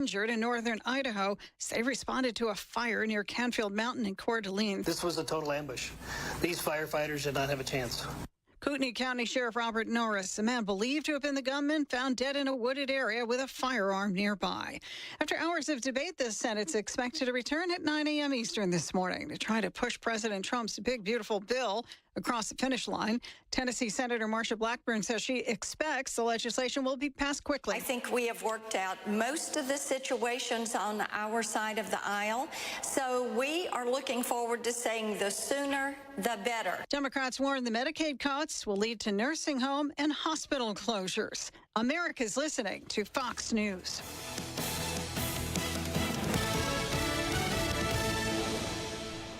injured in northern Idaho. They responded to a fire near Canfield Mountain in Coeur d'Alene. This was a total ambush. These firefighters did not have a chance. Kootenai County Sheriff Robert Norris, a man believed to have been the gunman, found dead in a wooded area with a firearm nearby. After hours of debate, the Senate's expected to return at 9 a.m. Eastern this morning to try to push President Trump's big, beautiful bill across the finish line. Tennessee Senator Marsha Blackburn says she expects the legislation will be passed quickly. I think we have worked out most of the situations on our side of the aisle, so we are looking forward to saying the sooner the better. Democrats warn the Medicaid cuts will lead to nursing home and hospital closures. America's listening to Fox News.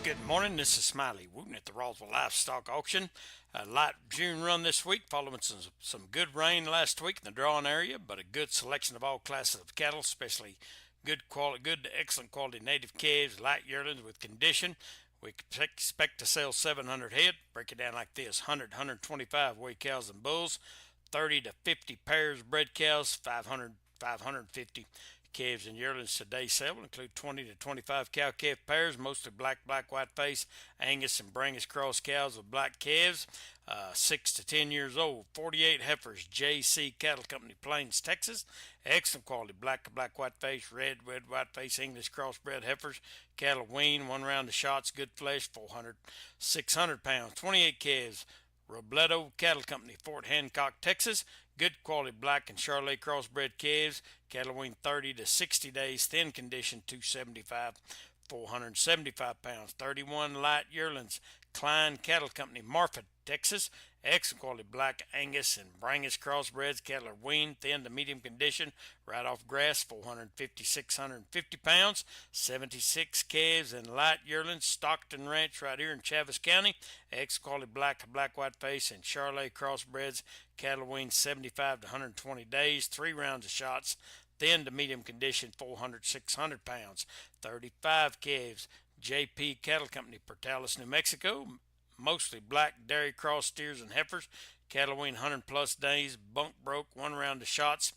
Good morning, this is Smiley Wooten at the Roswell Livestock Auction. A light June run this week following some good rain last week in the drawing area, but a good selection of all classes of cattle, especially good to excellent quality native calves, light yearlings with condition. We expect to sell 700 head. Break it down like this: 100, 125 weigh cows and bulls, 30 to 50 pairs bred cows, 500, 550 calves and yearlings. Today's sale will include 20 to 25 cow-calf pairs, mostly black, white face, Angus and Brangus cross cows with black calves, 6 to 10 years old. 48 heifers, JC Cattle Company, Plains, Texas. Excellent quality black, white face, red, white face, English crossbred heifers. Cattle wean, one round of shots, good flesh, 400, 600 pounds. 28 calves, Robledo Cattle Company, Fort Hancock, Texas. Good quality black and Charolais crossbred calves. Cattle wean 30 to 60 days, thin condition, 275, 475 pounds. 31 light yearlings, Klein Cattle Company, Marfa, Texas. Excellent quality black Angus and Brangus crossbreds. Cattle are weaned, thin to medium condition, right off grass, 450, 650 pounds. 76 calves and light yearlings, Stockton Ranch right here in Chaves County. Excellent quality black, white face and Charolais crossbreds. Cattle weaned 75 to 120 days, 3 rounds of shots, thin to medium condition, 400, 600 pounds. 35 calves, JP Cattle Company, Portales, New Mexico. Mostly black dairy cross steers and heifers. Cattle wean 100 plus days, bunk broke, 1 round of shots,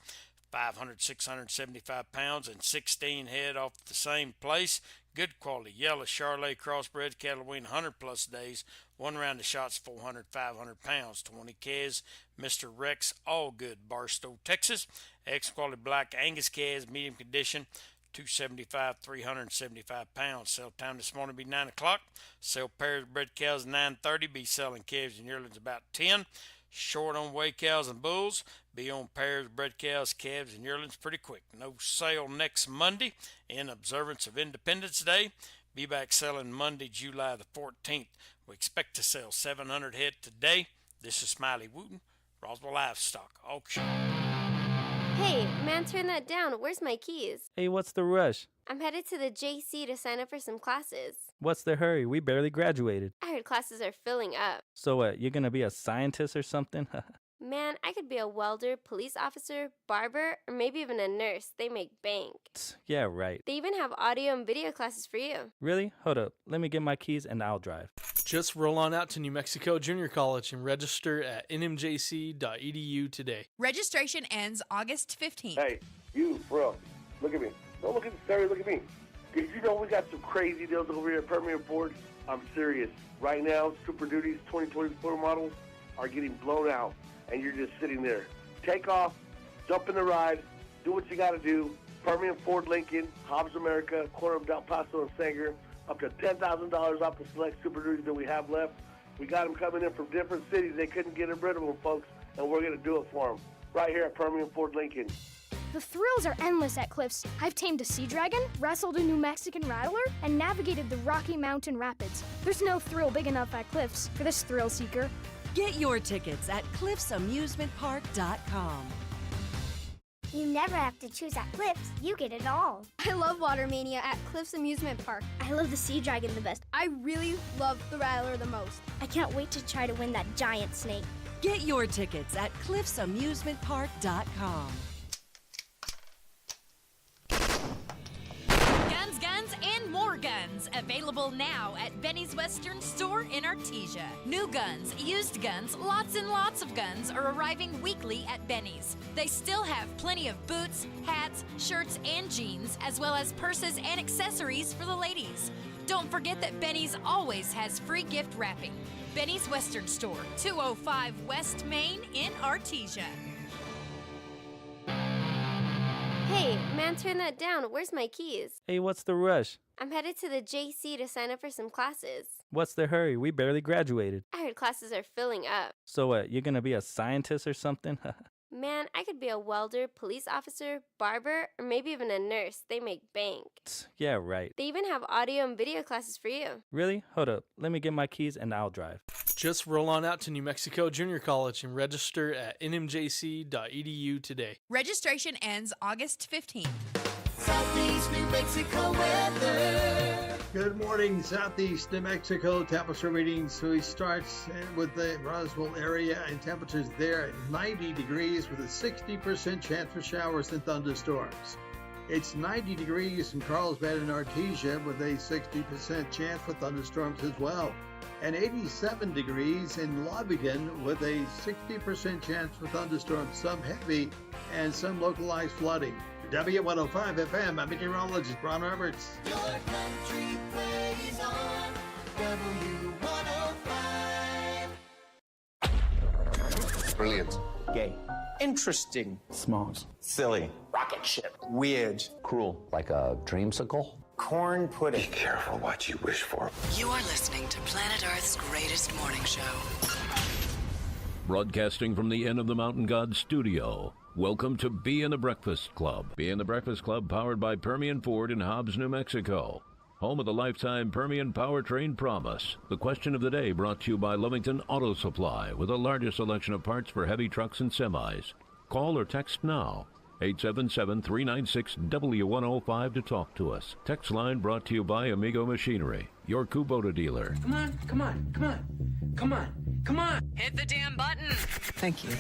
500, 675 pounds, and 16 head off the same place. Good quality yellow Charolais crossbred. Cattle wean 100 plus days, 1 round of shots, 400, 500 pounds. 20 calves, Mr. Rex Allgood, Barstow, Texas. Excellent quality black Angus calves, medium condition, 275, 375 pounds. Sell time this morning be 9 o'clock. Sell pairs of bred cows 9:30. Be selling calves and yearlings about 10. Short on weigh cows and bulls. Be on pairs of bred cows, calves, and yearlings pretty quick. No sale next Monday in observance of Independence Day. Be back selling Monday, July the 14th. We expect to sell 700 head today. This is Smiley Wooten, Roswell Livestock Auction. Hey, man, turn that down. Where's my keys? Hey, what's the rush? I'm headed to the JC to sign up for some classes. What's the hurry? We barely graduated. I heard classes are filling up. So what, you're gonna be a scientist or something? Man, I could be a welder, police officer, barber, or maybe even a nurse. They make bank. Yeah, right. They even have audio and video classes for you. Really? Hold up. Let me get my keys and I'll drive. Just roll on out to New Mexico Junior College and register at nmjc.edu today. Registration ends August 15th. Hey, you, bro, look at me. Don't look at the stereo, look at me. Did you know we got some crazy deals over here at Permian Ford? I'm serious. Right now, Super Duty's 2024 models are getting blown out, and you're just sitting there. Take off, jump in the ride, do what you got to do. Permian Ford Lincoln, Hobbs America, corner of Del Paso and Sanger, up to $10,000 off the select Super Duties that we have left. We got them coming in from different cities. They couldn't get rid of them, folks, and we're going to do it for them right here at Permian Ford Lincoln. The thrills are endless at Cliffs. I've tamed a sea dragon, wrestled a New Mexican rattler, and navigated the Rocky Mountain Rapids. There's no thrill big enough at Cliffs for this thrill seeker. Get your tickets at cliffsamusementpark.com. You never have to choose at Cliffs. You get it all. I love Water Mania at Cliffs Amusement Park. I love the sea dragon the best. I really love the Rattler the most. I can't wait to try to win that giant snake. Get your tickets at cliffsamusementpark.com. Guns, and more guns, available now at Benny's Western Store in Artesia. New guns, used guns, lots and lots of guns are arriving weekly at Benny's. They still have plenty of boots, hats, shirts, and jeans, as well as purses and accessories for the ladies. Don't forget that Benny's always has free gift wrapping. Benny's Western Store, 205 West Main in Artesia. Hey, man, turn that down. Where's my keys? Hey, what's the rush? I'm headed to the JC to sign up for some classes. What's the hurry? We barely graduated. I heard classes are filling up. So what, you're gonna be a scientist or something? Man, I could be a welder, police officer, barber, or maybe even a nurse. They make bank. Yeah, right. They even have audio and video classes for you. Really? Hold up. Let me get my keys and I'll drive. Just roll on out to New Mexico Junior College and register at nmjc.edu today. Registration ends August 15th. Southeast New Mexico weather. Good morning, Southeast New Mexico. Temperature readings. So we start with the Roswell area, and temperatures there at 90 degrees with a 60% chance for showers and thunderstorms. It's 90 degrees in Carlsbad and Artesia with a 60% chance for thunderstorms as well. And 87 degrees in Lobington with a 60% chance for thunderstorms, some heavy and some localized flooding. W105 FM, I'm meteorologist Ron Roberts. Your country plays on W105. Brilliant. Gay. Interesting. Smart. Silly. Rocket ship. Weird. Cruel. Like a dreamsicle. Corn pudding. Be careful what you wish for. You are listening to Planet Earth's greatest morning show. Broadcasting from the Inn of the Mountain God studio. Welcome to Be in the Breakfast Club. Be in the Breakfast Club, powered by Permian Ford in Hobbs, New Mexico. Home of the lifetime Permian powertrain promise. The question of the day brought to you by Lovington Auto Supply, with the largest selection of parts for heavy trucks and semis. Call or text now. 877-396-W105 to talk to us. Text line brought to you by Amigo Machinery, your Kubota dealer. Come on, come on, come on, come on, come on. Hit the damn button. Thank you.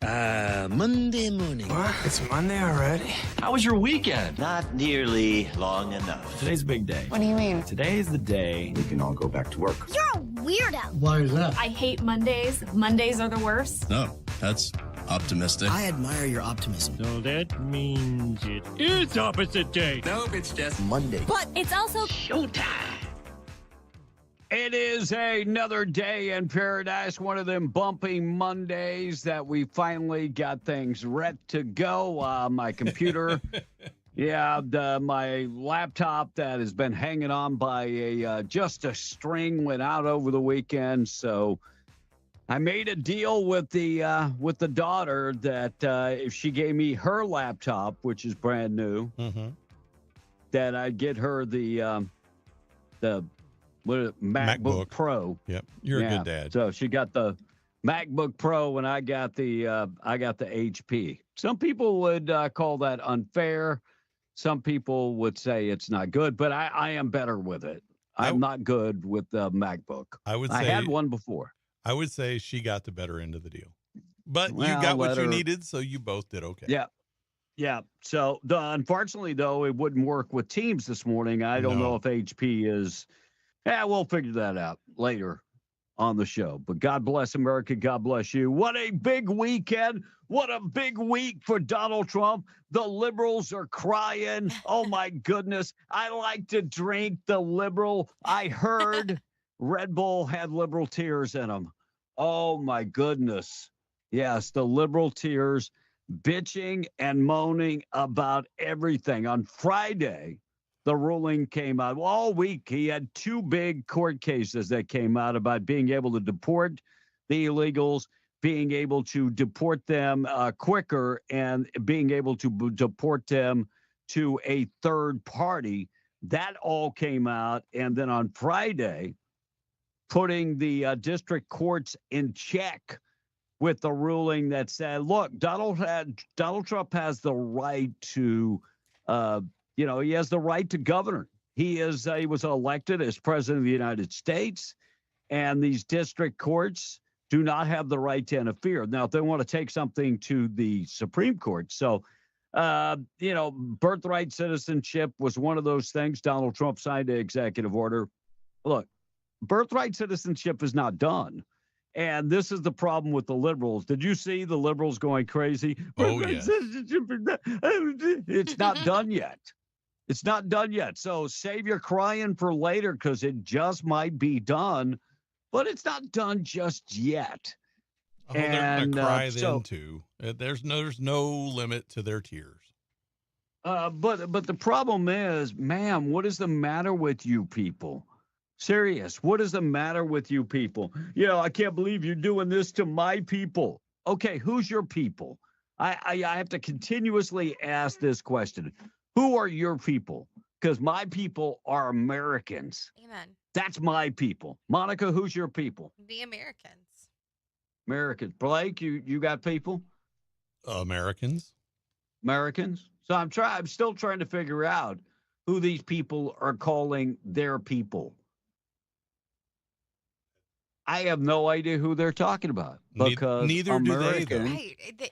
Monday morning. What? It's Monday already? How was your weekend? Not nearly long enough. Today's a big day. What do you mean? Today's the day we can all go back to work. You're a weirdo. Why is that? I hate Mondays. Mondays are the worst. No, that's optimistic. I admire your optimism. So that means it is opposite day. Nope, it's just Monday. But it's also showtime. It is another day in paradise, one of them bumpy Mondays that we finally got things ready to go. My computer, my laptop that has been hanging on by just a string went out over the weekend. So I made a deal with the daughter that if she gave me her laptop, which is brand new, that I'd get her the MacBook Pro. Yep, you're a good dad. So she got the MacBook Pro, and I got the HP. Some people would call that unfair. Some people would say it's not good, but I am better with it. I'm not good with the MacBook. I had one before. I would say she got the better end of the deal, but you got what you needed, so you both did okay. Yeah. So unfortunately, though, it wouldn't work with Teams this morning. I don't know if HP is. Yeah, we'll figure that out later on the show. But God bless America. God bless you. What a big weekend. What a big week for Donald Trump. The liberals are crying. Oh, my goodness. I like to drink the liberal. I heard Red Bull had liberal tears in them. Oh, my goodness. Yes, the liberal tears, bitching and moaning about everything. On Friday, the ruling came out. Well, all week, he had two big court cases that came out about being able to deport the illegals, being able to deport them quicker, and being able to deport them to a third party. That all came out. And then on Friday, putting the district courts in check with the ruling that said, look, Donald Trump has the right to he has the right to govern. He was elected as president of the United States, and these district courts do not have the right to interfere. Now, if they want to take something to the Supreme Court, so Birthright citizenship was one of those things. Donald Trump signed an executive order. Look, birthright citizenship is not done. And this is the problem with the liberals. Did you see the liberals going crazy? Oh, yeah. It's not done yet. It's not done yet. So save your crying for later because it just might be done, but it's not done just yet. Oh, they're going to cry then too. There's no limit to their tears. But the problem is, ma'am, what is the matter with you people? Serious. What is the matter with you people? I can't believe you're doing this to my people. Okay, who's your people? I have to continuously ask this question. Who are your people? Because my people are Americans. Amen. That's my people. Monica, who's your people? The Americans. Americans. Blake, you got people? Americans. So I'm still trying to figure out who these people are calling their people. I have no idea who they're talking about because neither do they. Right.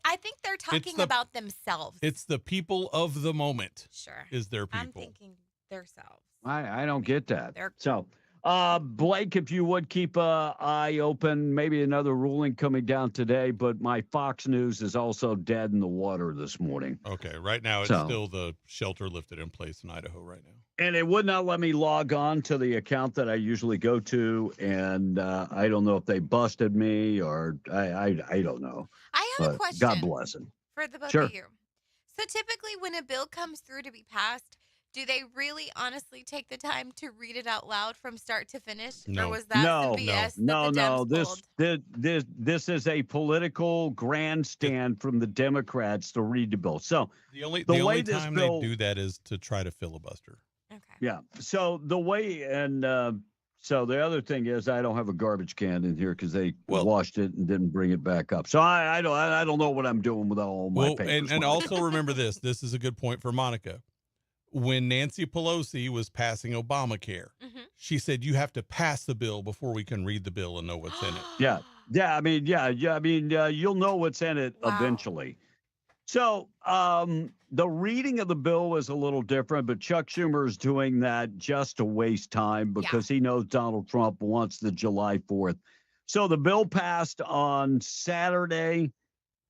I think they're talking about themselves. It's the people of the moment. Sure. Is their people. I'm thinking themselves. I don't get that. So, Blake, if you would keep an eye open, maybe another ruling coming down today, but my Fox News is also dead in the water this morning. Okay. Right now, it's still the shelter lifted in place in Idaho right now. And it would not let me log on to the account that I usually go to. And I don't know if they busted me or I don't know. I have a question. God bless them. For the both Sure. of you. So typically when a bill comes through to be passed, do they really honestly take the time to read it out loud from start to finish? No. Or was that some BS No. that the Dems pulled? This is a political grandstand from the Democrats to read the bill. So the only way this time bill- they do that is to try to filibuster. Okay. Yeah. So the way so the other thing is I don't have a garbage can in here because they washed it and didn't bring it back up. So I don't know what I'm doing with all my papers. And also remember this. This is a good point for Monica. When Nancy Pelosi was passing Obamacare, she said you have to pass the bill before we can read the bill and know what's in it. Yeah. I mean, you'll know what's in it eventually. So the reading of the bill was a little different, but Chuck Schumer is doing that just to waste time because he knows Donald Trump wants the July 4th. So the bill passed on Saturday.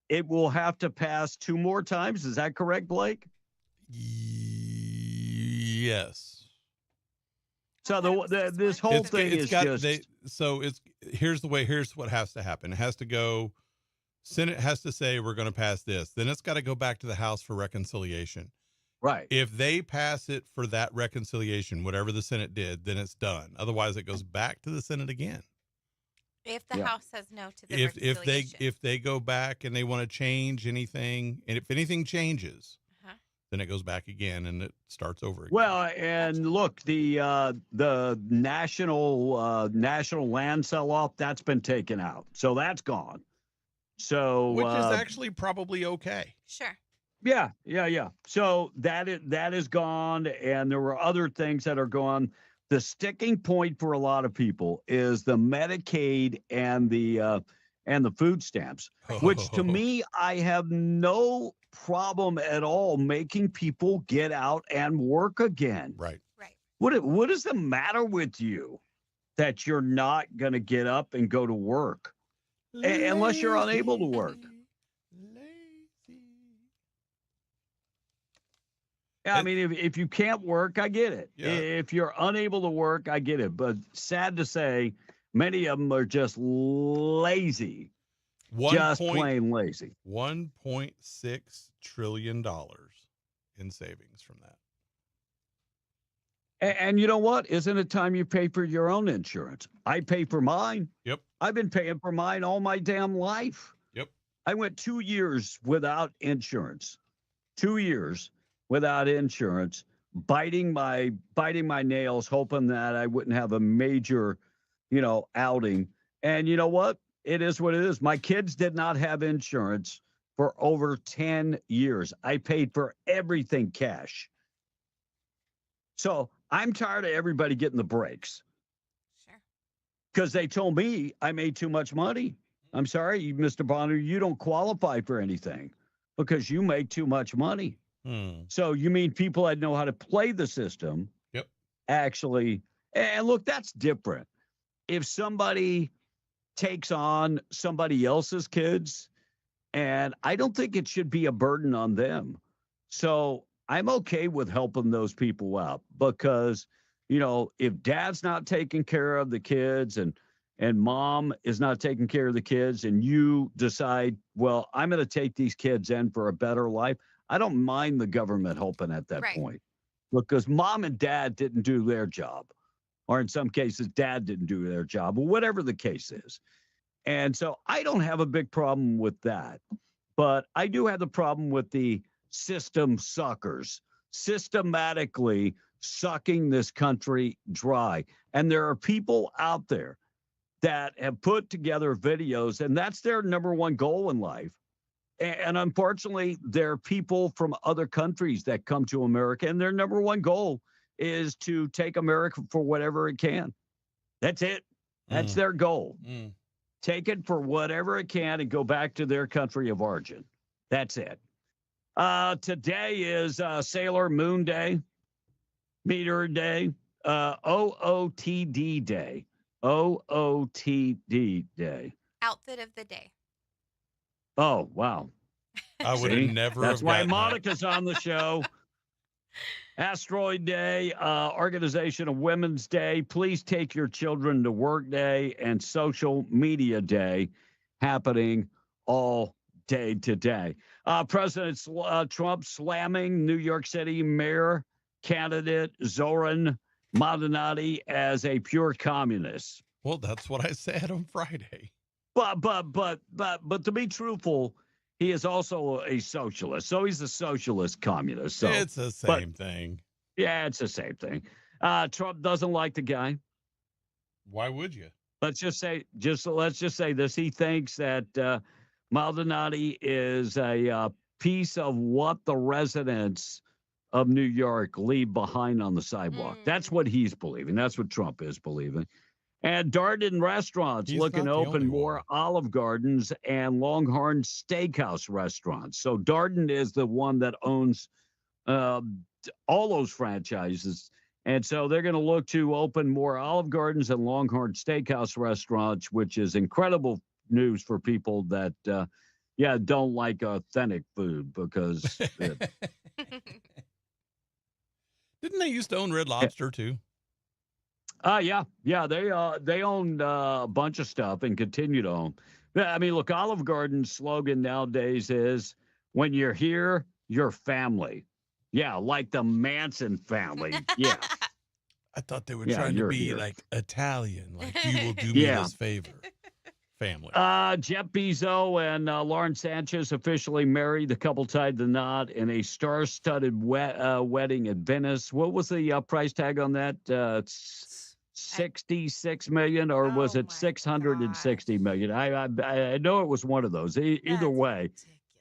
It will have to pass 2 more times. Is that correct, Blake? Yes. So this whole thing is here's what has to happen. It has to go. Senate has to say we're going to pass this. Then it's got to go back to the House for reconciliation. Right. If they pass it for that reconciliation, whatever the Senate did, then it's done. Otherwise, it goes back to the Senate again. If the House says no to the reconciliation. if they go back and they want to change anything, and if anything changes, then it goes back again and it starts over again. Well, and look, the national land sell-off, that's been taken out. So that's gone. So which is actually probably okay. Sure. Yeah. So that is gone, and there were other things that are gone. The sticking point for a lot of people is the Medicaid and the food stamps, which to me, I have no problem at all making people get out and work again. Right. What is the matter with you that you're not going to get up and go to work unless you're unable to work? Yeah, I mean, if you can't work, I get it. Yeah. If you're unable to work, I get it. But sad to say, many of them are just lazy. Plain lazy. $1.6 trillion in savings from that. And you know what? Isn't it time you pay for your own insurance? I pay for mine. Yep. I've been paying for mine all my damn life. Yep. I went 2 years without insurance. 2 years without insurance, biting my nails, hoping that I wouldn't have a major, outing. And you know what? It is what it is. My kids did not have insurance for over 10 years. I paid for everything cash. So I'm tired of everybody getting the breaks. Sure. Because they told me I made too much money. I'm sorry, Mr. Bonner, you don't qualify for anything. because you make too much money. So you mean people that know how to play the system Yep. actually, and look, that's different. If somebody takes on somebody else's kids, and I don't think it should be a burden on them. So I'm okay with helping those people out because, if dad's not taking care of the kids and mom is not taking care of the kids and you decide, well, I'm going to take these kids in for a better life. I don't mind the government helping at that point because mom and dad didn't do their job, or in some cases, dad didn't do their job, or whatever the case is. And so I don't have a big problem with that, but I do have the problem with the system suckers systematically sucking this country dry. And there are people out there that have put together videos, and that's their number one goal in life. And unfortunately, there are people from other countries that come to America, and their number one goal is to take America for whatever it can. That's it. That's their goal. Take it for whatever it can and go back to their country of origin. That's it. Today is Sailor Moon Day, Meteor Day, OOTD Day. OOTD Day. Outfit of the day. Oh, wow. I would have never. That's have why gotten that. Monica's on the show. Asteroid Day, Organization of Women's Day. Please take your children to work day and social media day happening all day today. President Trump slamming New York City Mayor candidate Zoran Maldonado as a pure communist. Well, that's what I said on Friday. But to be truthful, he is also a socialist. So he's a socialist communist. So It's the same thing. Yeah, it's the same thing. Trump doesn't like the guy. Why would you? Let's just say this. He thinks that Maldonado is a piece of what the residents of New York leave behind on the sidewalk. That's what he's believing. That's what Trump is believing. And Darden Restaurants He's looking to not the open only more Olive Gardens and Longhorn Steakhouse restaurants. So Darden is the one that owns all those franchises. And so they're going to look to open more Olive Gardens and Longhorn Steakhouse restaurants, which is incredible news for people that, don't like authentic food because. Didn't they used to own Red Lobster too? Yeah. They own a bunch of stuff and continue to own. I mean, look, Olive Garden's slogan nowadays is when you're here, you're family. Yeah, like the Manson family. Yeah. I thought they were trying to be here. like Italian, like you will do me this favor. Family. Jeff Bezos and Lauren Sanchez officially married. The couple tied the knot in a star-studded wedding at Venice. What was the price tag on that? $66 million, or was it $660 million? I know it was one of those. Either way,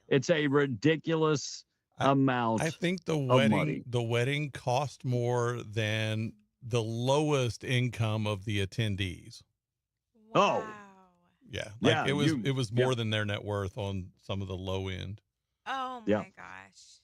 it's a ridiculous amount. I think the money. wedding cost more than the lowest income of the attendees. Oh. Yeah. Yeah, it was more than their net worth on some of the low end. Oh my Yeah. gosh.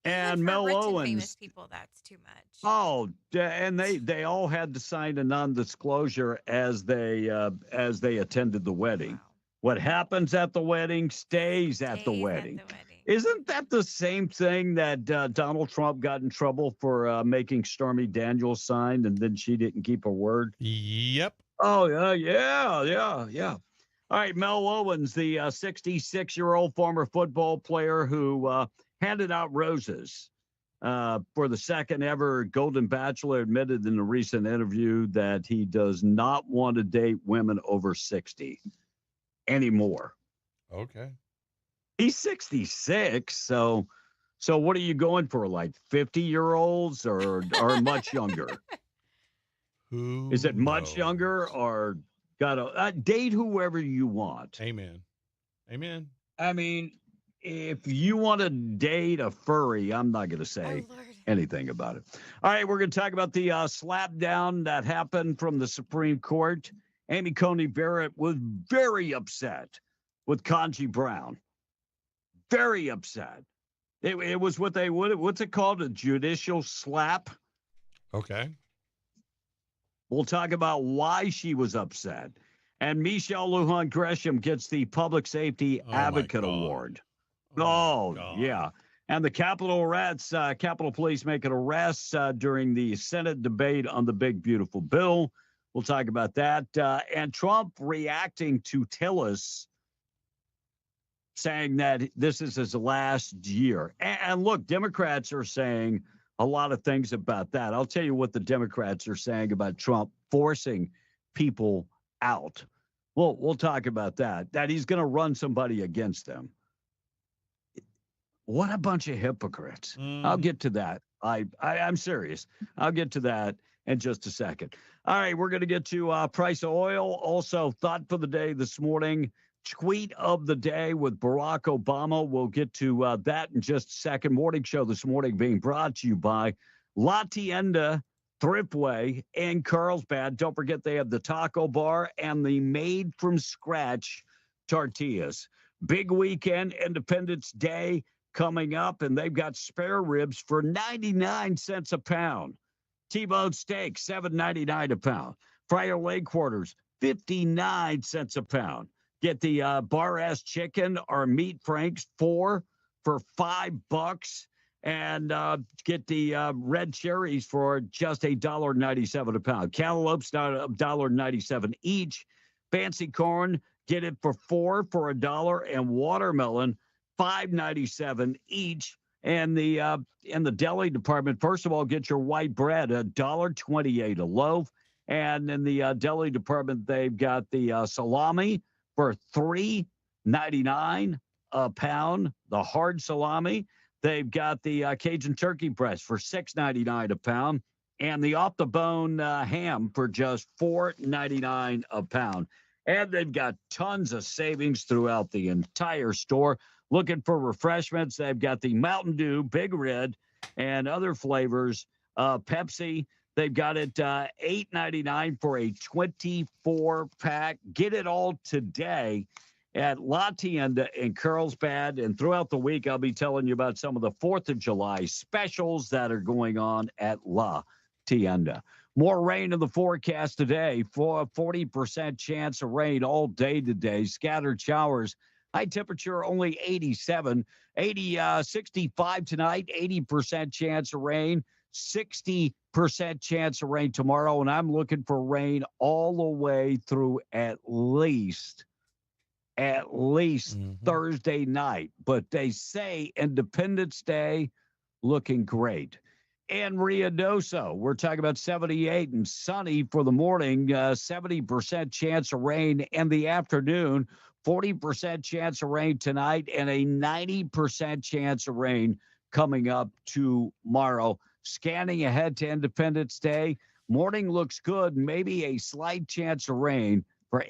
And Even for Mel rich and Owens. famous people, that's too much. Oh, and they all had to sign a non-disclosure as they attended the wedding. What happens at the wedding stays at the wedding. Isn't that the same thing that Donald Trump got in trouble for making Stormy Daniels sign, and then she didn't keep her word? Yep. Oh, yeah. All right, Mel Owens, the 66-year-old former football player who handed out roses for the second ever Golden Bachelor, admitted in a recent interview that he does not want to date women over 60 anymore. Okay. He's 66, so what are you going for, like 50-year-olds or much younger? Who Is it much knows? younger or gotta date whoever you want? Amen. I mean, if you want to date a furry, I'm not going to say anything about it. All right, we're going to talk about the slap down that happened from the Supreme Court. Amy Coney Barrett was very upset with Ketanji Brown. very upset. It was what's it called? A judicial slap. Okay. We'll talk about why she was upset. And Michelle Lujan Gresham gets the Public Safety Advocate Award. Oh, yeah. And the Capitol Police making arrests during the Senate debate on the big, beautiful bill. We'll talk about that. And Trump reacting to Tillis, saying that this is his last year. And look, Democrats are saying a lot of things about that. I'll tell you what the Democrats are saying about Trump forcing people out. Well, we'll talk about that he's going to run somebody against them. What a bunch of hypocrites. I'll get to that. I'm serious. I'll get to that in just a second. All right, we're going to get to price of oil. Also, thought for the day this morning, tweet of the day with Barack Obama. We'll get to that in just a second. Morning show this morning being brought to you by La Tienda Thriftway in Carlsbad. Don't forget they have the taco bar and the made from scratch tortillas. Big weekend, Independence Day coming up, and they've got spare ribs for 99 cents a pound. T-bone steak, $7.99 a pound. Fryer leg quarters, 59 cents a pound. Get the bar-ass chicken or meat franks, 4 for $5. And get the red cherries for just $1.97 a pound. Cantaloupes, $1.97 each. Fancy corn, get it for $4 for $1. And watermelon, $5.97 each. And the in the deli department, first of all, get your white bread, $1.28 a loaf. And in the deli department, they've got the salami for $3.99 a pound, the hard salami. They've got the Cajun turkey breast for $6.99 a pound, and the off-the-bone ham for just $4.99 a pound. And they've got tons of savings throughout the entire store. Looking for refreshments, they've got the Mountain Dew, Big Red, and other flavors. Pepsi, they've got it $8.99 for a 24-pack. Get it all today at La Tienda in Carlsbad. And throughout the week, I'll be telling you about some of the 4th of July specials that are going on at La Tienda. More rain in the forecast today. 40% chance of rain all day today. Scattered showers. High temperature only 87. 65 tonight. 80% chance of rain. 60% chance of rain tomorrow. And I'm looking for rain all the way through at least Thursday night. But they say Independence Day looking great. And Ruidoso, we're talking about 78 and sunny for the morning, 70% chance of rain in the afternoon, 40% chance of rain tonight, and a 90% chance of rain coming up tomorrow. Scanning ahead to Independence Day, morning looks good, maybe a slight chance of rain for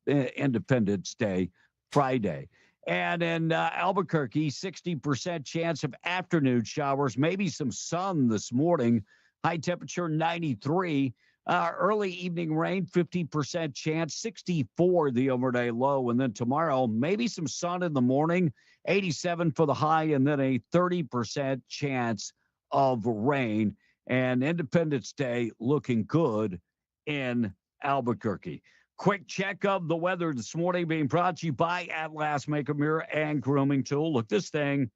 Independence Day, Friday. And in Albuquerque, 60% chance of afternoon showers, maybe some sun this morning. High temperature 93. Early evening rain, 50% chance, 64 the overnight low. And then tomorrow, maybe some sun in the morning, 87 for the high, and then a 30% chance of rain. And Independence Day looking good in Albuquerque. Quick check of the weather this morning being brought to you by Atlas Makeup Mirror and Grooming Tool. Look, this thing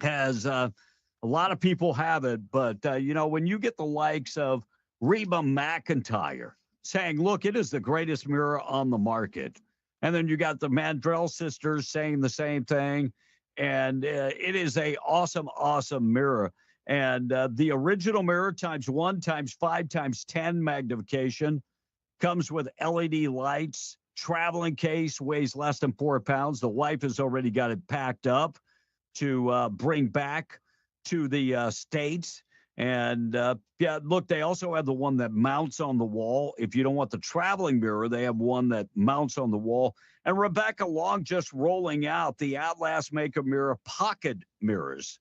has a lot of people have it, but when you get the likes of Reba McEntire saying, look, it is the greatest mirror on the market. And then you got the Mandrell sisters saying the same thing. And it is a awesome, awesome mirror. And the original mirror ×1 ×5 ×10 magnification comes with LED lights, traveling case, weighs less than 4 pounds. The wife has already got it packed up to bring back to the States. And look, they also have the one that mounts on the wall. If you don't want the traveling mirror, they have one that mounts on the wall. And Rebecca Long just rolling out the Atlas Makeup Mirror pocket mirrors.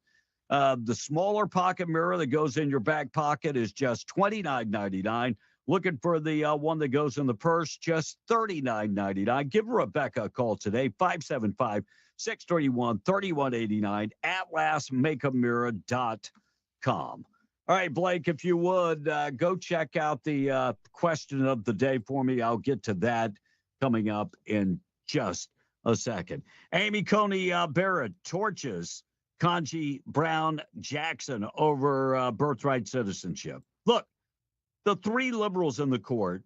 The smaller pocket mirror that goes in your back pocket is just $29.99. Looking for the one that goes in the purse, just $39.99. Give Rebecca a call today, 631-3189, atlasmakeamira.com. All right, Blake, if you would, go check out the question of the day for me. I'll get to that coming up in just a second. Amy Coney Barrett torches Ketanji Brown Jackson over birthright citizenship. Look, the three liberals in the court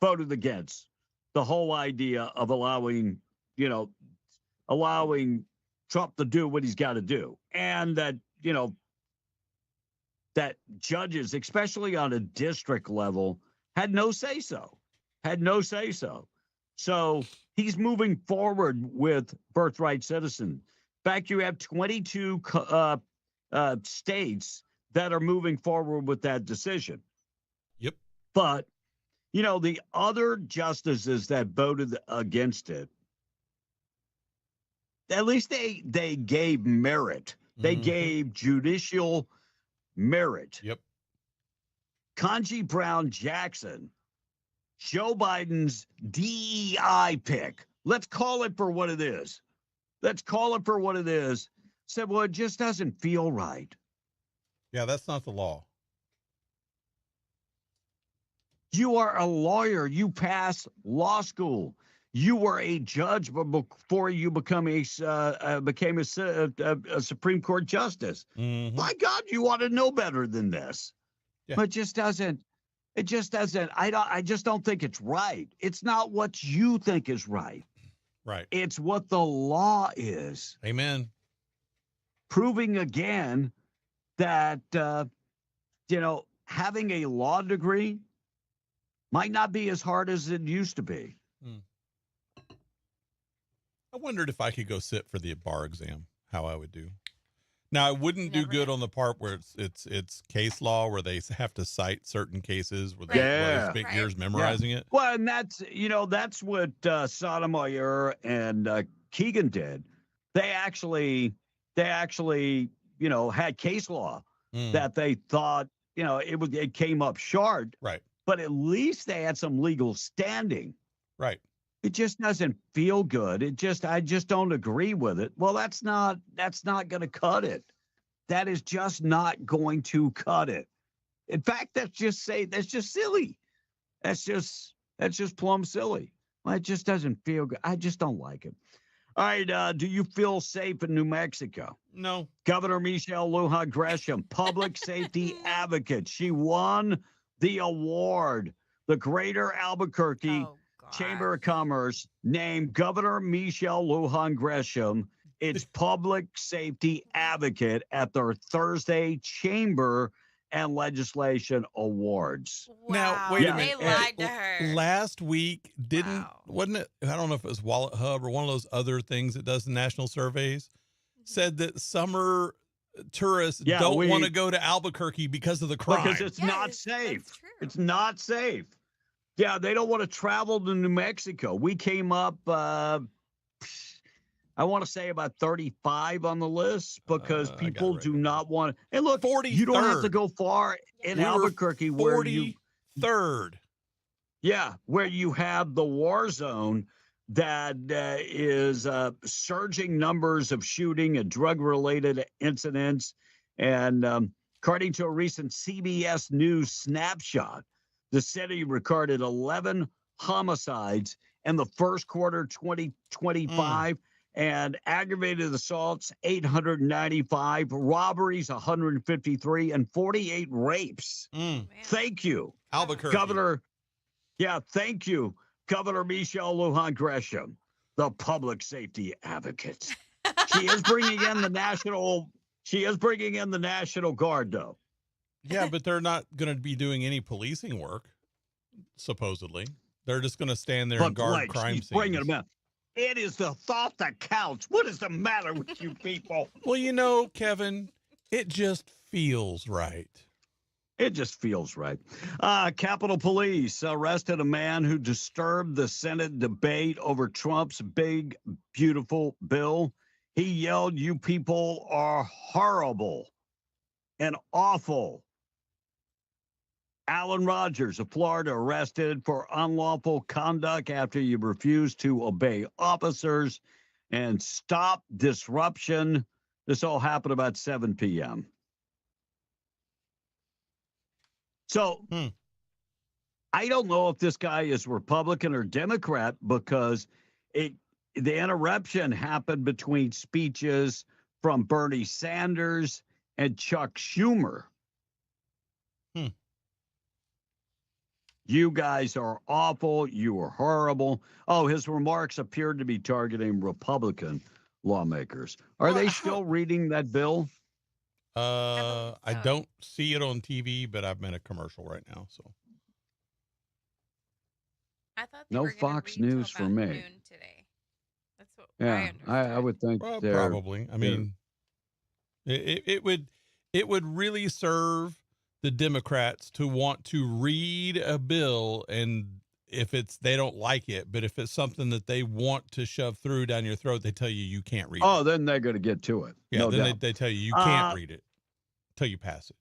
voted against the whole idea of allowing Trump to do what he's got to do. And that, that judges, especially on a district level, had no say-so. So he's moving forward with birthright citizen. In fact, you have 22 states that are moving forward with that decision. Yep. But, the other justices that voted against it, at least they gave merit. They gave judicial merit. Yep. Ketanji Brown Jackson, Joe Biden's DEI pick. Let's call it for what it is. Said, well, it just doesn't feel right. Yeah, that's not the law. You are a lawyer. You passed law school. You were a judge before you became a Supreme Court justice. My God, you ought to know better than this. Yeah. But it just doesn't. I just don't think it's right. It's not what you think is right. Right. It's what the law is. Amen. Proving again that, having a law degree might not be as hard as it used to be. I wondered if I could go sit for the bar exam, how I would do. Now, I wouldn't do good on the part where it's case law, where they have to cite certain cases where they spend years memorizing it. Well, and that's what Sotomayor and Keegan did. They actually had case law that they thought it came up short. Right. But at least they had some legal standing. Right. It just doesn't feel good. I just don't agree with it. Well, that's not going to cut it. That is just not going to cut it. In fact, that's just silly. That's just plumb silly. Well, it just doesn't feel good. I just don't like it. All right. Do you feel safe in New Mexico? No. Governor Michelle Lujan Gresham, public safety advocate. She won the award. The Greater Albuquerque Chamber of Commerce named Governor Michelle Lujan Gresham its public safety advocate at their Thursday Chamber and Legislation Awards. Now, wait a They minute. lied to her. Last week, wasn't it? I don't know if it was Wallet Hub or one of those other things that does the national surveys, said that summer tourists don't want to go to Albuquerque because of the crime. Because it's not safe. It's not safe. Yeah, they don't want to travel to New Mexico. We came up, I want to say about 35 on the list because people do not want to. And look, 43rd. You don't have to go far in Albuquerque where you 43rd. Yeah, where you have the war zone that is surging numbers of shooting and drug-related incidents. And according to a recent CBS News snapshot, the city recorded 11 homicides in the first quarter 2025 and aggravated assaults 895, robberies 153, and 48 rapes. Thank you, Albuquerque. Governor. Yeah, thank you, Governor Michelle Lujan Gresham, the public safety advocate. She is bringing in the national. She is bringing in the National Guard, though. Yeah, but they're not going to be doing any policing work, supposedly. They're just going to stand there and guard crime scenes. Bringing them in. It is the thought that counts. What is the matter with you people? Well, Kevin, it just feels right. It just feels right. Capitol Police arrested a man who disturbed the Senate debate over Trump's big, beautiful bill. He yelled, "You people are horrible and awful." Alan Rogers of Florida arrested for unlawful conduct after he refused to obey officers. and stop disruption. This all happened about 7 p.m. So I don't know if this guy is Republican or Democrat because the interruption happened between speeches from Bernie Sanders and Chuck Schumer. You guys are awful. You are horrible. Oh, his remarks appeared to be targeting Republican lawmakers. Are they still reading that bill? I don't see it on TV, but I'm in a commercial right now. So I thought no Fox News for me. noon today. That's what Yeah, I would think well, they're- probably. I mean, it would really serve the Democrats to want to read a bill, and if they don't like it, but if it's something that they want to shove through down your throat, they tell you can't read it. Oh, then they're going to get to it. Yeah, no then doubt. they tell you can't read it until you pass it.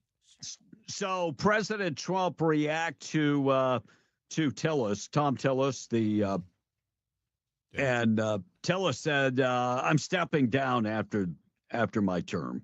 So President Trump react to Tillis, Tom Tillis, and Tillis said, "I'm stepping down after my term.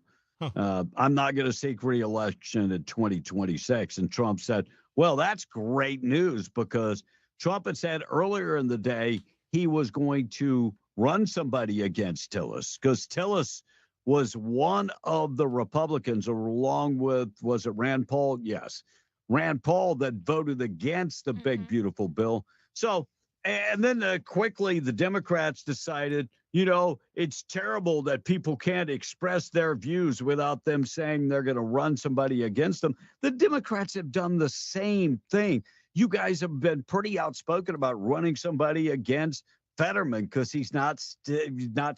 I'm not going to seek re-election in 2026." And Trump said, "Well, that's great news," because Trump had said earlier in the day he was going to run somebody against Tillis because Tillis was one of the Republicans, along with, was it Rand Paul? Yes. Rand Paul, that voted against the big, beautiful bill. So, and then quickly the Democrats decided, it's terrible that people can't express their views without them saying they're going to run somebody against them. The Democrats have done the same thing. You guys have been pretty outspoken about running somebody against Fetterman because he's not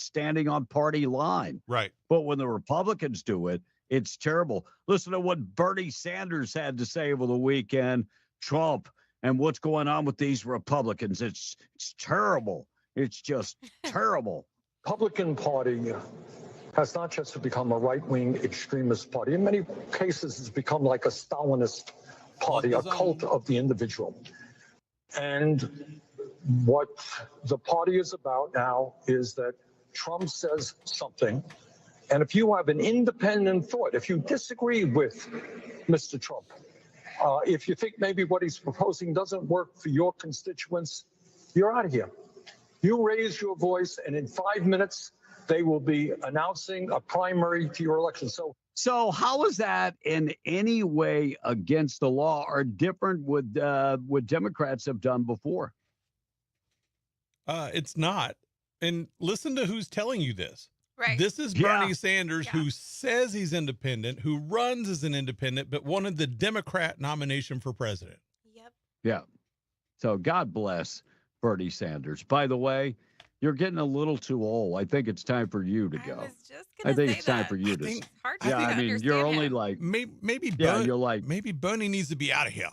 standing on party line. Right. But when the Republicans do it, it's terrible. Listen to what Bernie Sanders had to say over the weekend. Trump and what's going on with these Republicans. It's terrible. It's just terrible. Republican Party has not just become a right-wing extremist party. In many cases, it's become like a Stalinist party, a cult of the individual. And what the party is about now is that Trump says something, and if you have an independent thought, if you disagree with Mr. Trump, if you think maybe what he's proposing doesn't work for your constituents, you're out of here. You raise your voice, and in 5 minutes, they will be announcing a primary to your election. So how is that in any way against the law or different with what Democrats have done before? It's not. And listen to who's telling you this. Right. This is Bernie Sanders, who says he's independent, who runs as an independent, but wanted the Democrat nomination for president. Yeah. So God bless Bernie Sanders. By the way, you're getting a little too old. I think it's time for you to go. I think it's time for you to. Yeah, I mean, you're only like maybe. You're like maybe Bernie needs to be out of here.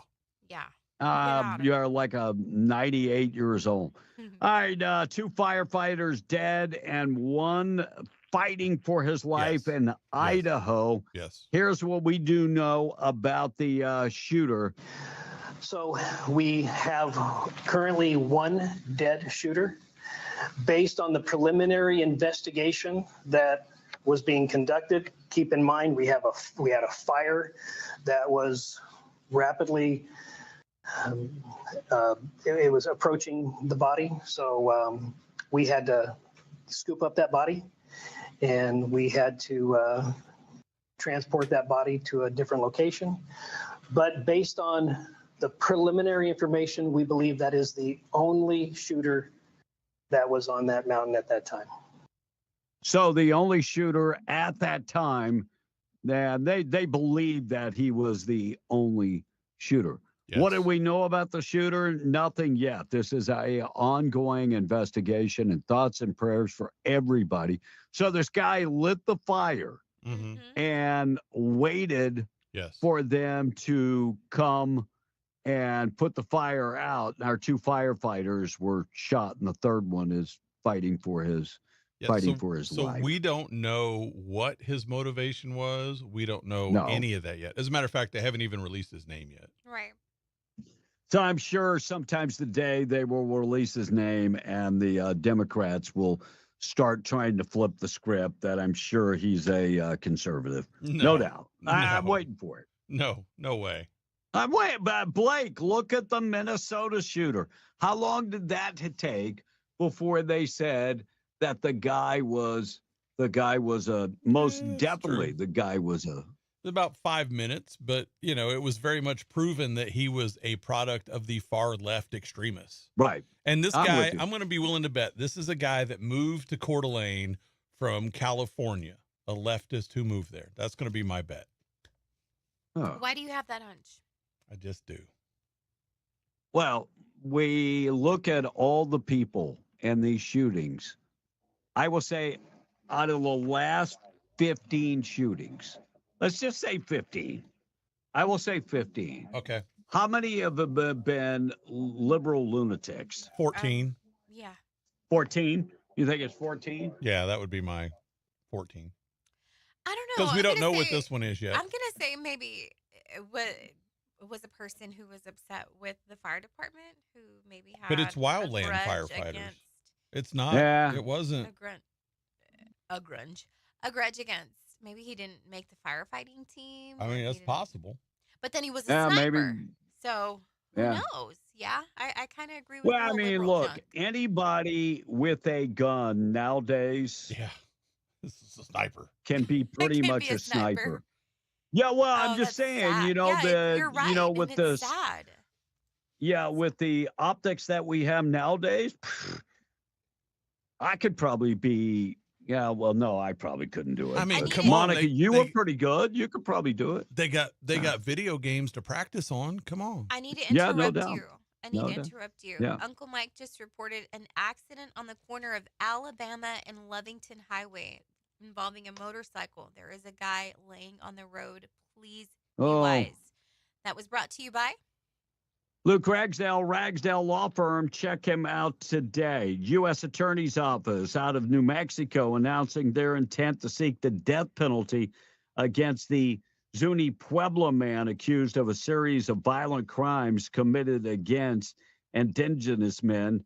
Yeah. You're like a 98 years old. All right, 2 firefighters dead and 1 fighting for his life in Idaho. Yes. Here's what we do know about the shooter. So we have currently 1 dead shooter. Based on the preliminary investigation that was being conducted, keep in mind we had a fire that was rapidly it was approaching the body, so we had to scoop up that body, and we had to transport that body to a different location. But based on the preliminary information, we believe that is the only shooter that was on that mountain at that time. So the only shooter at that time, they believe that he was the only shooter. Yes. What do we know about the shooter? Nothing yet. This is a ongoing investigation, and thoughts and prayers for everybody. So this guy lit the fire and waited for them to come and put the fire out. Our 2 firefighters were shot, and the third one is fighting for his life. So we don't know what his motivation was. We don't know any of that yet. As a matter of fact, they haven't even released his name yet. Right. So I'm sure sometimes today they will release his name, and the Democrats will start trying to flip the script that I'm sure he's a conservative. No doubt. I'm waiting for it. No way. I'm waiting. But Blake, look at the Minnesota shooter. How long did that take before they said that the guy was a most definitely true. the guy was a About 5 minutes, but it was very much proven that he was a product of the far left extremists. right. And this I'm guy, with you. I'm going to be willing to bet this is a guy that moved to Coeur d'Alene from California, a leftist who moved there. That's going to be my bet. Oh. Why do you have that hunch? I just do. Well, we look at all the people in these shootings. I will say, out of the last 15 shootings, let's just say 15. I will say 15. Okay. How many of them have been liberal lunatics? 14. Yeah. 14? You think it's 14? Yeah, that would be my 14. I don't know. Because we I'm don't gonna know what say- this one is yet. I'm gonna say maybe it was a person who was upset with the fire department who maybe had. But it's a wildland grudge firefighters. against It's not. Yeah. It wasn't. a grudge against. Maybe he didn't make the firefighting team. I or mean, he that's didn't- possible. But then he was a Yeah, sniper. maybe. So Yeah. who knows? Yeah, I kind of agree with. Well, the I whole mean, liberal look, chunk. anybody with a gun nowadays Yeah. This is a sniper. can be pretty can much be a a sniper. sniper. Yeah, well, I'm Oh, just that's saying, sad. Yeah, you're right, with and the it's sad. with the optics that we have nowadays, I could probably be. Yeah, well, no, I probably couldn't do it. I mean, but come on, Monica, they- you they- were pretty good. You could probably do it. They got video games to practice on. Come on. I need to Yeah, interrupt no doubt. you. I need No to doubt. interrupt you. Yeah. Uncle Mike just reported an accident on the corner of Alabama and Lovington Highway involving a motorcycle. There is a guy laying on the road. Please be Oh. wise. That was brought to you by Luke Ragsdale Law Firm. Check him out today. U.S. Attorney's Office out of New Mexico announcing their intent to seek the death penalty against the Zuni Pueblo man accused of a series of violent crimes committed against indigenous men.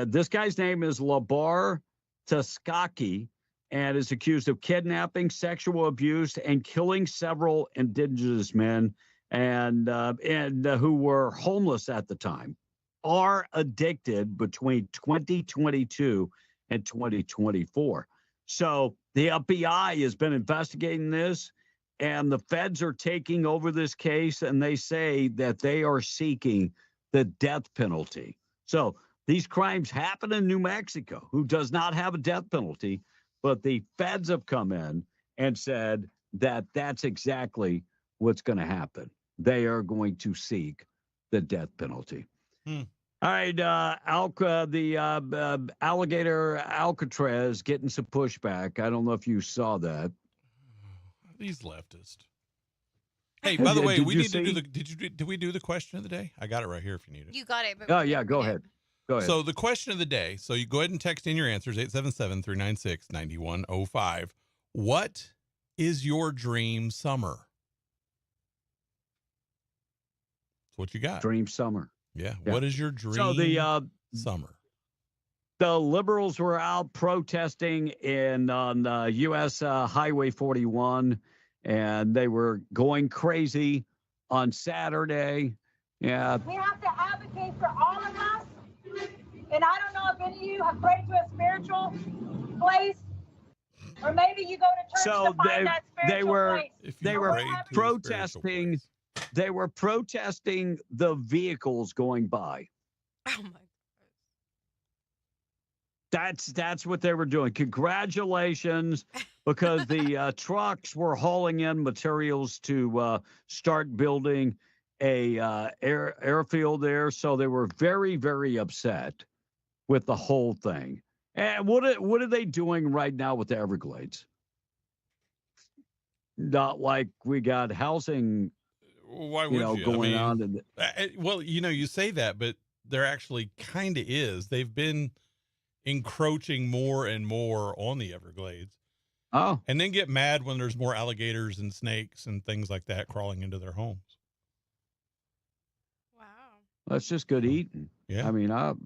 This guy's name is Labar Taskaki and is accused of kidnapping, sexual abuse, and killing several indigenous men and who were homeless at the time, are addicted between 2022 and 2024. So the FBI has been investigating this, and the feds are taking over this case, and they say that they are seeking the death penalty. So these crimes happen in New Mexico, who does not have a death penalty, but the feds have come in and said that that's exactly what's going to happen. They are going to seek the death penalty. All right, the alligator Alcatraz getting some pushback. I don't know if you saw that. These leftists. Hey, by the way, Did we you need to do see? the. Did we do the question of the day? I got it right here if you need it. you got it. But Oh, we yeah, didn't go read it. ahead. Go ahead. So the question of the day. So you go ahead and text in your answers 877-396-9105. What is your dream summer? That's what you got. Dream summer. Yeah. Yeah. What is your dream So summer? the liberals were out protesting on U.S. Highway 41, and they were going crazy on Saturday. Yeah. We have to advocate for all of us. And I don't know if any of you have prayed to a spiritual place, or maybe you go to church So to find that spiritual place. they were protesting. They were protesting the vehicles going by. Oh my. That's what they were doing. Congratulations, because the trucks were hauling in materials to start building a airfield there. So they were very, very upset with the whole thing. And what are they doing right now with the Everglades? Not like we got housing, Why would you? going on. And well, you say that, but there actually kind of is. They've been encroaching more and more on the Everglades. Oh. And then get mad when there's more alligators and snakes and things like that crawling into their homes. that's just good eating. Yeah. I mean, Well,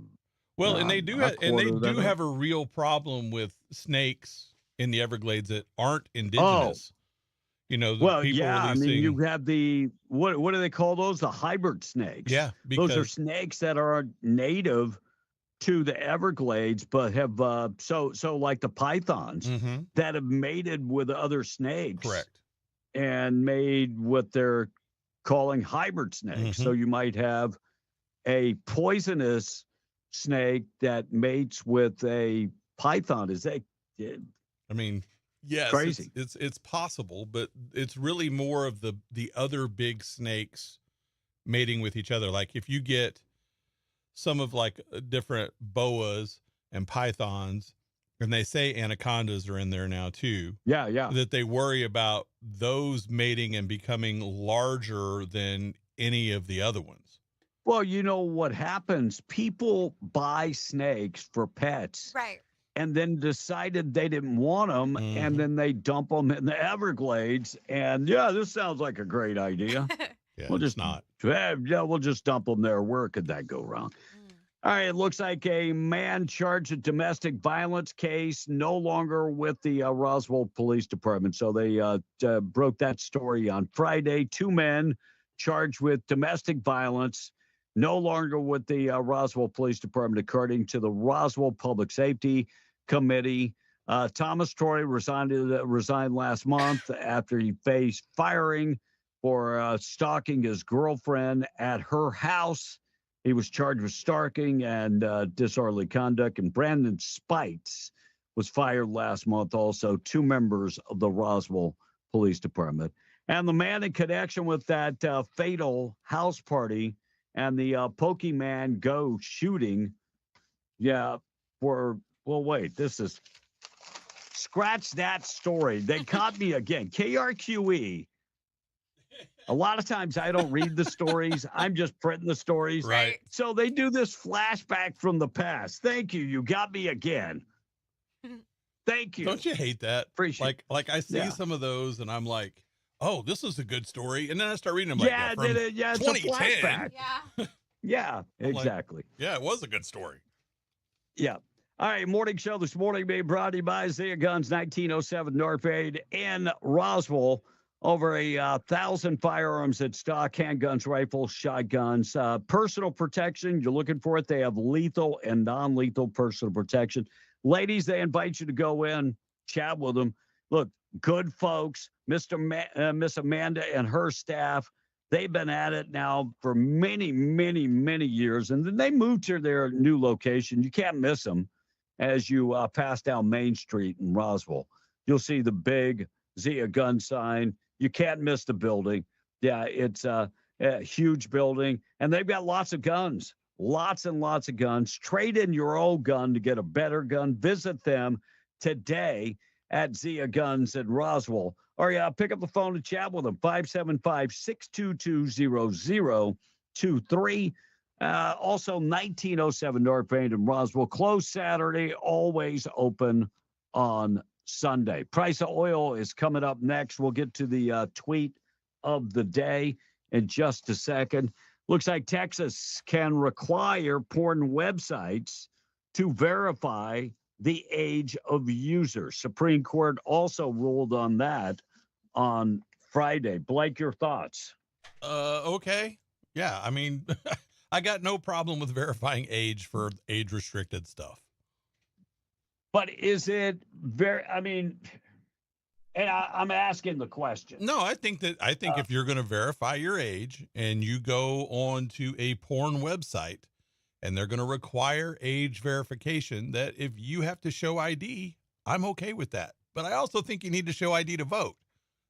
Well, and they do I have, and they quarter do that have a real problem with snakes in the Everglades that aren't Oh, indigenous. You know, the well, people yeah. I mean, releasing. you have the what do they call those? The hybrid snakes. Yeah, Those are because snakes that are native to the Everglades, but have so like the pythons Mhm. that have mated with other snakes. Correct. And made what they're calling hybrid snakes. So you might have a poisonous snake that mates with a python. Is that I mean, yes, crazy? It's possible, but it's really more of the other big snakes mating with each other. Like if you get some of like different boas and pythons, and they say anacondas are in there now too. Yeah, yeah. That they worry about those mating and becoming larger than any of the other ones. Well, you know what happens? People buy snakes for pets. Right. And then decided they didn't want them, and then they dump them in the Everglades. And yeah, this sounds like a great idea. Yeah, we'll just not. Yeah, we'll just dump them there. Where could that go wrong? All right, it looks like a man charged a domestic violence case no longer with the Roswell Police Department. So they broke that story on Friday. 2 men charged with domestic violence no longer with the Roswell Police Department, according to the Roswell Public Safety Committee. Thomas Troy resigned last month after he faced firing for stalking his girlfriend at her house. He was charged with stalking and disorderly conduct. And Brandon Spites was fired last month. Also, 2 members of the Roswell Police Department. And the man in connection with that fatal house party and the Pokemon Go shooting. Yeah, wait, this is, scratch that story. They caught me again. KRQE. A lot of times I don't read the stories. I'm just printing the stories. Right. So they do this flashback from the past. Thank you. You got me again. Thank you. Don't you hate that? Appreciate like I see Yeah. some of those and I'm like, oh, this is a good story. And then I start reading them like Yeah, from it's a 2010. flashback. Yeah. Yeah, I'm like, exactly. yeah, it was a good story. Yeah. All right, morning show this morning being brought to you by Zia Guns, 1907 North 8 in Roswell. Over 1,000 firearms at stock, handguns, rifles, shotguns, personal protection. You're looking for it. They have lethal and non-lethal personal protection. Ladies, they invite you to go in, chat with them. Look, good folks, Miss Amanda and her staff. They've been at it now for many, many, many years. And then they moved to their new location. You can't miss them as you pass down Main Street in Roswell. You'll see the big Zia gun sign. You can't miss the building. Yeah, it's a huge building. And they've got lots of guns, lots and lots of guns. Trade in your old gun to get a better gun. Visit them today at Zia Guns in Roswell. Or yeah, pick up the phone and chat with them, 575-622-0023. Also, 1907 North Main in Roswell. Closed Saturday, always open on Sunday. Price of oil is coming up next. We'll get to the tweet of the day in just a second. Looks like Texas can require porn websites to verify the age of users. Supreme Court also ruled on that on Friday. Blake, your thoughts? Okay. Yeah, I mean, I got no problem with verifying age for age-restricted stuff. But is it very, I mean, and I'm asking the question. No, I think if you're going to verify your age and you go on to a porn website and they're going to require age verification, that if you have to show ID, I'm okay with that. But I also think you need to show ID to vote.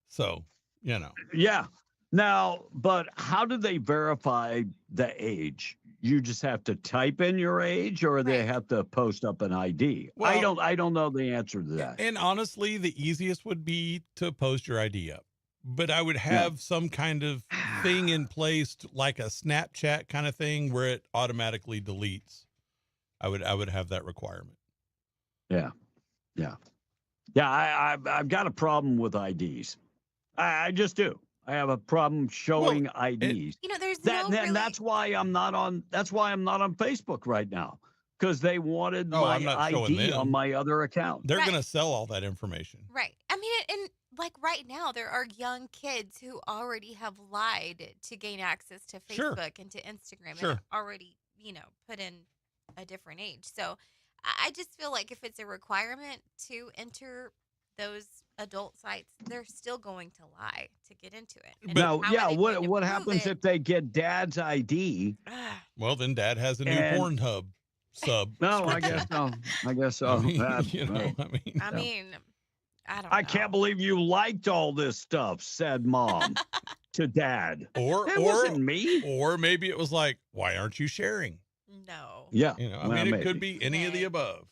So, you know. Yeah. Now, but how do they verify the age? You just have to type in your age, or they have to post up an ID? Well, I don't know the answer to that. And honestly, the easiest would be to post your ID up. But I would have some kind of thing in place, like a Snapchat kind of thing, where it automatically deletes. I would have that requirement. Yeah. I've got a problem with IDs. I just do. I have a problem showing IDs. You know, there's That's why I'm not on Facebook right now, because they wanted Oh, I'm my not showing ID them. on my other account. They're going to sell all that information. Right. I mean, and like right now, there are young kids who already have lied to gain access to Sure. Facebook and to Instagram Sure. and already, put in a different age. So I just feel like if it's a requirement to enter those adult sites, they're still going to lie to get into it. And Now, how are yeah, they going to what prove happens it? if they get dad's ID? Well, then Dad has a new And- Pornhub sub. No, I guess so. I guess so. I mean, That's right. I mean, I don't know. I can't believe you liked all this stuff, said mom to dad. Or It wasn't me. Or maybe it was like, why aren't you sharing? No. Yeah. I well, mean, it could maybe. be any of the above.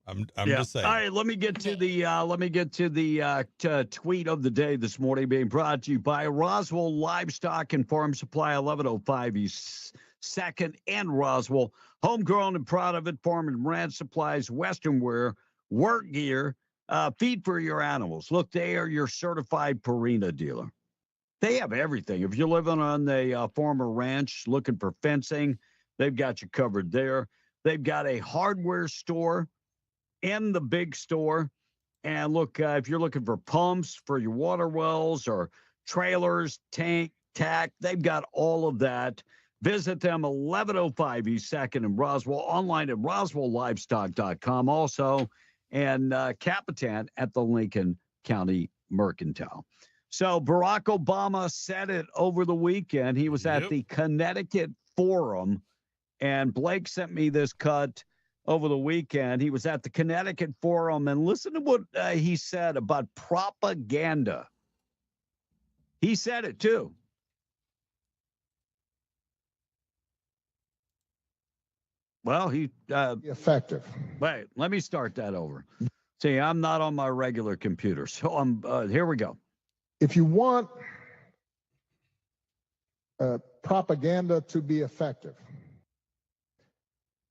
I'm Yeah. just saying. All right, let me get to the tweet of the day this morning, being brought to you by Roswell Livestock and Farm Supply, 1105 East Second and Roswell. Homegrown and proud of it. Farm and ranch supplies, Western wear, work gear, feed for your animals. Look, they are your certified Purina dealer. They have everything. If you're living on the farm or ranch looking for fencing, they've got you covered there. They've got a hardware store in the big store. And look, if you're looking for pumps for your water wells or trailers, tank, tack, they've got all of that. Visit them 1105 East 2nd in Roswell, online at roswelllivestock.com also, and Capitan at the Lincoln County Mercantile. So Barack Obama said it over the weekend. He was at the Connecticut Forum, and Blake sent me this cut over the weekend. He was at the Connecticut Forum, and listen to what he said about propaganda. He said it too. Well, he effective. Wait, let me start that over. See, I'm not on my regular computer, so I'm here we go. If you want propaganda to be effective,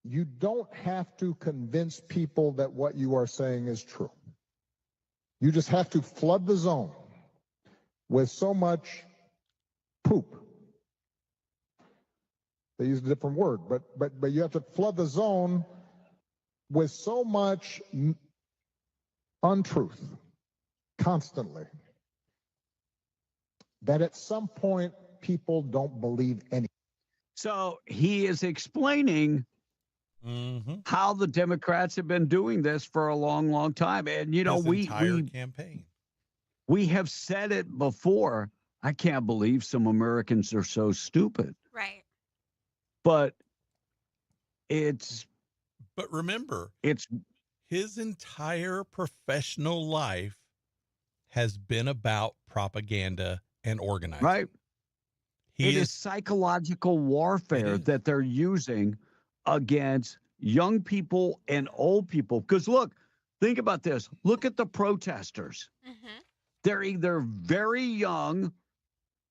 you don't have to convince people that what you are saying is true. You just have to flood the zone with so much poop. They use a different word, but you have to flood the zone with so much untruth constantly that at some point people don't believe anything. So he is explaining how the Democrats have been doing this for a long, long time. And, you know, His we entire campaign. We have said it before. I can't believe some Americans are so stupid. Right. But remember, it's his entire professional life has been about propaganda and organizing. right. He It is is psychological warfare that they're using against young people and old people. Because look, think about this. Look at the protesters. They're either very young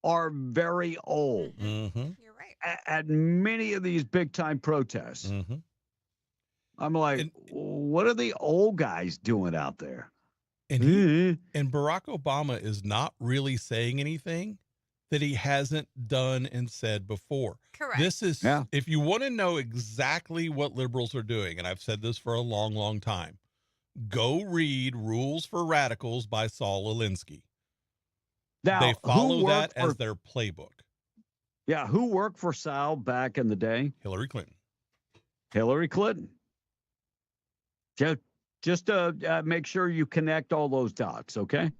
or very old. Mm-hmm. You're right. At many of these big time protests. Mm-hmm. I'm like, what are the old guys doing out there? And Barack Obama is not really saying anything that he hasn't done and said before. Correct. This is, if you want to know exactly what liberals are doing, and I've said this for a long, long time, go read Rules for Radicals by Saul Alinsky. Now, They who follow that worked as for- their playbook. Yeah, who worked for Sal back in the day? Hillary Clinton. Hillary Clinton. Just to make sure you connect all those dots, okay?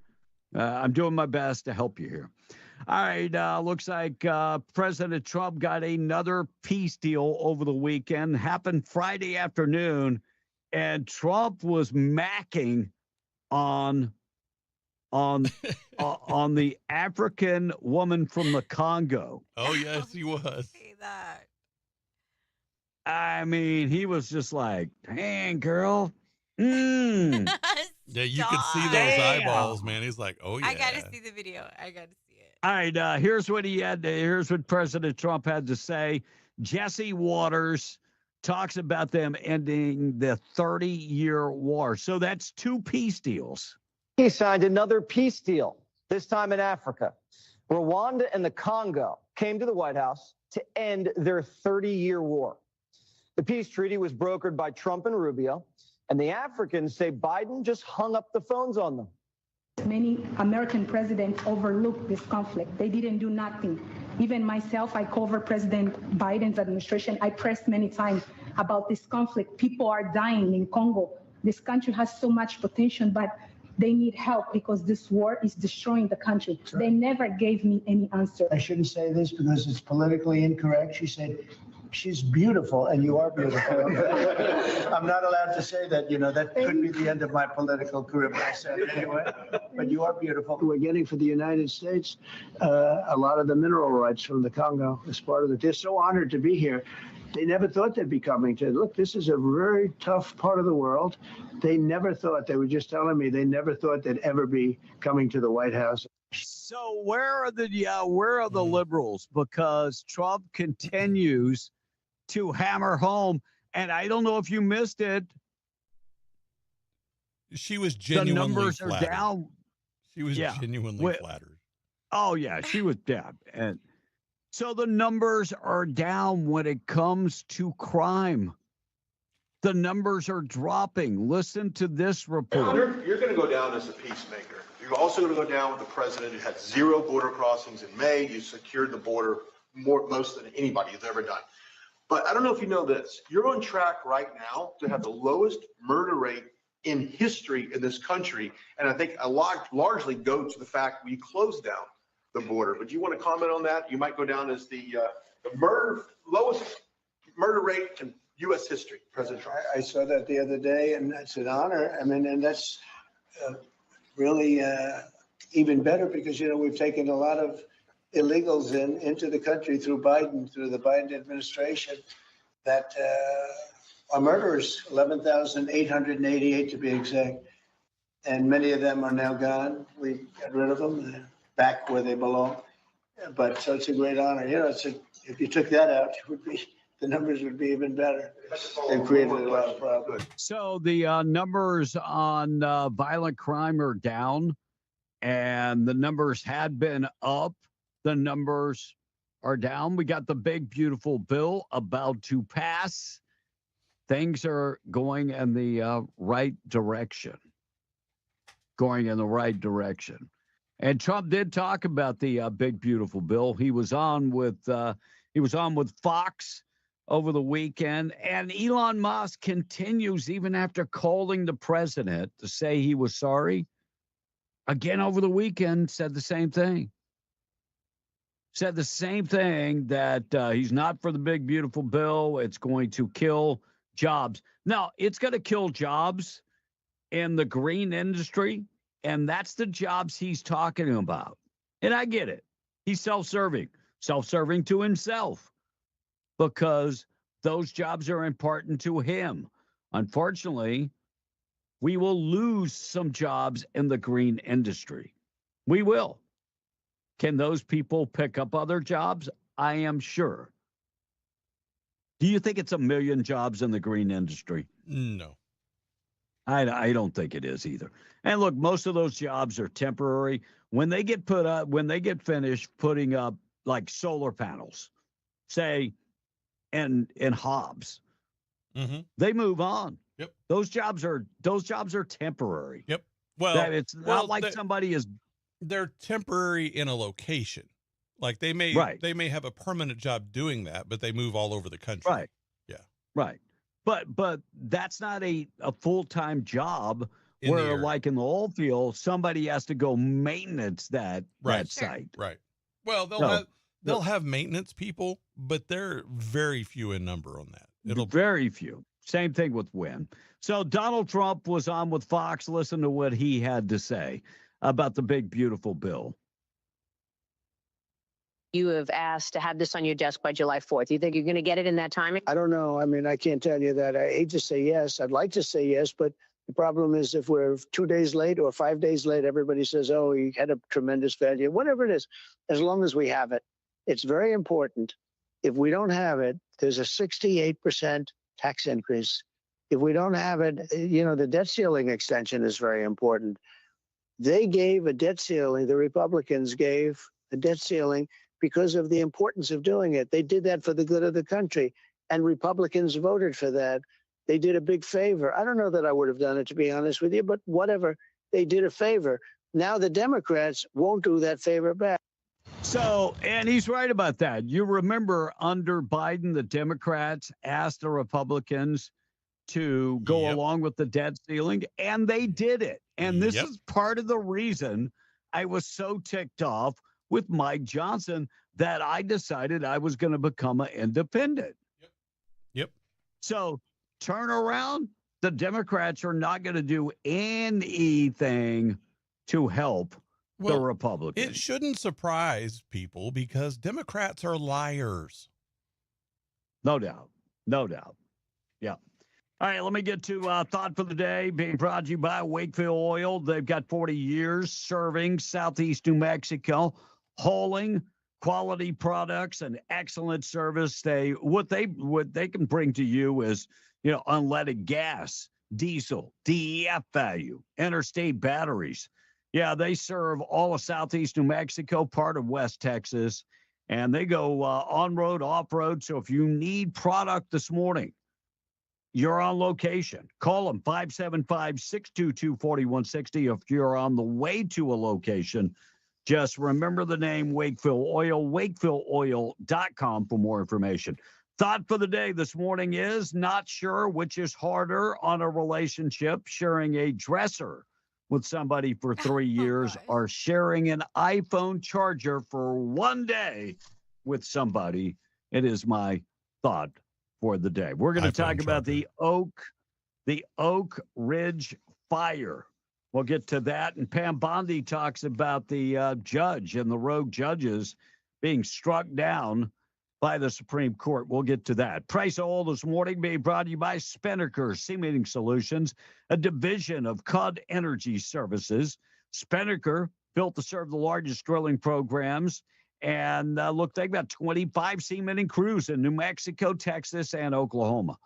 I'm doing my best to help you here. All right, looks like President Trump got another peace deal over the weekend. Happened Friday afternoon, and Trump was macking on the African woman from the Congo. Oh, yes, he was. I mean, he was just like, "Dang, girl." Mm. Yeah, you could see those Damn. eyeballs, man. He's like, oh, yeah. I got to see the video. I got to see it. All right, here's what he had. Here's what President Trump had to say. Jesse Waters talks about them ending the 30-year war. So that's two peace deals. He signed another peace deal, this time in Africa. Rwanda and the Congo came to the White House to end their 30-year war. The peace treaty was brokered by Trump and Rubio, and the Africans say Biden just hung up the phones on them. Many American presidents overlooked this conflict. They didn't do nothing. Even myself, I cover President Biden's administration. I pressed many times about this conflict. People are dying in Congo. This country has so much potential, but they need help because this war is destroying the country. Sure. They never gave me any answer. I shouldn't say this because it's politically incorrect. She said, she's beautiful, and you are beautiful. I'm not allowed to say that, that could be the end of my political career, but I said it anyway. But you are beautiful. We're getting for the United States a lot of the mineral rights from the Congo as part of it. They're so honored to be here. They never thought they'd be coming to, look, this is a very tough part of the world. They never thought, they were just telling me, they never thought they'd ever be coming to the White House. So where are the liberals? Because Trump continues to hammer home, and I don't know if you missed it. She was genuinely the numbers flattered. Are down. She was genuinely flattered. Oh yeah, she was dead, and so the numbers are down when it comes to crime. The numbers are dropping. Listen to this report. You're going to go down as a peacemaker. You're also going to go down with the president who had 0 border crossings in May. You secured the border most than anybody has ever done. But I don't know if you know this. You're on track right now to have the lowest murder rate in history in this country. And I think a lot largely goes to the fact we closed down the border. But do you want to comment on that? You might go down as the lowest murder rate in U.S. history, President Trump. I saw that the other day, and that's an honor. I mean, and that's really even better because, we've taken a lot of illegals into the country through the Biden administration that are murderers, 11,888 to be exact. And many of them are now gone. We got rid of them, they're back where they belong. But so it's a great honor. If you took that out, the numbers would be even better. They've created a lot of problems. So the numbers on violent crime are down, and the numbers had been up. The numbers are down. We got the big, beautiful bill about to pass. Things are going in the right direction. And Trump did talk about the big, beautiful bill. He was on with Fox over the weekend, and Elon Musk continues, even after calling the president to say he was sorry. Again, over the weekend, said the same thing. Said the same thing, that he's not for the big, beautiful bill. It's going to kill jobs. Now, it's going to kill jobs in the green industry, and that's the jobs he's talking about. And I get it. He's self-serving to himself, because those jobs are important to him. Unfortunately, we will lose some jobs in the green industry. We will. Can those people pick up other jobs? I am sure. Do you think it's 1 million jobs in the green industry? No. I don't think it is either. And look, most of those jobs are temporary. When they get finished putting up like solar panels, say, in Hobbs, they move on. Yep. Those jobs are temporary. Yep. Well, that it's not like somebody is. They're temporary in a location. Like they may have a permanent job doing that, but they move all over the country. Right. Yeah. Right. But that's not a full-time job where, like in the oil field, somebody has to go maintenance that site. Right. Well, they'll have maintenance people, but they're very few in number on that. Very few. Same thing with wind. So Donald Trump was on with Fox. Listen to what he had to say about the big, beautiful bill. You have asked to have this on your desk by July 4th. You think you're going to get it in that timing? I don't know. I mean, I can't tell you that. I hate to say yes. I'd like to say yes, but the problem is if we're 2 days late or 5 days late, everybody says, oh, he had a tremendous failure. Whatever it is, as long as we have it, it's very important. If we don't have it, there's a 68% tax increase. If we don't have it, the debt ceiling extension is very important. They gave a debt ceiling, the Republicans gave a debt ceiling because of the importance of doing it. They did that for the good of the country. and Republicans voted for that. They did a big favor. I don't know that I would have done it, to be honest with you, but whatever. They did a favor. Now the Democrats won't do that favor back. So, and he's right about that. You remember under Biden, the Democrats asked the Republicans to go along with the debt ceiling, and they did it. And this is part of the reason I was so ticked off with Mike Johnson that I decided I was going to become an independent. Yep. So, turn around. The Democrats are not going to do anything to help the Republicans. It shouldn't surprise people because Democrats are liars. No doubt. No doubt. Yeah. All right, let me get to Thought for the Day, being brought to you by Wakefield Oil. They've got 40 years serving Southeast New Mexico, hauling quality products and excellent service. What they can bring to you is, unleaded gas, diesel, DEF value, interstate batteries. Yeah, they serve all of Southeast New Mexico, part of West Texas, and they go on-road, off-road. So if you need product this morning, you're on location. Call them 575-622-4160. If you're on the way to a location, just remember the name Wakefield Oil, wakefieldOil.com for more information. Thought for the day this morning is not sure which is harder on a relationship, sharing a dresser with somebody for 3 years or sharing an iPhone charger for 1 day with somebody. It is my thought for the day. We're going to talk about the Oak Ridge fire. We'll get to that. And Pam Bondi talks about the judge and the rogue judges being struck down by the Supreme Court. We'll get to that. Price of oil this morning being brought to you by Spinnaker Cementing Solutions, a division of CUD Energy Services. Spinnaker, built to serve the largest drilling programs. And look, they've got 25 cementing crews in New Mexico, Texas, and Oklahoma.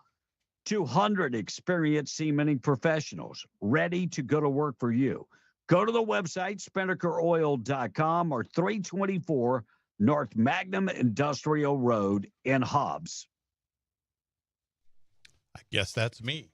200 experienced cementing professionals ready to go to work for you. Go to the website, SpinnakerOil.com, or 324 North Magnum Industrial Road in Hobbs. I guess that's me.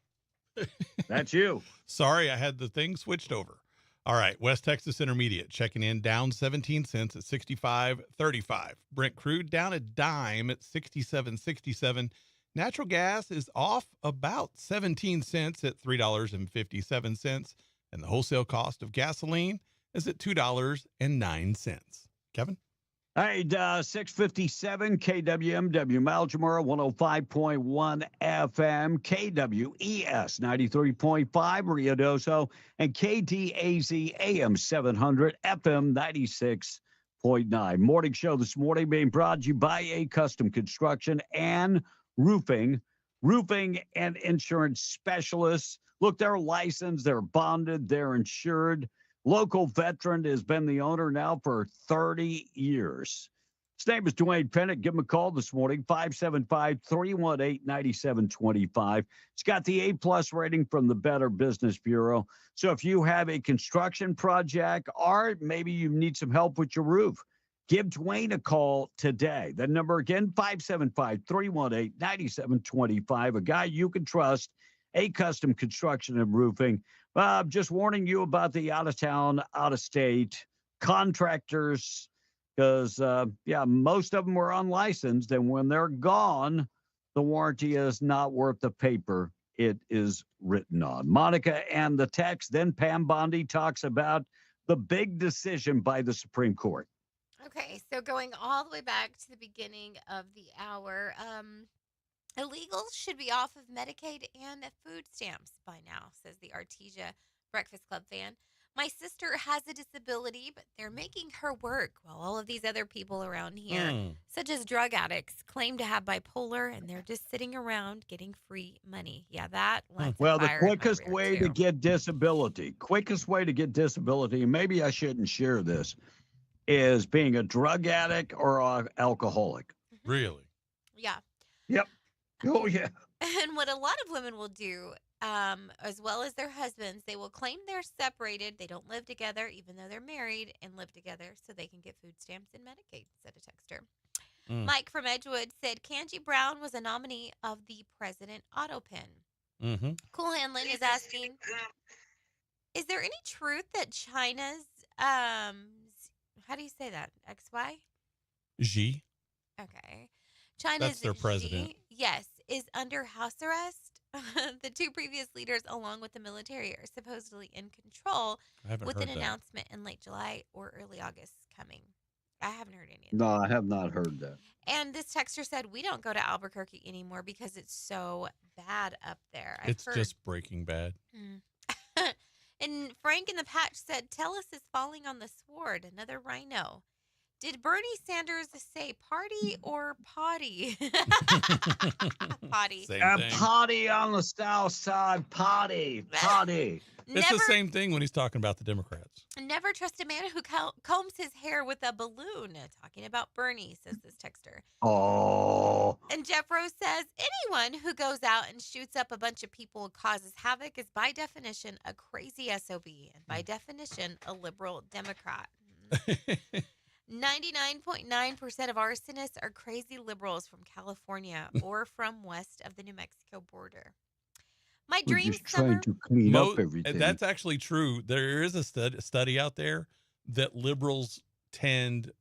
That's you. Sorry, I had the thing switched over. All right, West Texas Intermediate checking in down 17 cents at 65.35. Brent crude down a dime at 67.67. Natural gas is off about 17 cents at $3.57. And the wholesale cost of gasoline is at $2.09. Kevin? All right, 657 KWMW, Maljamura 105.1 FM, KWES 93.5, Ruidoso, and KDAZ AM 700, FM 96.9. Morning show this morning being brought to you by A Custom Construction and Roofing and insurance specialists. Look, they're licensed, they're bonded, they're insured. Local veteran has been the owner now for 30 years. His name is Dwayne Pennant. Give him a call this morning, 575-318-9725. It's got the A-plus rating from the Better Business Bureau. So if you have a construction project or maybe you need some help with your roof, give Dwayne a call today. The number again, 575-318-9725. A guy you can trust, A Custom Construction and Roofing. Just warning you about the out-of-town, out-of-state contractors, because, most of them were unlicensed, and when they're gone, the warranty is not worth the paper it is written on. Monica and the text, then Pam Bondi talks about the big decision by the Supreme Court. Okay, so going all the way back to the beginning of the hour, illegals should be off of Medicaid and food stamps by now, says the Artesia Breakfast Club fan. My sister has a disability, but they're making her work while all of these other people around here, such as drug addicts, claim to have bipolar, and they're just sitting around getting free money. Yeah, that lights a Well, the fire in my quickest rear, way too. to get disability, and maybe I shouldn't share this, is being a drug addict or an alcoholic. Really? Yeah. Yep. Oh, yeah. And what a lot of women will do, as well as their husbands, they will claim they're separated. They don't live together, even though they're married and live together, so they can get food stamps and Medicaid, said a texter. Mike from Edgewood said Kanji Brown was a nominee of the President Auto Pen. Mm-hmm. Cool Hanlon is asking, is there any truth that China's, how do you say that? XY? Xi. Okay. China's That's their president. Xi, yes, is under house arrest. The two previous leaders, along with the military, are supposedly in control I haven't with heard an that. announcement in late July or early August coming. I haven't heard any of that. No, I have not heard that. And this texter said, we don't go to Albuquerque anymore because it's so bad up there. I've It's heard. just Breaking Bad. And Frank in the patch said, Tellus is falling on the sword. Another rhino. Did Bernie Sanders say party or potty? Potty. Same A thing. potty on the south side, potty. It's the same thing when he's talking about the Democrats. Never trust a man who combs his hair with a balloon. Talking about Bernie, says this texter. Oh. And Jeff Rose says, anyone who goes out and shoots up a bunch of people and causes havoc is by definition a crazy SOB and by definition a liberal Democrat. 99.9% of arsonists are crazy liberals from California or from west of the New Mexico border. My We're dream just summer. trying to clean up everything. That's actually true. There is a study out there that liberals tend,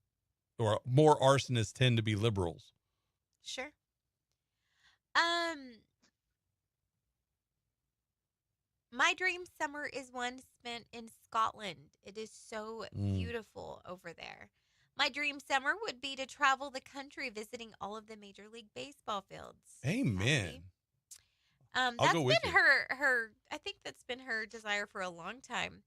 or more arsonists tend to be liberals. Sure. My dream summer is one spent in Scotland. It is so beautiful over there. My dream summer would be to travel the country visiting all of the Major League Baseball fields. Amen. That's go with been you. her I think that's been her desire for a long time.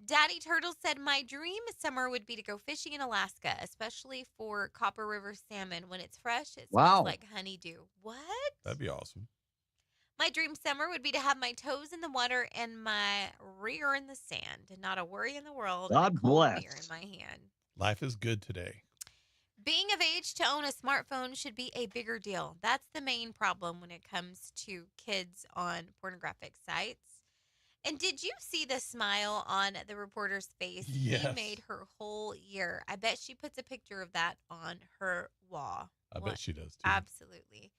Daddy Turtle said my dream summer would be to go fishing in Alaska, especially for Copper River salmon. When it's fresh, it smells Wow. like honeydew. What? That'd be awesome. My dream summer would be to have my toes in the water and my rear in the sand, and not a worry in the world. and a God cold bless. beer in my hand. Life is good today. Being of age to own a smartphone should be a bigger deal. That's the main problem when it comes to kids on pornographic sites. And did you see the smile on the reporter's face? He Yes. made her whole year. I bet she puts a picture of that on her wall. I bet she does too. Absolutely.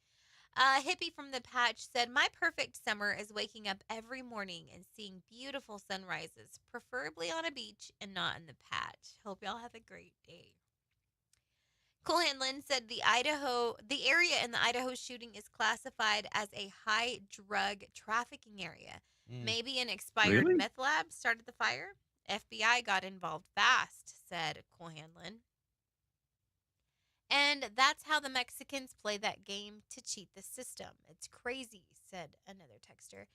Hippie from the patch said, my perfect summer is waking up every morning and seeing beautiful sunrises, preferably on a beach and not in the patch. Hope y'all have a great day. Cool Hanlon said the area in the Idaho shooting is classified as a high drug trafficking area. Maybe an expired Really? meth lab started the fire. FBI got involved fast, said Cool Hanlon. And that's how the Mexicans play that game to cheat the system. It's crazy, said another texter.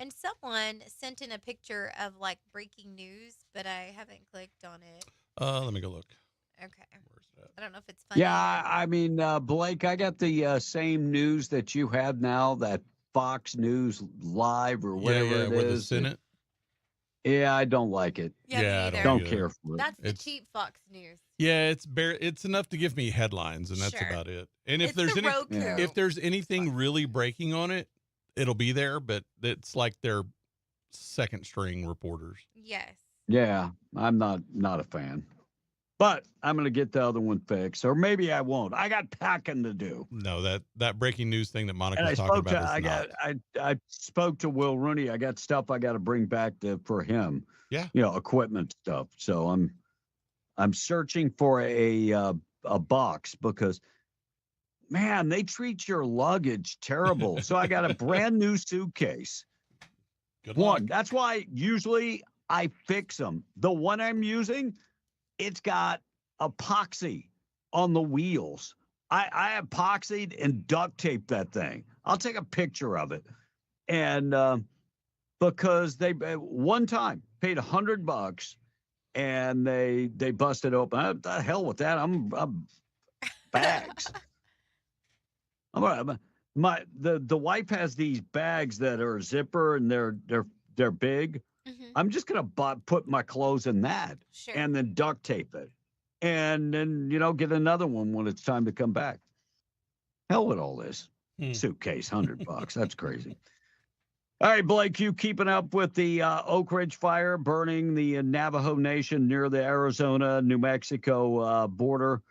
And someone sent in a picture of like breaking news, but I haven't clicked on it. Let me go look. Okay. I don't know if it's funny. Yeah, I mean, Blake, I got the same news that you have now, that Fox News Live or whatever it with the is. Senate. Yeah, I don't like it. Yeah, me I either. Don't either. care for it. That's the It's- cheap Fox News. Yeah, it's enough to give me headlines, and that's Sure. about it. And if It's there's the any, Roku. Yeah. if there's anything really breaking on it, it'll be there. But it's like they're second string reporters. Yes. Yeah, I'm not a fan. But I'm going to get the other one fixed, or maybe I won't. I got packing to do. No, that breaking news thing that Monica And I was talking spoke to about is not. I spoke to Will Rooney. I got stuff I got to bring back for him. Yeah. You know, equipment stuff. So I'm searching for a box because man, they treat your luggage terrible. So I got a brand new suitcase. Good One. luck. That's why usually I fix them. The one I'm using, it's got epoxy on the wheels. I epoxied and duct taped that thing. I'll take a picture of it. And because they one time paid $100 and they busted open. The hell with that. I'm bags. The wife has these bags that are zipper and they're big. Mm-hmm. I'm just gonna put my clothes in that Sure. and then duct tape it, and then get another one when it's time to come back. Hell with all this suitcase, $100. That's crazy. All right, Blake, you keeping up with the Oak Ridge fire burning the Navajo Nation near the Arizona, New Mexico border?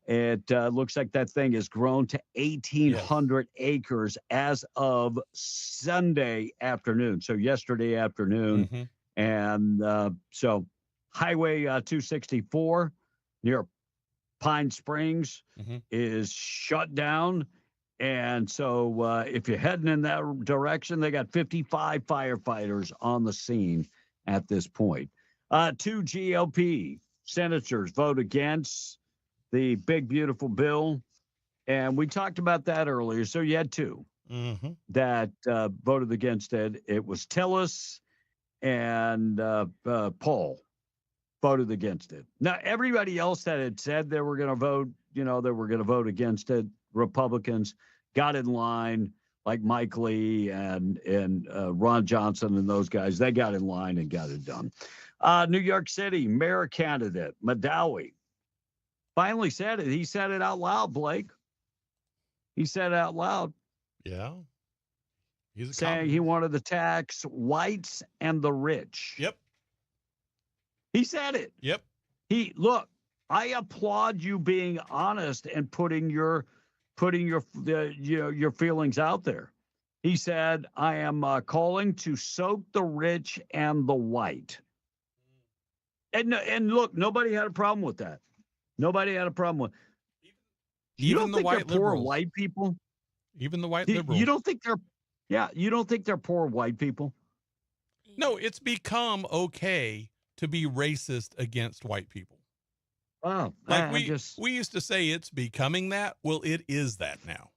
It looks like that thing has grown to 1,800 acres as of Sunday afternoon. So yesterday afternoon. Mhm. And so Highway 264 near Pine Springs Mhm. is shut down. And so if you're heading in that direction, they got 55 firefighters on the scene at this point. 2 GOP senators vote against the big, beautiful bill. And we talked about that earlier. So you had 2 Mhm. that voted against it. It was Tillis and Paul voted against it. Now, everybody else that had said they were going to vote, they were going to vote against it, Republicans got in line, like Mike Lee and Ron Johnson and those guys. They got in line and got it done. New York City mayor candidate Madawi finally said it. He said it out loud, Blake. He said it out loud. Yeah. He's a saying he wanted to tax whites and the rich. Yep. He said it. Yep. Look, I applaud you being honest and putting your feelings out there. He said, I am calling to soak the rich and the white. And look, nobody had a problem with that. Nobody had a problem with. You don't the think white they're poor liberals. white people? Even the white You liberals. don't think they're you don't think they're poor white people? No, it's become okay to be racist against white people. Oh, Like we used to say it's becoming that. Well, it is that now.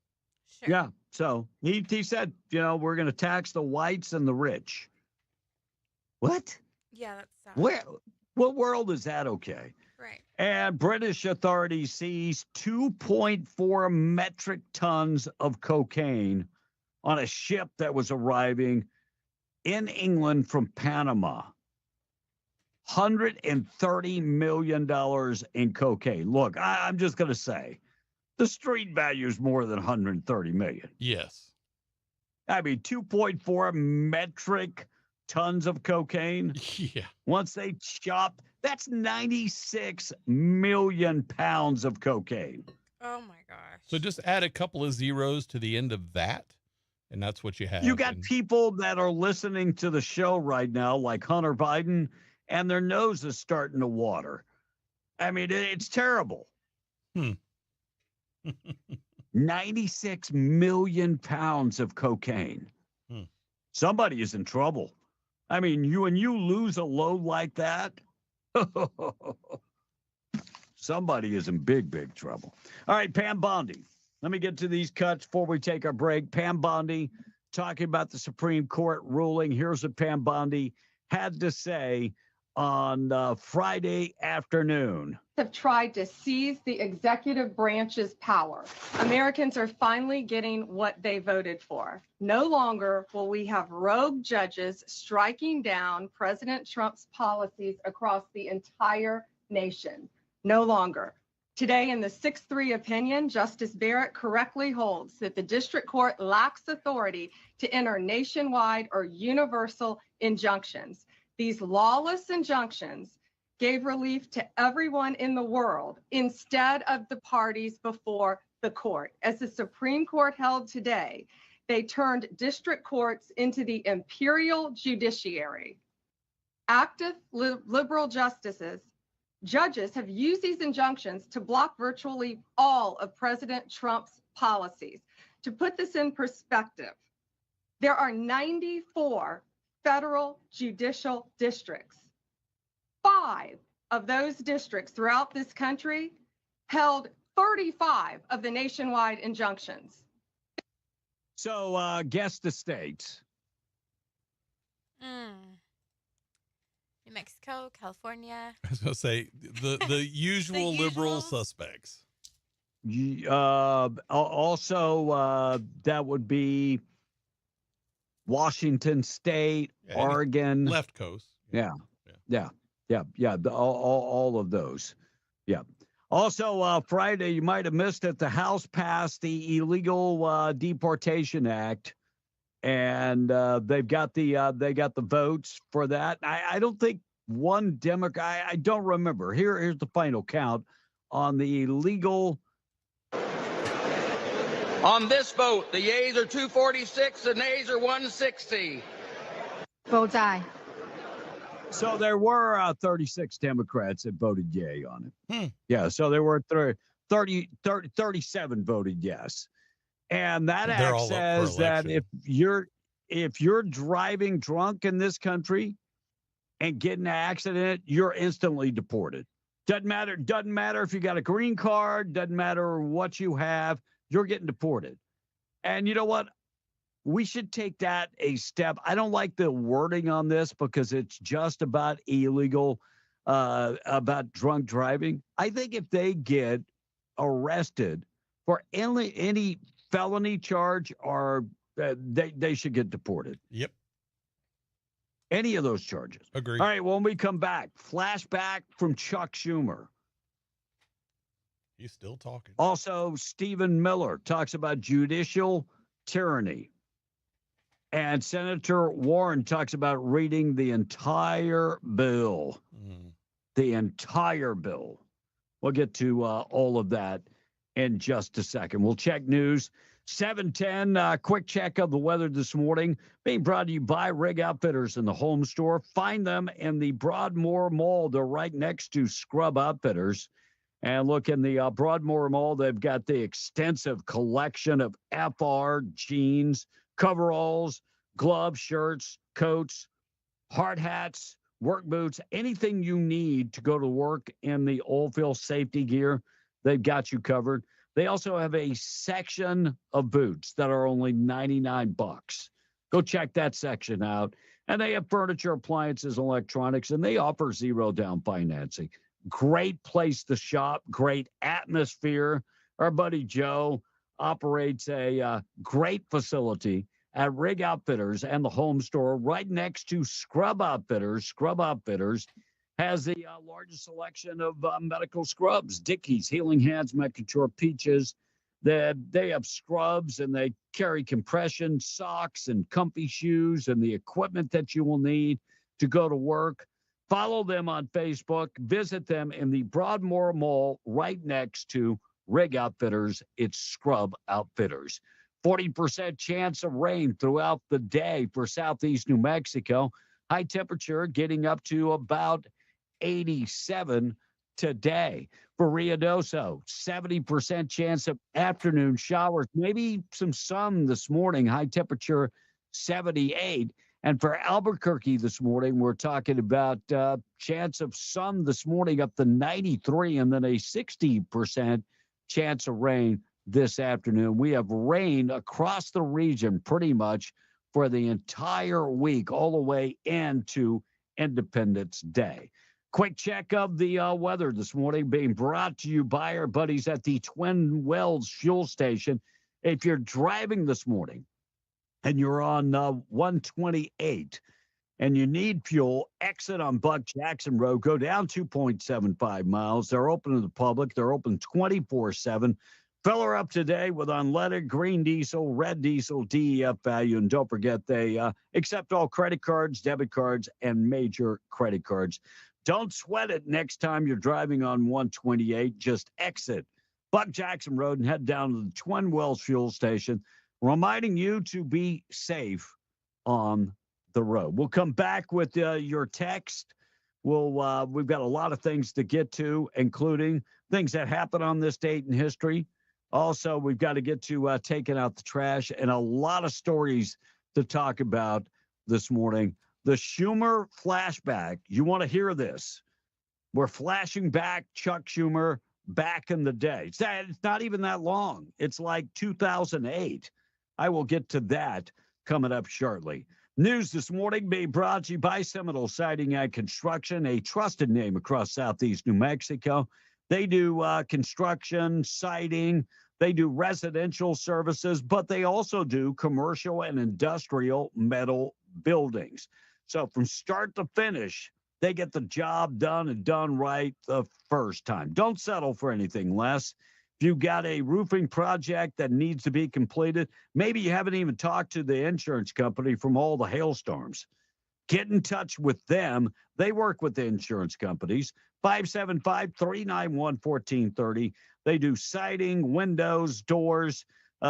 Sure. Yeah. So he said, we're going to tax the whites and the rich. What? Yeah, that's sad. What world is that okay? Right. And British authorities seized 2.4 metric tons of cocaine on a ship that was arriving in England from Panama. $130 million in cocaine. Look, I'm just going to say the street value is more than 130 million. Yes. I mean, 2.4 metric tons of cocaine. Yeah. Once they chop, that's 96 million pounds of cocaine. Oh my gosh. So just add a couple of zeros to the end of that, and that's what you have. You got And- people that are listening to the show right now, like Hunter Biden, and their nose is starting to water. I mean, it's terrible. 96 million pounds of cocaine. Somebody is in trouble. I mean, when you lose a load like that, somebody is in big, big trouble. All right, Pam Bondi. Let me get to these cuts before we take our break. Pam Bondi talking about the Supreme Court ruling. Here's what Pam Bondi had to say on Friday afternoon. Have tried to seize the executive branch's power. Americans are finally getting what they voted for. No longer will we have rogue judges striking down President Trump's policies across the entire nation. No longer. Today, in the 6-3 opinion, Justice Barrett correctly holds that the district court lacks authority to enter nationwide or universal injunctions. These lawless injunctions gave relief to everyone in the world instead of the parties before the court. As the Supreme Court held today, they turned district courts into the imperial judiciary. Active liberal judges have used these injunctions to block virtually all of President Trump's policies. To put this in perspective, there are 94 federal judicial districts. 5 of those districts throughout this country held 35 of the nationwide injunctions. So, guess the states. New Mexico, California. I was going to say the usual liberal suspects. Also, that would be Washington State, Yeah, Oregon. Left coast. Yeah. All of those. Yeah. Also, Friday, you might have missed it. The House passed the Illegal Deportation Act, and they got the votes for that. I don't think one Democrat. I don't remember. Here's the final count on the Illegal On this vote, the yeas are 246, the nays are 160. Votes aye. So there were 36 Democrats that voted yay on it. Yeah, so there were 37 voted yes. And that They're act all up for says that election. if you're driving drunk in this country and get in an accident, you're instantly deported. Doesn't matter if you got a green card, doesn't matter what you have, you're getting deported. And you know what? We should take that a step. I don't like the wording on this because it's just about illegal, about drunk driving. I think if they get arrested for any felony charge, or they should get deported. Yep. Any of those charges. Agreed. All right, when we come back, flashback from Chuck Schumer. He's still talking. Also, Stephen Miller talks about judicial tyranny. And Senator Warren talks about reading the entire bill. The entire bill. We'll get to all of that in just a second. We'll check news. 7:10, quick check of the weather this morning. Being brought to you by Rig Outfitters in the home store. Find them in the Broadmoor Mall. They're right next to Scrub Outfitters. And look in the Broadmoor Mall, they've got the extensive collection of FR jeans, coveralls, gloves, shirts, coats, hard hats, work boots, anything you need to go to work in the oilfield safety gear, they've got you covered. They also have a section of boots that are only $99. Go check that section out. And they have furniture, appliances, electronics, and they offer zero down financing. Great place to shop, great atmosphere. Our buddy Joe operates a great facility at Rig Outfitters and the home store right next to Scrub Outfitters. Scrub Outfitters has the largest selection of medical scrubs, Dickies, Healing Hands, Mecature, Peaches. They have scrubs, and they carry compression socks and comfy shoes and the equipment that you will need to go to work. Follow them on Facebook. Visit them in the Broadmoor Mall right next to Rig Outfitters. It's Scrub Outfitters. 40% chance of rain throughout the day for southeast New Mexico. High temperature getting up to about 87 today. For Ruidoso, 70% chance of afternoon showers, maybe some sun this morning, high temperature 78. And for Albuquerque this morning, we're talking about chance of sun this morning up to 93, and then a 60% chance of rain this afternoon. We have rain across the region pretty much for the entire week, all the way into Independence Day. Quick check of the weather this morning being brought to you by our buddies at the Twin Wells Fuel Station. If you're driving this morning and you're on 128 and you need fuel, exit on Buck Jackson Road, go down 2.75 miles. They're open to the public. They're open 24/7. Fill her up today with unleaded green diesel, red diesel, DEF value. And don't forget, they accept all credit cards, debit cards, and major credit cards. Don't sweat it next time you're driving on 128. Just exit Buck Jackson Road and head down to the Twin Wells Fuel Station, reminding you to be safe on the road. We'll come back with your text. We've got a lot of things to get to, including things that happened on this date in history. Also, we've got to get to taking out the trash and a lot of stories to talk about this morning. The Schumer flashback. You want to hear this? We're flashing back Chuck Schumer back in the day. It's not even that long. It's like 2008. I will get to that coming up shortly. News this morning being brought to you by Seminole Siding and Construction, a trusted name across southeast New Mexico. They do construction, siding. They do residential services, but they also do commercial and industrial metal buildings. So from start to finish, they get the job done and done right the first time. Don't settle for anything less. If you've got a roofing project that needs to be completed, maybe you haven't even talked to the insurance company from all the hailstorms. Get in touch with them. They work with the insurance companies. 575-391-1430. They do siding, windows, doors,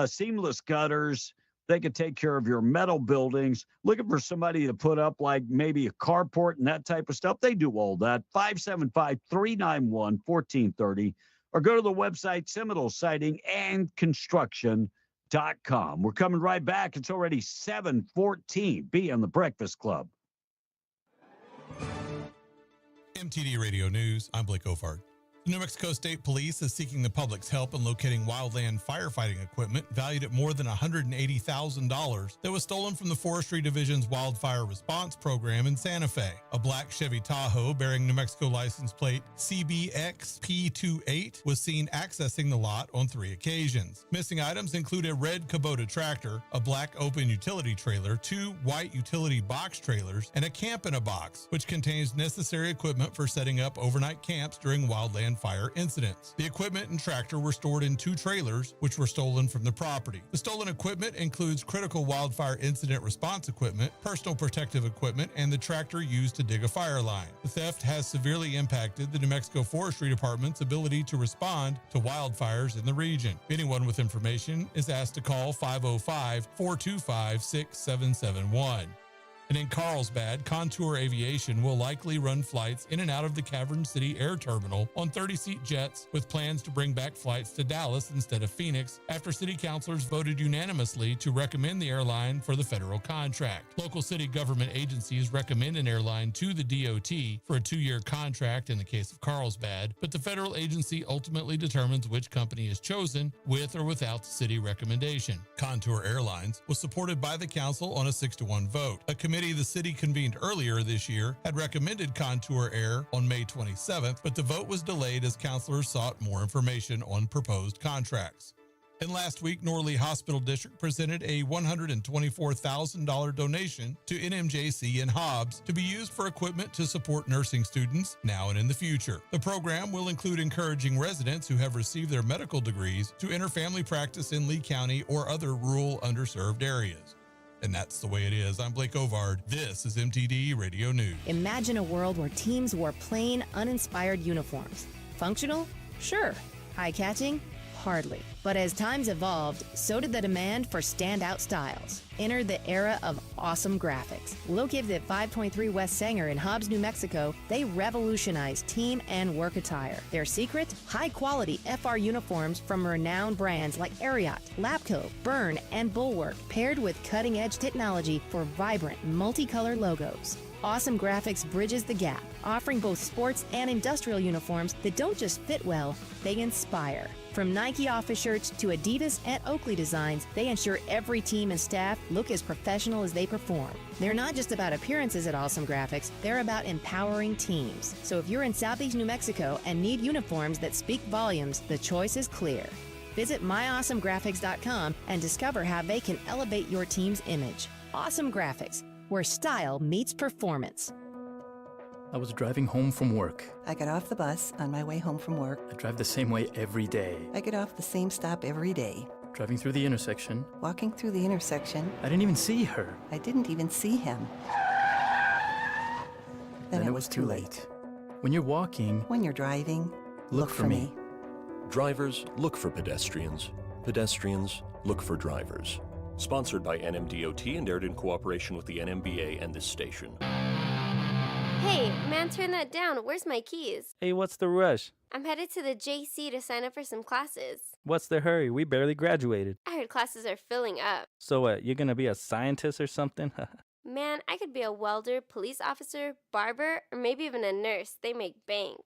seamless gutters. They can take care of your metal buildings. Looking for somebody to put up like maybe a carport and that type of stuff. They do all that. 575-391-1430. Or go to the website, Seminole Siding and Construction.com. We're coming right back. It's already 7:14. Be on the Breakfast Club. MTD Radio News, I'm Blake Ofard. The New Mexico State Police is seeking the public's help in locating wildland firefighting equipment valued at more than $180,000 that was stolen from the Forestry Division's Wildfire Response Program in Santa Fe. A black Chevy Tahoe bearing New Mexico license plate CBX-P28 was seen accessing the lot on 3 occasions. Missing items include a red Kubota tractor, a black open utility trailer, 2 white utility box trailers, and a camp in a box, which contains necessary equipment for setting up overnight camps during wildland fire incidents. The equipment and tractor were stored in 2 trailers, which were stolen from the property. The stolen equipment includes critical wildfire incident response equipment, personal protective equipment, and the tractor used to dig a fire line. The theft has severely impacted the New Mexico Forestry Department's ability to respond to wildfires in the region. Anyone with information is asked to call 505-425-6771. And in Carlsbad, Contour Aviation will likely run flights in and out of the Cavern City Air Terminal on 30-seat jets, with plans to bring back flights to Dallas instead of Phoenix after city councilors voted unanimously to recommend the airline for the federal contract. Local city government agencies recommend an airline to the DOT for a 2-year contract in the case of Carlsbad, but the federal agency ultimately determines which company is chosen with or without the city recommendation. Contour Airlines was supported by the council on a 6-1 vote. A committee the city convened earlier this year had recommended Contour Air on May 27th, but the vote was delayed as councilors sought more information on proposed contracts. And last week, Norley Hospital District presented a $124,000 donation to NMJC in Hobbs to be used for equipment to support nursing students now and in the future. The program will include encouraging residents who have received their medical degrees to enter family practice in Lee County or other rural underserved areas. And that's the way it is. I'm Blake Ovard. This is MTD Radio News. Imagine a world where teams wore plain, uninspired uniforms. Functional? Sure. Eye-catching? Hardly. But as times evolved, so did the demand for standout styles. Enter the era of awesome graphics. Located at 523 West Sanger in Hobbs, New Mexico, they revolutionized team and work attire. Their secret? High-quality FR uniforms from renowned brands like Ariat, Lapco, Byrne, and Bulwark, paired with cutting-edge technology for vibrant, multicolored logos. Awesome Graphics bridges the gap, offering both sports and industrial uniforms that don't just fit well, they inspire. From Nike office shirts to Adidas and Oakley designs, they ensure every team and staff look as professional as they perform. They're not just about appearances at Awesome Graphics, they're about empowering teams. So if you're in Southeast New Mexico and need uniforms that speak volumes, the choice is clear. Visit myawesomegraphics.com and discover how they can elevate your team's image. Awesome Graphics, where style meets performance. I was driving home from work. I got off the bus on my way home from work. I drive the same way every day. I get off the same stop every day. Driving through the intersection. Walking through the intersection. I didn't even see her. I didn't even see him. Then it was too late. When you're walking... When you're driving, look for me. Drivers, look for pedestrians. Pedestrians, look for drivers. Sponsored by NMDOT and aired in cooperation with the NMBA and this station. Hey, man, turn that down. Where's my keys? Hey, what's the rush? I'm headed to the JC to sign up for some classes. What's the hurry? We barely graduated. I heard classes are filling up. So what, you're gonna be a scientist or something? Man, I could be a welder, police officer, barber, or maybe even a nurse. They make bank.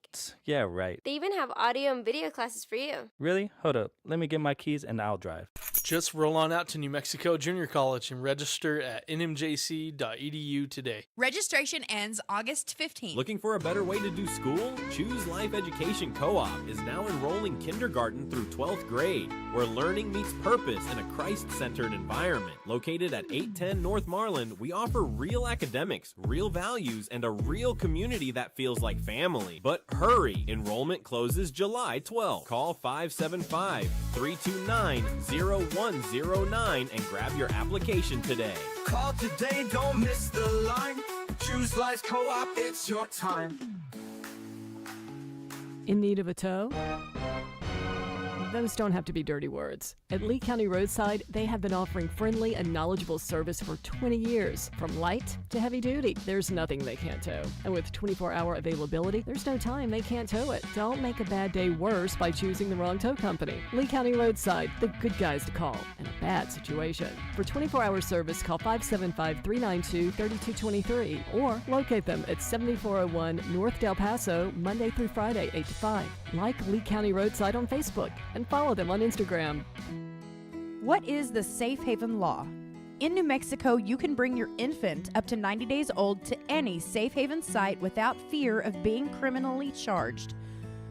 Yeah, right. They even have audio and video classes for you. Really? Hold up. Let me get my keys and I'll drive. Just roll on out to New Mexico Junior College and register at nmjc.edu today. Registration ends August 15th. Looking for a better way to do school? Choose Life Education Co-op is now enrolling kindergarten through 12th grade, where learning meets purpose in a Christ-centered environment. Located at 810 North Marlin, we offer real academics, real values, and a real community that feels like family. But hurry! Enrollment closes July 12th. Call 575-329-0109 and grab your application today. Call today, don't miss the line. Choose Life Co-op, it's your time. In need of a tow? those don't have to be dirty words. At Lee County Roadside, they have been offering friendly and knowledgeable service for 20 years. From light to heavy duty, there's nothing they can't tow. And with 24-hour availability, there's no time they can't tow it. Don't make a bad day worse by choosing the wrong tow company. Lee County Roadside, the good guys to call in a bad situation. For 24-hour service, call 575-392-3223 or locate them at 7401 North Del Paso, Monday through Friday, 8 to 5. Like Lee County Roadside on Facebook and follow them on Instagram. What is the Safe Haven Law? In New Mexico, you can bring your infant up to 90 days old to any Safe Haven site without fear of being criminally charged.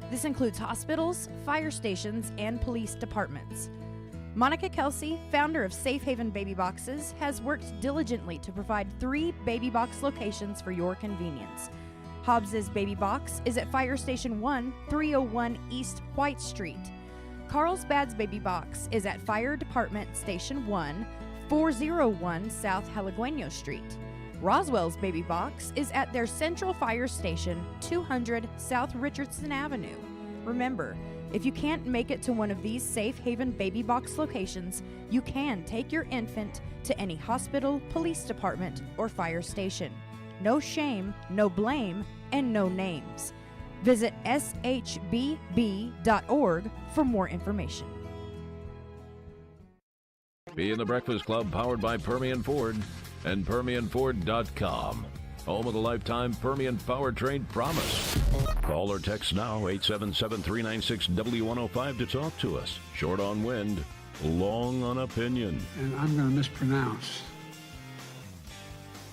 This includes hospitals, fire stations, and police departments. Monica Kelsey, founder of Safe Haven Baby Boxes, has worked diligently to provide 3 baby box locations for your convenience. Hobbs's Baby Box is at Fire Station 1, 301 East White Street. Carlsbad's Baby Box is at Fire Department Station 1, 401 South Halegueño Street. Roswell's Baby Box is at their Central Fire Station, 200 South Richardson Avenue. Remember, if you can't make it to one of these Safe Haven Baby Box locations, you can take your infant to any hospital, police department, or fire station. No shame, no blame, and no names. Visit shbb.org for more information. Be in the Breakfast Club, powered by Permian Ford and PermianFord.com. Home of the lifetime Permian powertrain promise. Call or text now, 877-396-W105 to talk to us. Short on wind, long on opinion. And I'm going to mispronounce.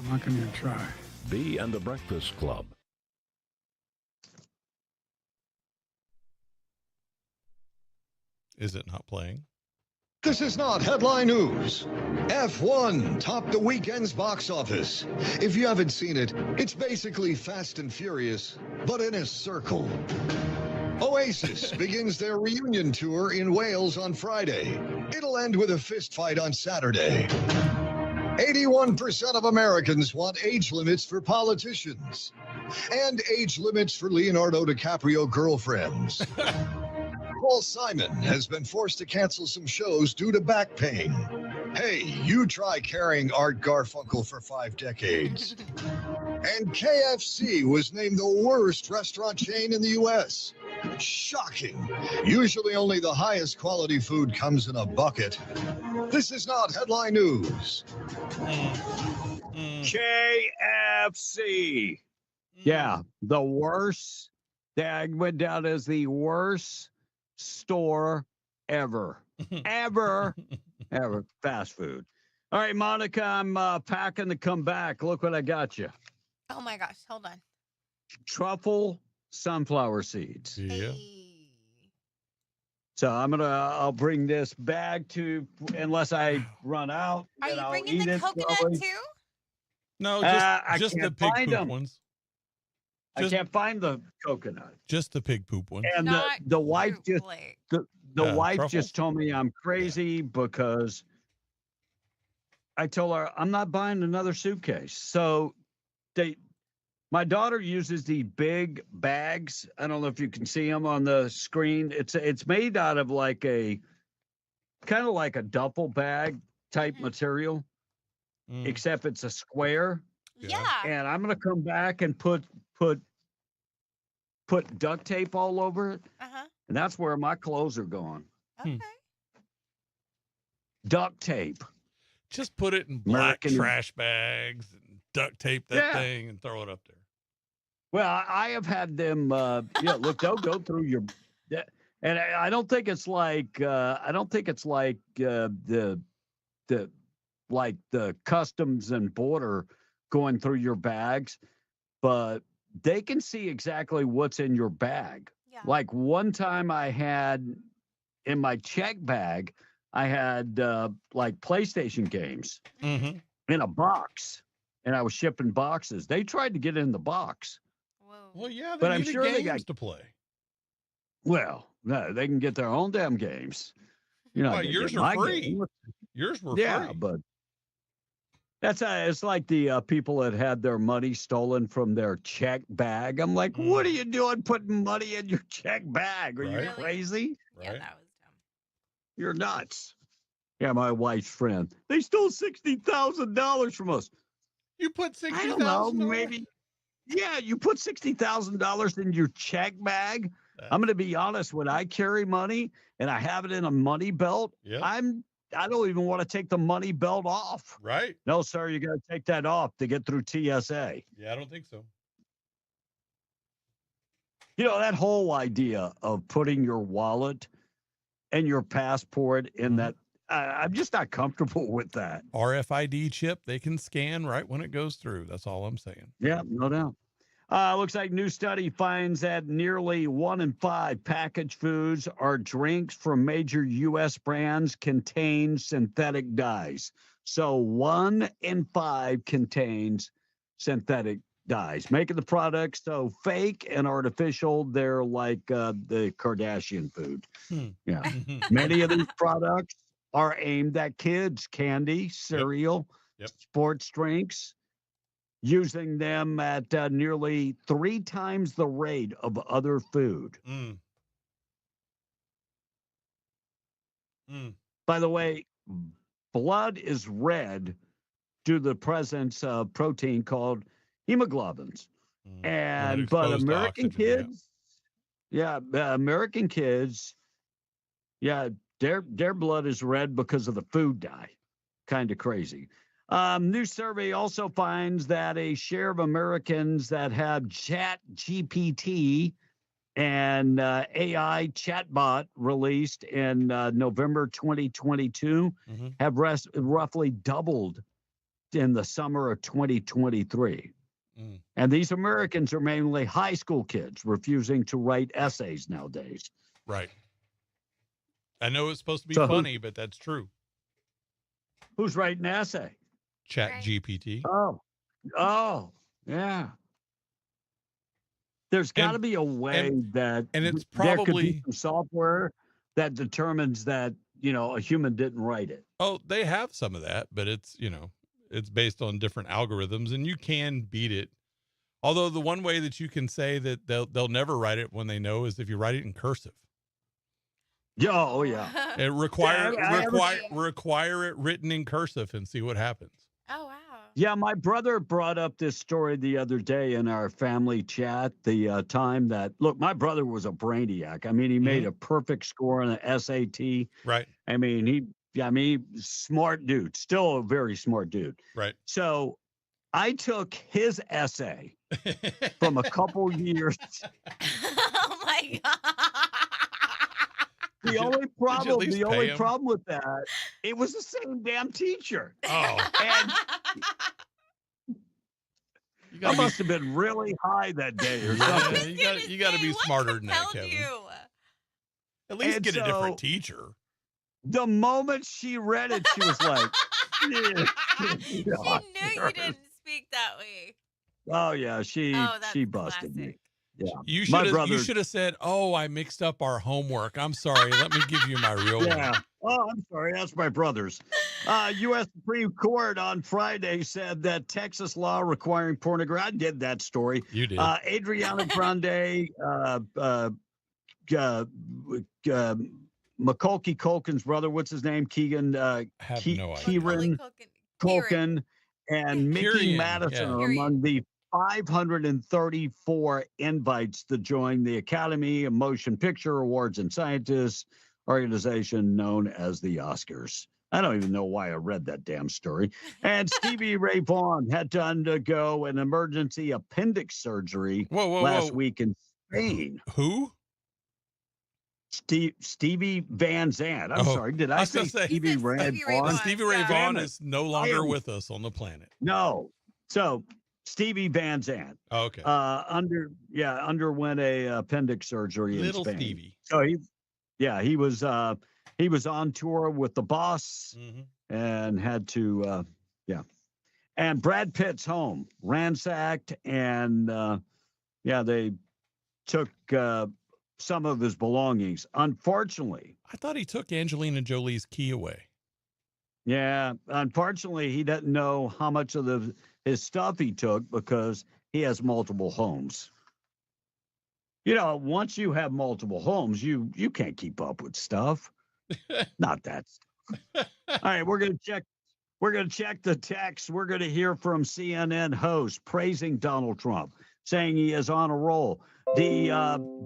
I'm not going to try. Be in the Breakfast Club. Is it not playing? This is not headline news. F1 topped the weekend's box office. If you haven't seen it, it's basically Fast and Furious, but in a circle. Oasis begins their reunion tour in Wales on Friday. It'll end with a fist fight on Saturday. 81% of Americans want age limits for politicians and age limits for Leonardo DiCaprio girlfriends. Paul Simon has been forced to cancel some shows due to back pain. Hey, you try carrying Art Garfunkel for 5 decades. And KFC was named the worst restaurant chain in the U.S. Shocking. Usually only the highest quality food comes in a bucket. This is not headline news. KFC. Yeah, the worst. That went down as the worst store ever. Ever. Fast food. All right, Monica, I'm packing to come back. Look what I got you. Oh my gosh, hold on. Truffle sunflower seeds. Yeah. So I'll bring this bag to, unless I run out. Are you I'll bringing eat the it coconut slowly. too? No, I just the can't pig find poop them. ones. I can't find the coconut. Just the pig poop ones. And Not the wife true, just Blake. the wife truffles? just told me I'm crazy because I told her I'm not buying another suitcase. So my daughter uses the big bags. I don't know if you can see them on the screen. It's made out of like a kind of like a duffel bag type material, except it's a square. Yeah. And I'm gonna come back and put duct tape all over it. Uh-huh. And that's where my clothes are going. Okay. Duct tape. Just put it in black American- trash bags and duct tape that thing and throw it up there. Well, I have had them. Look, they'll go through your. And I don't think it's like. The customs and border going through your bags, but they can see exactly what's in your bag. Yeah. Like one time I had in my check bag, I had like PlayStation games in a box, and I was shipping boxes. They tried to get in the box. Well, yeah, they But I'm needed sure they games got- to play. Well, no, they can get their own damn games. Well, yours get are my free. game. Yours were Yeah, free. but that's it's like the people that had their money stolen from their check bag. I'm like, what are you doing putting money in your check bag? Are you Right. crazy? Yeah, that was dumb. You're nuts. Yeah, my wife's friend. They stole $60,000 from us. You put $60,000? I don't know, maybe. Yeah, you put $60,000 in your check bag. I'm going to be honest. When I carry money and I have it in a money belt, I don't even want to take the money belt off. Right. No, sir, you got to take that off to get through TSA. Yeah, I don't think so. You know, that whole idea of putting your wallet and your passport in that, I'm just not comfortable with that. RFID chip, they can scan right when it goes through. That's all I'm saying. Yeah, no doubt. Looks like new study finds that nearly 1 in 5 packaged foods or drinks from major U.S. brands contain synthetic dyes. So 1 in 5 contains synthetic dyes, making the products so fake and artificial. They're like the Kardashian food. Yeah. Many of these products are aimed at kids, candy, cereal, sports drinks, using them at nearly 3 times the rate of other food. By the way, blood is red due to the presence of protein called hemoglobins. And but American kids, American kids, their blood is red because of the food dye. Kind of crazy. New survey also finds that a share of Americans that have Chat GPT and AI chatbot released in November 2022 have roughly doubled in the summer of 2023. And these Americans are mainly high school kids refusing to write essays nowadays. Right. I know it's supposed to be funny, but that's true. Who's writing an essay? Chat GPT. Oh, yeah. There's got to be a way that, and it's there could probably be some software that determines that, a human didn't write it. Oh, they have some of that, but it's, it's based on different algorithms, and you can beat it. Although the one way that you can say that they'll never write it when they know is if you write it in cursive. Oh yeah. It require it written in cursive and see what happens. Oh wow. Yeah, my brother brought up this story the other day in our family chat. The time that my brother was a brainiac. I mean, he made a perfect score on the SAT. Right. I mean, smart dude, still a very smart dude. Right. So I took his essay from a couple years. Oh my God. The only problem with that, it was the same damn teacher. Oh. And I must have been really high that day or something. You got to be smarter than that, Kevin. At least get a different teacher. The moment she read it, she was like, she knew you didn't speak that way. Oh yeah, she busted me. Yeah. You should have said, "Oh, I mixed up our homework. I'm sorry. Let me give you my real one." Yeah. Oh, I'm sorry. That's my brother's. U.S. Supreme Court on Friday said that Texas law requiring pornography. I did that story. You did. Adriana Grande, Macaulay Culkin's brother. What's his name? Keegan. Have no idea. Kieran Culkin and Mickey Kieran, Madison are among the 534 invites to join the Academy of Motion Picture Awards and Scientists organization known as the Oscars. I don't even know why I read that damn story. And Stevie Ray Vaughan had to undergo an emergency appendix surgery last week in Spain. Who? Stevie Van Zandt. I'm sorry. Did I say Stevie Ray Vaughan? Stevie Ray Vaughan is no longer with us on the planet. No. So Stevie Van Zandt. Oh, okay. Underwent a appendix surgery in Spain. Stevie. So he was on tour with the boss and had to And Brad Pitt's home ransacked, and they took some of his belongings. Unfortunately, I thought he took Angelina Jolie's key away. Yeah, unfortunately, he doesn't know how much of his stuff he took because he has multiple homes. Once you have multiple homes, you can't keep up with stuff. Not that. All right, we're gonna check. We're gonna check the text. We're gonna hear from CNN host praising Donald Trump, saying he is on a roll. The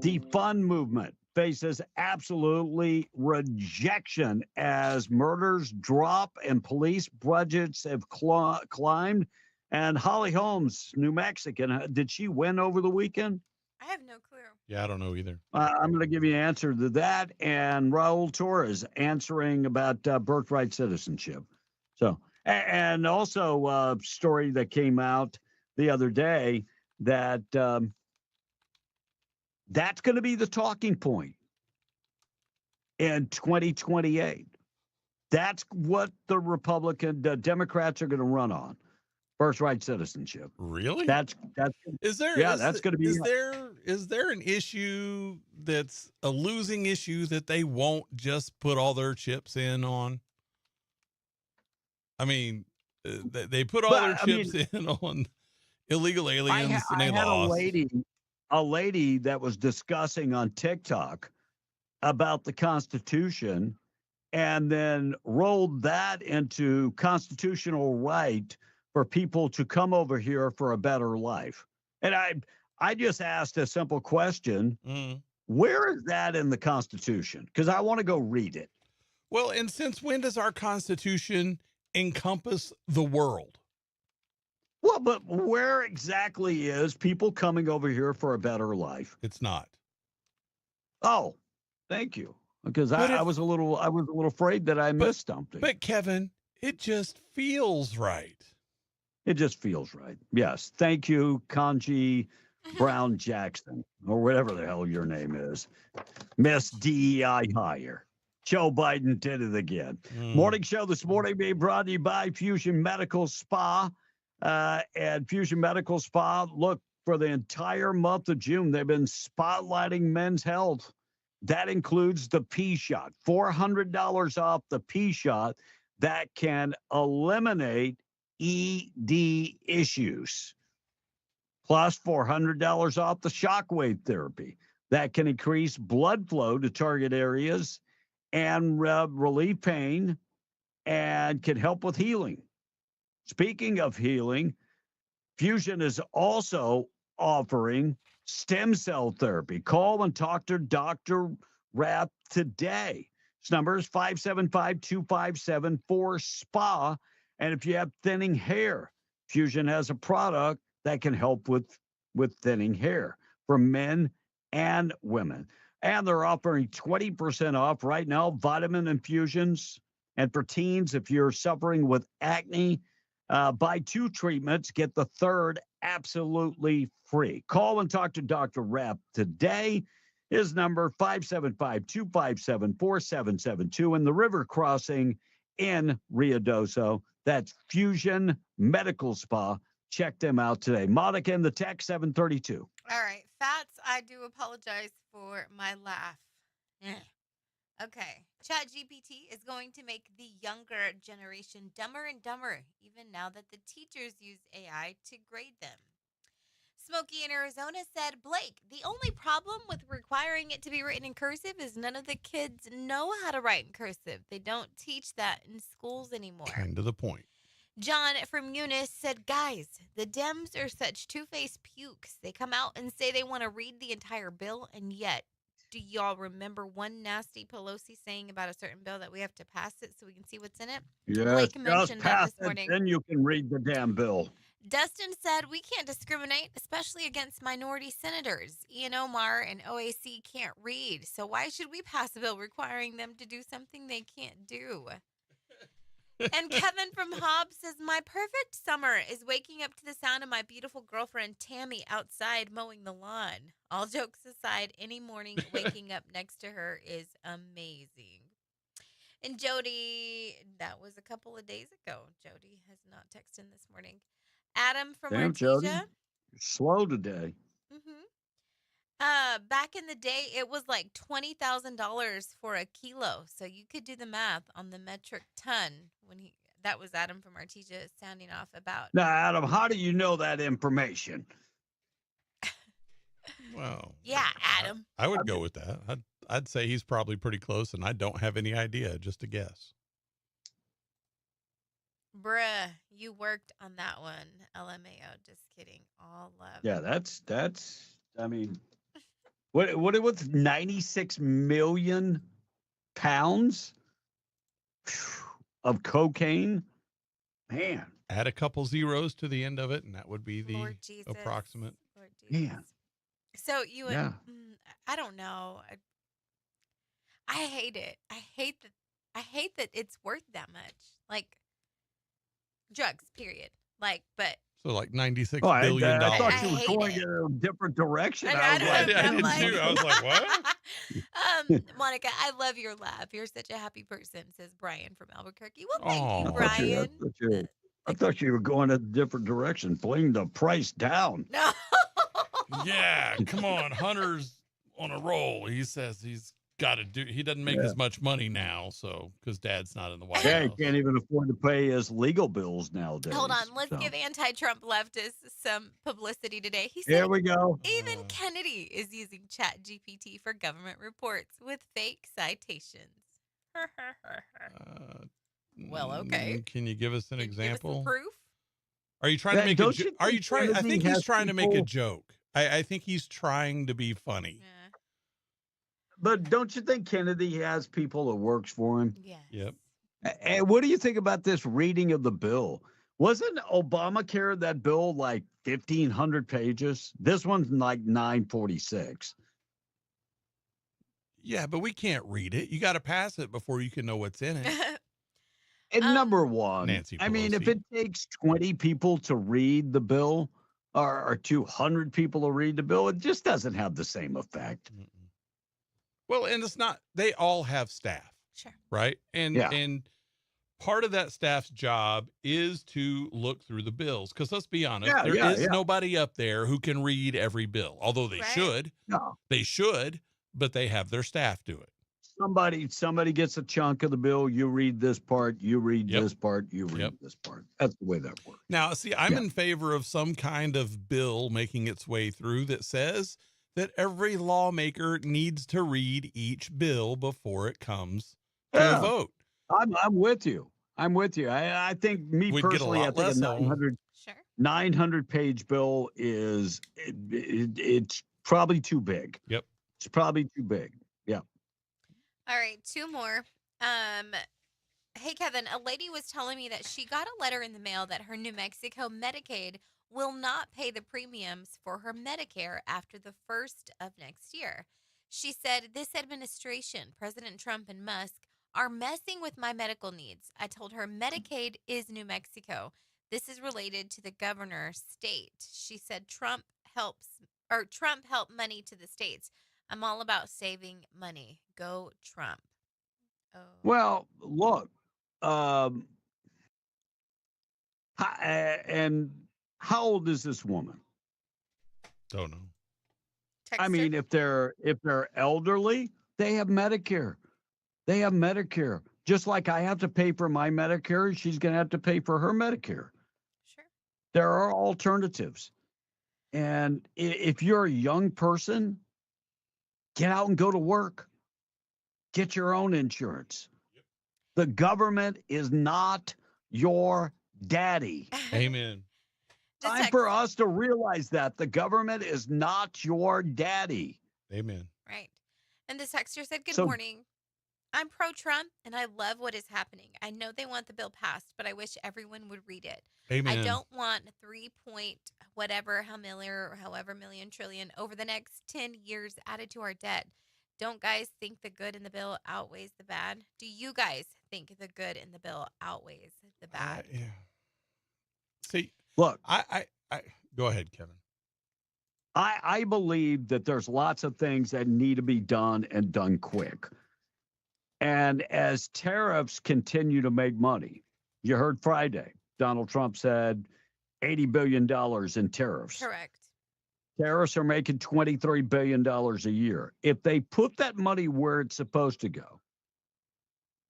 defund movement faces absolutely rejection as murders drop and police budgets have climbed. And Holly Holmes, New Mexican, did she win over the weekend? I have no clue. Yeah, I don't know either. I'm going to give you an answer to that. And Raul Torres answering about birthright citizenship. So, and also a story that came out the other day that that's going to be the talking point in 2028. That's what the Democrats are going to run on. Birthright citizenship. Really? That's is there? Yeah, is that's going to be. Is there an issue that's a losing issue that they won't just put all their chips in on? I mean, they put all their chips in on illegal aliens, and they lost. A lady that was discussing on TikTok about the Constitution, and then rolled that into constitutional right for people to come over here for a better life. And I just asked a simple question. Where is that in the Constitution? Because I want to go read it. Well, and since when does our Constitution encompass the world? Well, but where exactly is people coming over here for a better life? It's not. Oh, thank you. Because I was a little afraid that I missed something. But Kevin, it just feels right. It just feels right. Yes. Thank you, Kanji Brown Jackson, or whatever the hell your name is. Miss DEI hire. Joe Biden did it again. Morning show this morning being brought to you by Fusion Medical Spa. And Fusion Medical Spa, look, for the entire month of June, they've been spotlighting men's health. That includes the P-Shot. $400 off the P-Shot that can eliminate ED issues. Plus $400 off the shockwave therapy that can increase blood flow to target areas and relieve pain and can help with healing. Speaking of healing, Fusion is also offering stem cell therapy. Call and talk to Dr. Rapp today. His number is 575-2574-SPA. And if you have thinning hair, Fusion has a product that can help with thinning hair for men and women. And they're offering 20% off right now, vitamin infusions. And for teens, if you're suffering with acne, buy 2 treatments, get the third absolutely free. Call and talk to Dr. Rapp today. His number, 575-257-4772 in the River Crossing in Ruidoso. That's Fusion Medical Spa. Check them out today. Monica in the tech, 732. All right, Fats, I do apologize for my laugh. Okay, ChatGPT is going to make the younger generation dumber and dumber, even now that the teachers use AI to grade them. Smokey in Arizona said, Blake, the only problem with requiring it to be written in cursive is none of the kids know how to write in cursive. They don't teach that in schools anymore. Kind of the point. John from Eunice said, guys, the Dems are such two-faced pukes. They come out and say they want to read the entire bill, and yet, do y'all remember one nasty Pelosi saying about a certain bill that we have to pass it so we can see what's in it? Yes, Blake just mentioned that pass this morning. it, then you can read the damn bill. Dustin said, we can't discriminate, especially against minority senators. Ian Omar and OAC can't read, so why should we pass a bill requiring them to do something they can't do? And Kevin from Hobbs says, my perfect summer is waking up to the sound of my beautiful girlfriend Tammy outside mowing the lawn. All jokes aside, any morning waking up next to her is amazing. And Jody, that was a couple of days ago. Jody has not texted in this morning. Adam from Damn, Artesia. Jody, you're slow today. Back in the day, it was like $20,000 for a kilo. So you could do the math on the metric ton that was Adam from Artesia sounding off about. Now, Adam, how do you know that information? Well, Yeah, Adam. I would go with that. I'd say he's probably pretty close, and I don't have any idea. Just a guess. Bruh, you worked on that one. LMAO. Just kidding. All love. Yeah, that's. I mean, what it was 96 million pounds of cocaine. Man, Add a couple zeros to the end of it, and that would be the Lord Jesus. approximate. Lord Jesus. man. So you would, Yeah. I don't know. I hate it. I hate that it's worth that much. Like drugs, period. Like, but So like $96 Oh, billion. I thought I you were hate going it. in a different direction. I I was don't like, know, I I'm did like- too. I was like, what? Monica, I love your laugh. You're such a happy person, says Brian from Albuquerque. Well, thank Aw. you, I Brian. thought you were going a different direction, playing the price down. No. Yeah, come on. Hunter's on a roll. He says he's got to do. He doesn't make Yeah. as much money now, so because Dad's not in the White Yeah, he House. can't even afford to pay his legal bills nowadays. Hold on. Let's so. give anti-Trump leftists some publicity today. He said Here we go. even Kennedy is using ChatGPT for government reports with fake citations. Well, okay. Can you give us an Give us some example? proof? Are you trying to Yeah, make a don't joke? you Are you think trying? I Kennedy think he's has trying to make a people- joke. I think he's trying to be funny. But don't you think Kennedy has people that works for him? Yeah. Yep. And what do you think about this reading of the bill? Wasn't Obamacare, that bill, like 1,500 pages? This one's like 946. Yeah, but we can't read it. You got to pass it before you can know what's in it. And number one, Nancy I mean, if Pelosi. it takes 20 people to read the bill or 200 people to read the bill, it just doesn't have the same effect. Well, and it's not. They all have staff. Sure. Right. And Yeah. and part of that staff's job is to look through the bills. Because let's be honest, Yeah, there yeah, is yeah. nobody up there who can read every bill. Although they Right. should. No. They should, but they have their staff do it. Somebody gets a chunk of the bill, you read this part, you read Yep. this part, you read Yep. this part. That's the way that works. Now, see, I'm Yeah. in favor of some kind of bill making its way through that says that every lawmaker needs to read each bill before it comes to Yeah. a vote. I'm with you. I'm with you. I think me We'd get a personally, I lot think a less of 'em. 900 page bill is it's probably too big. Yep. It's probably too big. Yeah. All right, two more. Hey Kevin, a lady was telling me that she got a letter in the mail that her New Mexico Medicaid will not pay the premiums for her Medicare after the 1st of next year. She said, "This administration, President Trump and Musk, are messing with my medical needs." I told her Medicaid is New Mexico. This is related to the governor state. She said Trump helped money to the states. I'm all about saving money. Go Trump. Oh. Well, look, and how old is this woman? Don't know. I mean, if they're elderly, they have Medicare. They have Medicare. Just like I have to pay for my Medicare, she's going to have to pay for her Medicare. Sure. There are alternatives. And if you're a young person, get out and go to work. Get your own insurance. The government is not your daddy. Amen. Time for us to realize that the government is not your daddy. Amen. Right. And this texter said, "Good So- morning. I'm pro-Trump, and I love what is happening. I know they want the bill passed, but I wish everyone would read it. Amen. I don't want 3 point whatever, how million, or however million trillion over the next 10 years added to our debt. Don't guys think the good in the bill outweighs the bad? Do you guys think the good in the bill outweighs the bad?" Yeah. See, look, I go ahead, Kevin. I believe that there's lots of things that need to be done and done quick. And as tariffs continue to make money, you heard Friday, Donald Trump said $80 billion in tariffs. Correct. Tariffs are making $23 billion a year. If they put that money where it's supposed to go,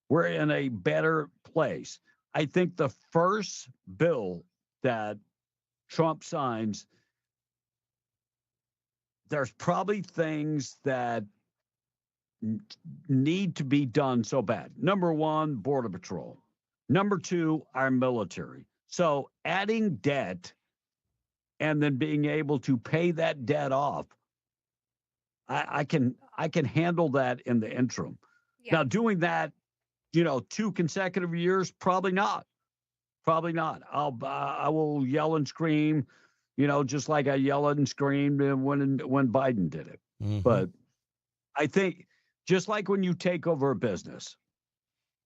we're in a better place. I think the first bill that Trump signs there's probably things that need to be done so bad. Number one, Border Patrol. Number two, our military. So adding debt and then being able to pay that debt off, I can handle that in the interim. Yeah. Now, doing that, 2 consecutive years, probably not. Probably not. I will yell and scream, just like I yelled and screamed when Biden did it. Mm-hmm. But I think just like when you take over a business,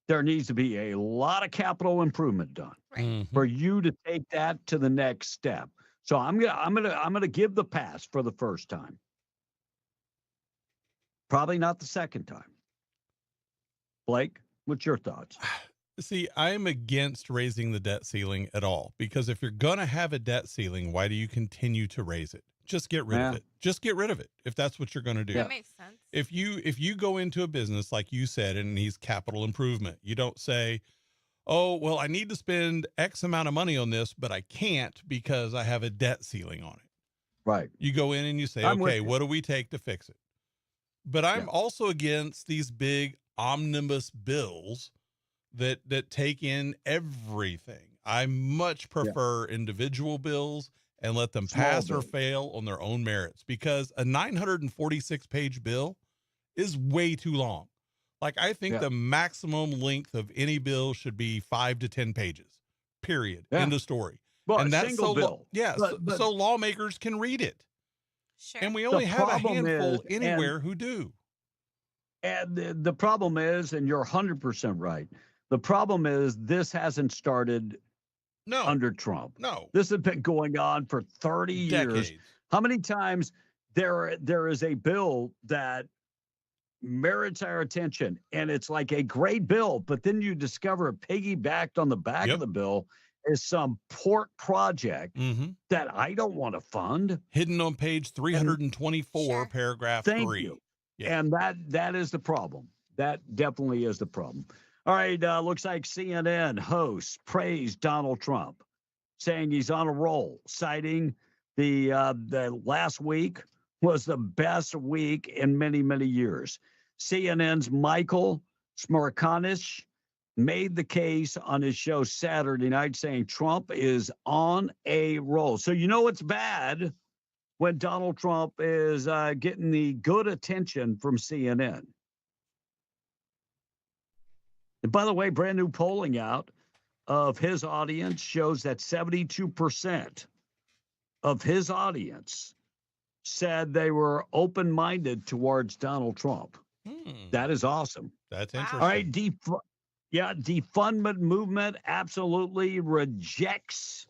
there needs to be a lot of capital improvement done for you to take that to the next step. So I'm gonna give the pass for the first time. Probably not the second time. Blake, what's your thoughts? See, I'm against raising the debt ceiling at all, because if you're going to have a debt ceiling, why do you continue to raise it? Just get rid of it. Just get rid of it if that's what you're going to do. That makes sense. If you go into a business like you said and it needs capital improvement, you don't say, "Oh, well, I need to spend X amount of money on this, but I can't because I have a debt ceiling on it." Right. You go in and you say, "Okay, what do we take to fix it?" But I'm also against these big omnibus bills that take in everything. I much prefer individual bills and let them pass or fail on their own merits, because a 946-page bill is way too long. Like, I think the maximum length of any bill should be 5 to 10 pages, period. End of story. Well, and that's single bill. So lawmakers can read it. Sure. And we only have a handful is, anywhere who do. And the problem is, and you're 100% right, the problem is this hasn't started under Trump. No. This has been going on for 30 years. How many times there is a bill that merits our attention, and it's like a great bill, but then you discover piggybacked on the back of the bill is some port project that I don't want to fund. Hidden on page 324, paragraph 3. Thank you. Yeah. And that is the problem. That definitely is the problem. All right, looks like CNN host praised Donald Trump, saying he's on a roll, citing the last week was the best week in many, many years. CNN's Michael Smerconish made the case on his show Saturday night, saying Trump is on a roll. So it's bad when Donald Trump is getting the good attention from CNN. And by the way, brand new polling out of his audience shows that 72% of his audience said they were open-minded towards Donald Trump. That is awesome. That's interesting. All right, defundment movement absolutely rejects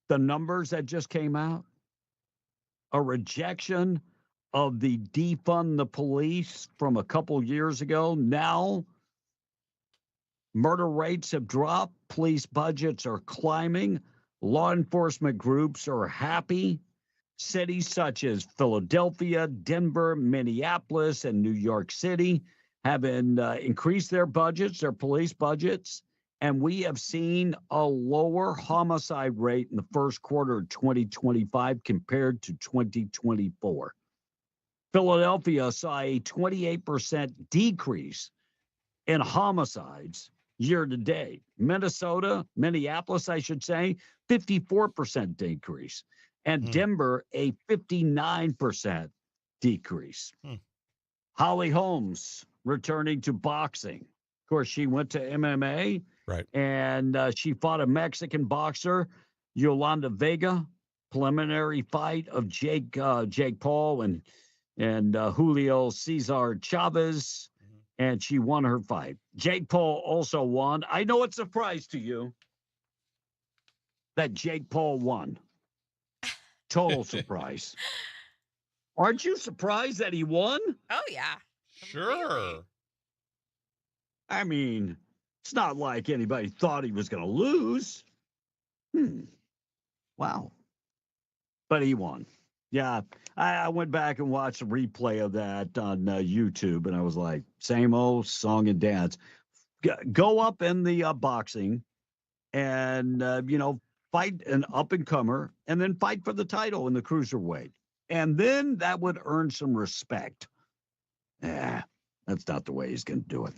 the numbers that just came out. A rejection of the defund the police from a couple years ago. Now, murder rates have dropped. Police budgets are climbing. Law enforcement groups are happy. Cities such as Philadelphia, Denver, Minneapolis, and New York City have increased their budgets, their police budgets. And we have seen a lower homicide rate in the first quarter of 2025 compared to 2024. Philadelphia saw a 28% decrease in homicides year to date. Minneapolis, I should say, 54% decrease. And Denver, a 59% decrease. Holly Holmes returning to boxing. Of course, she went to MMA. Right. And she fought a Mexican boxer, Yolanda Vega, preliminary fight of Jake Paul and Julio Cesar Chavez, and she won her fight. Jake Paul also won. I know it's a surprise to you that Jake Paul won. Total surprise. Aren't you surprised that he won? Oh, yeah. Sure. I mean, it's not like anybody thought he was going to lose. Wow. But he won. Yeah, I went back and watched a replay of that on YouTube, and I was like, same old song and dance. Go up in the boxing and, fight an up-and-comer, and then fight for the title in the cruiserweight. And then that would earn some respect. That's not the way he's going to do it.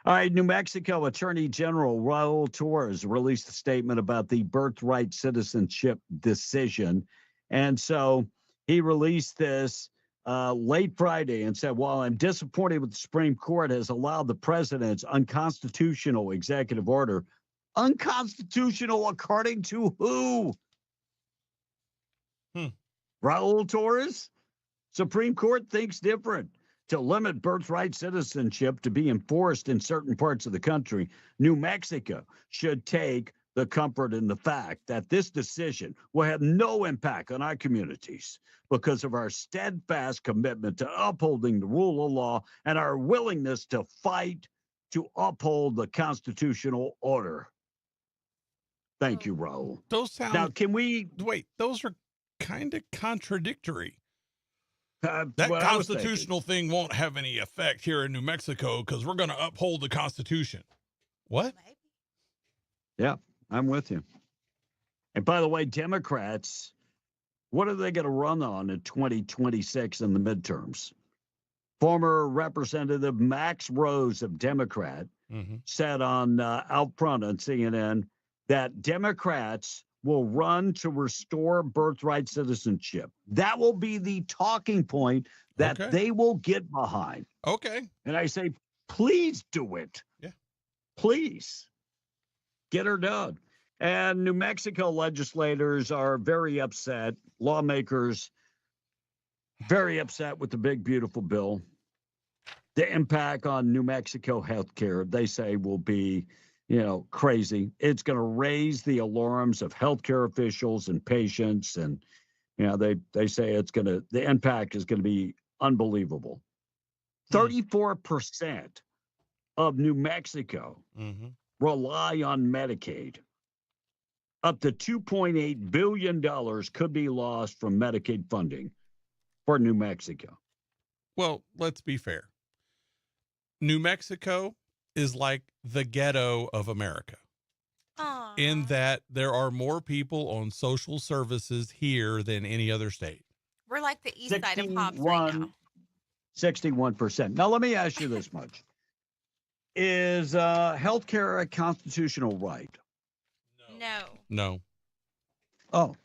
All right, New Mexico Attorney General Raul Torres released a statement about the birthright citizenship decision. And so he released this late Friday and said, while I'm disappointed with the Supreme Court has allowed the president's unconstitutional executive order, unconstitutional according to who? Raul Torres? Supreme Court thinks different. To limit birthright citizenship to be enforced in certain parts of the country, New Mexico should take the comfort in the fact that this decision will have no impact on our communities because of our steadfast commitment to upholding the rule of law and our willingness to fight to uphold the constitutional order. Thank you, Raul. Those sound. Now, can we wait? Those are kind of contradictory. That what I was constitutional thing won't have any effect here in New Mexico because we're going to uphold the Constitution. What? Yeah, I'm with you. And by the way, Democrats, what are they going to run on in 2026 in the midterms? Former Representative Max Rose of Democrat said on Out Front on CNN that Democrats will run to restore birthright citizenship. That will be the talking point that they will get behind. Okay. And I say, please do it. Yeah. Please get her done. And New Mexico legislators are very upset. Lawmakers very upset with the big, beautiful bill. The impact on New Mexico healthcare, they say, will be crazy. It's going to raise the alarms of healthcare officials and patients. And, they say the impact is going to be unbelievable. 34% of New Mexico rely on Medicaid. Up to $2.8 billion could be lost from Medicaid funding for New Mexico. Well, let's be fair. New Mexico is like the ghetto of America. In that there are more people on social services here than any other state. We're like the east side of Hobbs right now. 61%. Now, let me ask you this much. Is healthcare a constitutional right? No. Oh,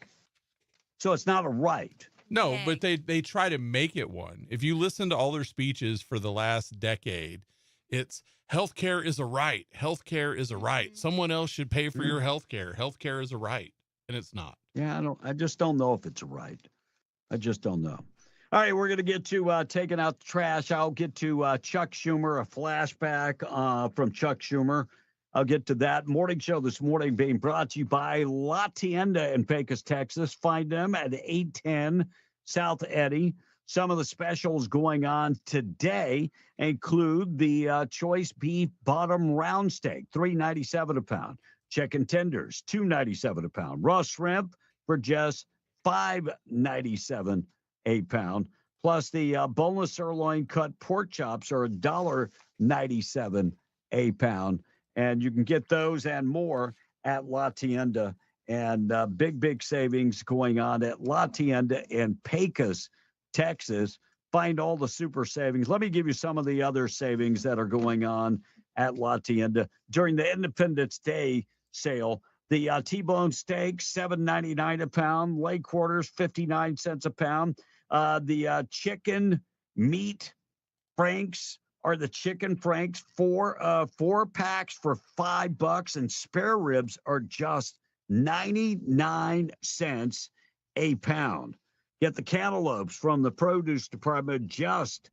so it's not a right. No, but they try to make it one. If you listen to all their speeches for the last decade, it's healthcare is a right. Healthcare is a right. Someone else should pay for your healthcare. Healthcare is a right, and it's not. Yeah, I just don't know if it's a right. I just don't know. All right, we're going to get to taking out the trash. I'll get to Chuck Schumer, a flashback from Chuck Schumer. I'll get to that. Morning show this morning being brought to you by La Tienda in Pecos, Texas. Find them at 810 South Eddy. Some of the specials going on today include the choice beef bottom round steak, $3.97 a pound. Chicken tenders, $2.97 a pound. Raw shrimp for just $5.97 a pound. Plus the boneless sirloin cut pork chops are $1.97 a pound. And you can get those and more at La Tienda. And big savings going on at La Tienda in Pecos, Texas. Find all the super savings. Let me give you some of the other savings that are going on at La Tienda during the Independence Day sale. The T-bone steak, $7.99 a pound. Leg quarters, 59 cents a pound. The chicken meat franks are the chicken franks, four packs for $5, and spare ribs are just 99 cents a pound. Get the cantaloupes from the produce department, just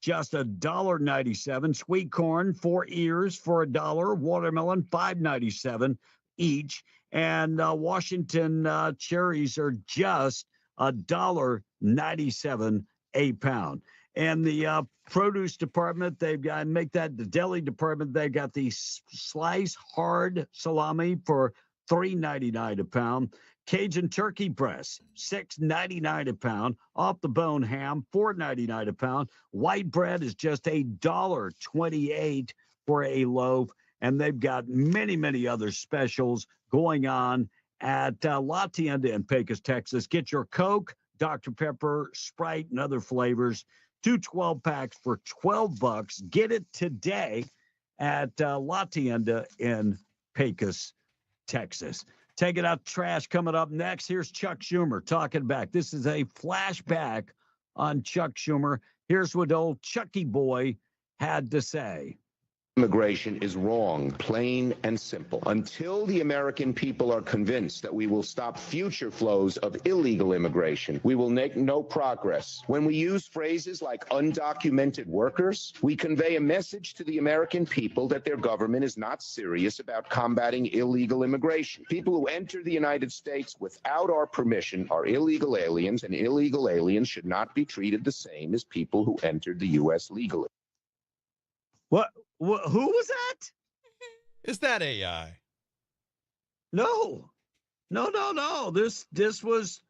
$1.97. Sweet corn, 4 ears for $1. Watermelon, $5.97 each. And Washington cherries are just $1.97 a pound. And the produce department, they've got, the deli department, they got the slice hard salami for $3.99 a pound. Cajun turkey breast, $6.99 a pound. Off the bone ham, $4.99 a pound. White bread is just $1.28 for a loaf. And they've got many other specials going on at La Tienda in Pecos, Texas. Get your Coke, Dr. Pepper, Sprite, and other flavors. 2 12-packs for $12. Get it today at La Tienda in Pecos, Texas. Take it out trash coming up next. Here's Chuck Schumer talking back. This is a flashback on Chuck Schumer. Here's what old Chucky boy had to say. Immigration is wrong, plain and simple. Until the American people are convinced that we will stop future flows of illegal immigration, we will make no progress. When we use phrases like undocumented workers, we convey a message to the American people that their government is not serious about combating illegal immigration. People who enter the United States without our permission are illegal aliens, and illegal aliens should not be treated the same as people who entered the U.S. legally. What? Who was that? Is that AI? No. This was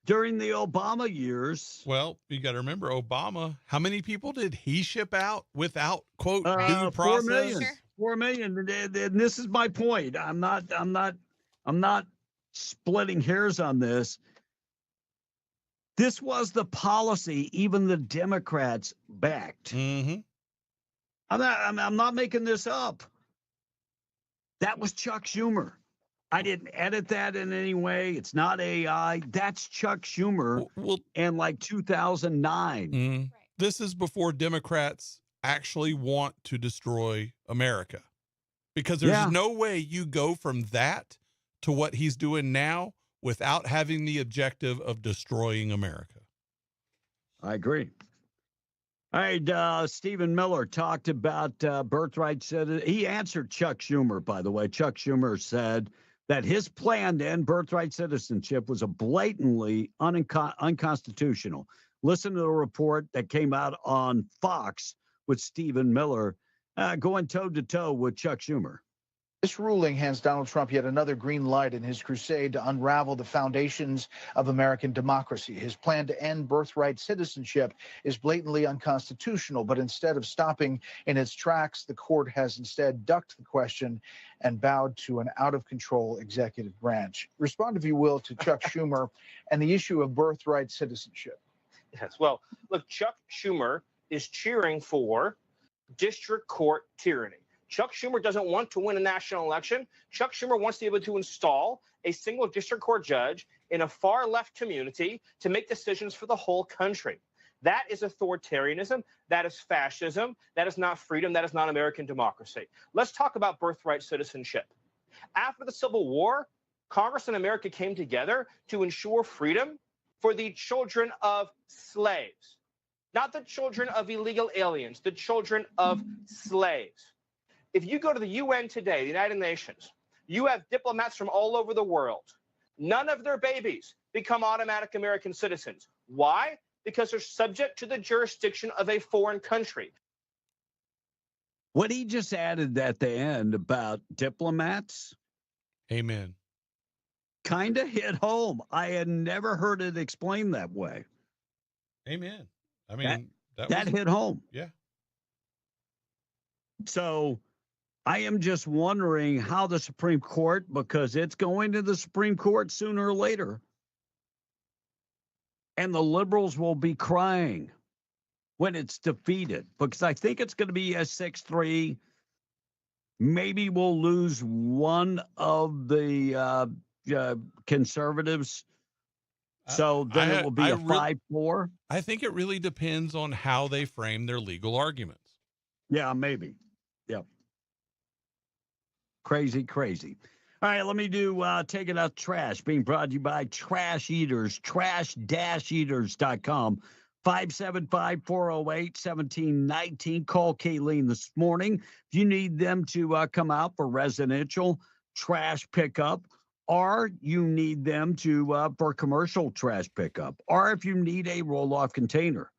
during the Obama years. Well, you got to remember Obama. How many people did he ship out without quote due 4 process? million. 4 million. And this is my point. I'm not splitting hairs on this. This was the policy even the Democrats backed. Mm-hmm. I'm not making this up. That was Chuck Schumer. I didn't edit that in any way. It's not AI. That's Chuck Schumer in like 2009. Mm-hmm. This is before Democrats actually want to destroy America. Because there's no way you go from that to what he's doing now without having the objective of destroying America. I agree. All right, Stephen Miller talked about birthright citizenship. He answered Chuck Schumer, by the way. Chuck Schumer said that his plan to end birthright citizenship was a blatantly unconstitutional. Listen to the report that came out on Fox with Stephen Miller going toe-to-toe with Chuck Schumer. This ruling hands Donald Trump yet another green light in his crusade to unravel the foundations of American democracy. His plan to end birthright citizenship is blatantly unconstitutional, but instead of stopping in its tracks, the court has instead ducked the question and bowed to an out-of-control executive branch. Respond, if you will, to Chuck Schumer and the issue of birthright citizenship. Yes, well, look, Chuck Schumer is cheering for district court tyranny. Chuck Schumer doesn't want to win a national election. Chuck Schumer wants to be able to install a single district court judge in a far left community to make decisions for the whole country. That is authoritarianism. That is fascism. That is not freedom. That is not American democracy. Let's talk about birthright citizenship. After the Civil War, Congress and America came together to ensure freedom for the children of slaves, not the children of illegal aliens, the children of slaves. If you go to the UN today, the United Nations, you have diplomats from all over the world. None of their babies become automatic American citizens. Why? Because they're subject to the jurisdiction of a foreign country. What he just added at the end about diplomats. Amen. Kind of hit home. I had never heard it explained that way. Amen. I mean, that hit home. Yeah. So I am just wondering how the Supreme Court, because it's going to the Supreme Court sooner or later, and the liberals will be crying when it's defeated, because I think it's going to be a 6-3. Maybe we'll lose one of the conservatives. So then it will be a 5-4. I think it really depends on how they frame their legal arguments. Yeah, maybe. Yep. Crazy. All right, let me do Take It Out Trash, being brought to you by Trash Eaters, trash-eaters.com, 575-408-1719. Call Kayleen this morning if you need them to come out for residential trash pickup, or you need them to for commercial trash pickup, or if you need a roll-off container.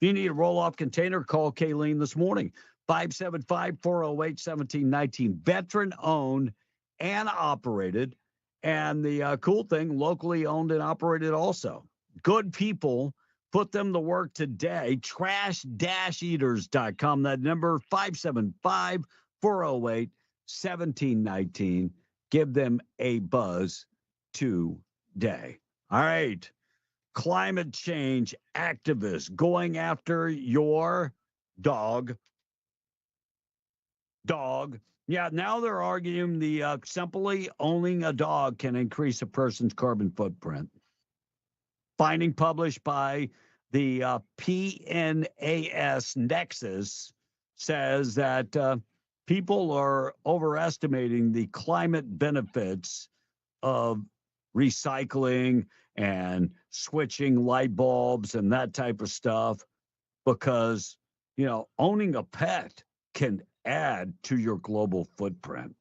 If you need a roll-off container, call Kayleen this morning. 575-408-1719. Veteran-owned and operated. And the cool thing, locally owned and operated also. Good people, put them to work today. Trash-eaters.com. That number, 575-408-1719. Give them a buzz today. All right. Climate change activists going after your dog. Yeah, now they're arguing the simply owning a dog can increase a person's carbon footprint. Finding published by the PNAS Nexus says that people are overestimating the climate benefits of recycling and switching light bulbs and that type of stuff because, owning a pet can add to your global footprint.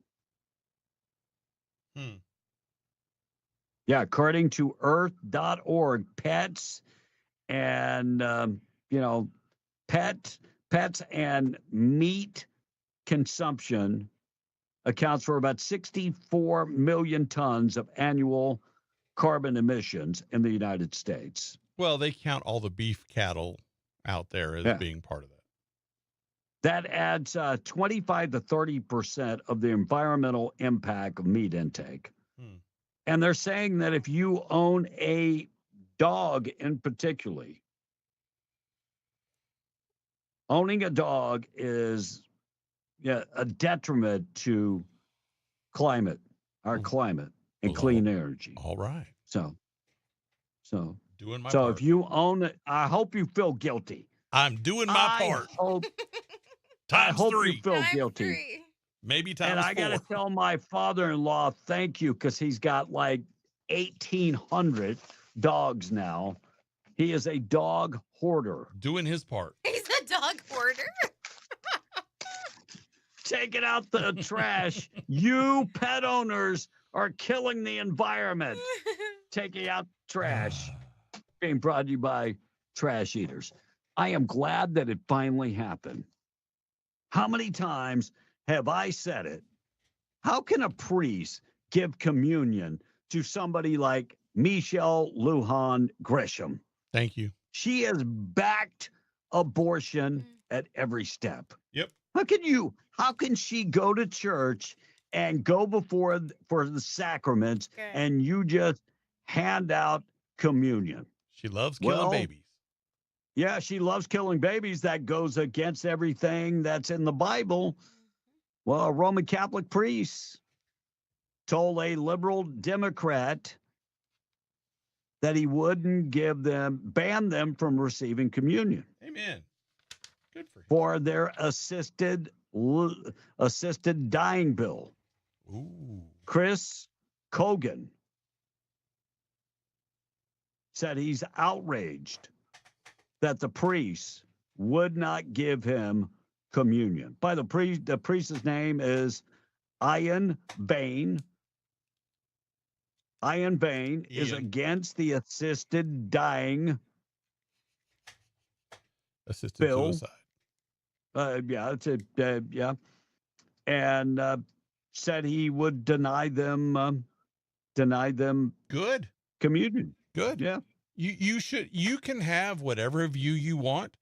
Yeah, according to earth.org, pets and, pets and meat consumption accounts for about 64 million tons of annual carbon emissions in the United States. Well, they count all the beef cattle out there as being part of that. That adds 25 to 30% of the environmental impact of meat intake. And they're saying that if you own a dog in particular, owning a dog is a detriment to our climate and clean energy. All right. So doing my so part. if you own it, I hope you feel guilty. I'm doing my part. I hope three. you feel guilty. Maybe times And I got to four. tell my father-in-law thank you because he's got like 1,800 dogs now. He is a dog hoarder. Doing his part. He's a dog hoarder. Taking out the trash. You pet owners are killing the environment. Taking out trash. Being brought to you by Trash Eaters. I am glad that it finally happened. How many times have I said it? How can a priest give communion to somebody like Michelle Lujan Grisham? Thank you. She has backed abortion at every step. Yep. How can she go to church and go for the sacraments and you just hand out communion? She loves killing babies. Yeah, she loves killing babies. That goes against everything that's in the Bible. Well, a Roman Catholic priest told a liberal Democrat that he wouldn't ban them from receiving communion. Amen. Good for him. For their assisted dying bill. Ooh. Chris Kogan said he's outraged that the priest would not give him communion. By the priest's name is Ian Bain. Ian Bain is against the assisted dying bill. Suicide. And said he would deny them Good. communion. Good. Yeah. You can have whatever view you want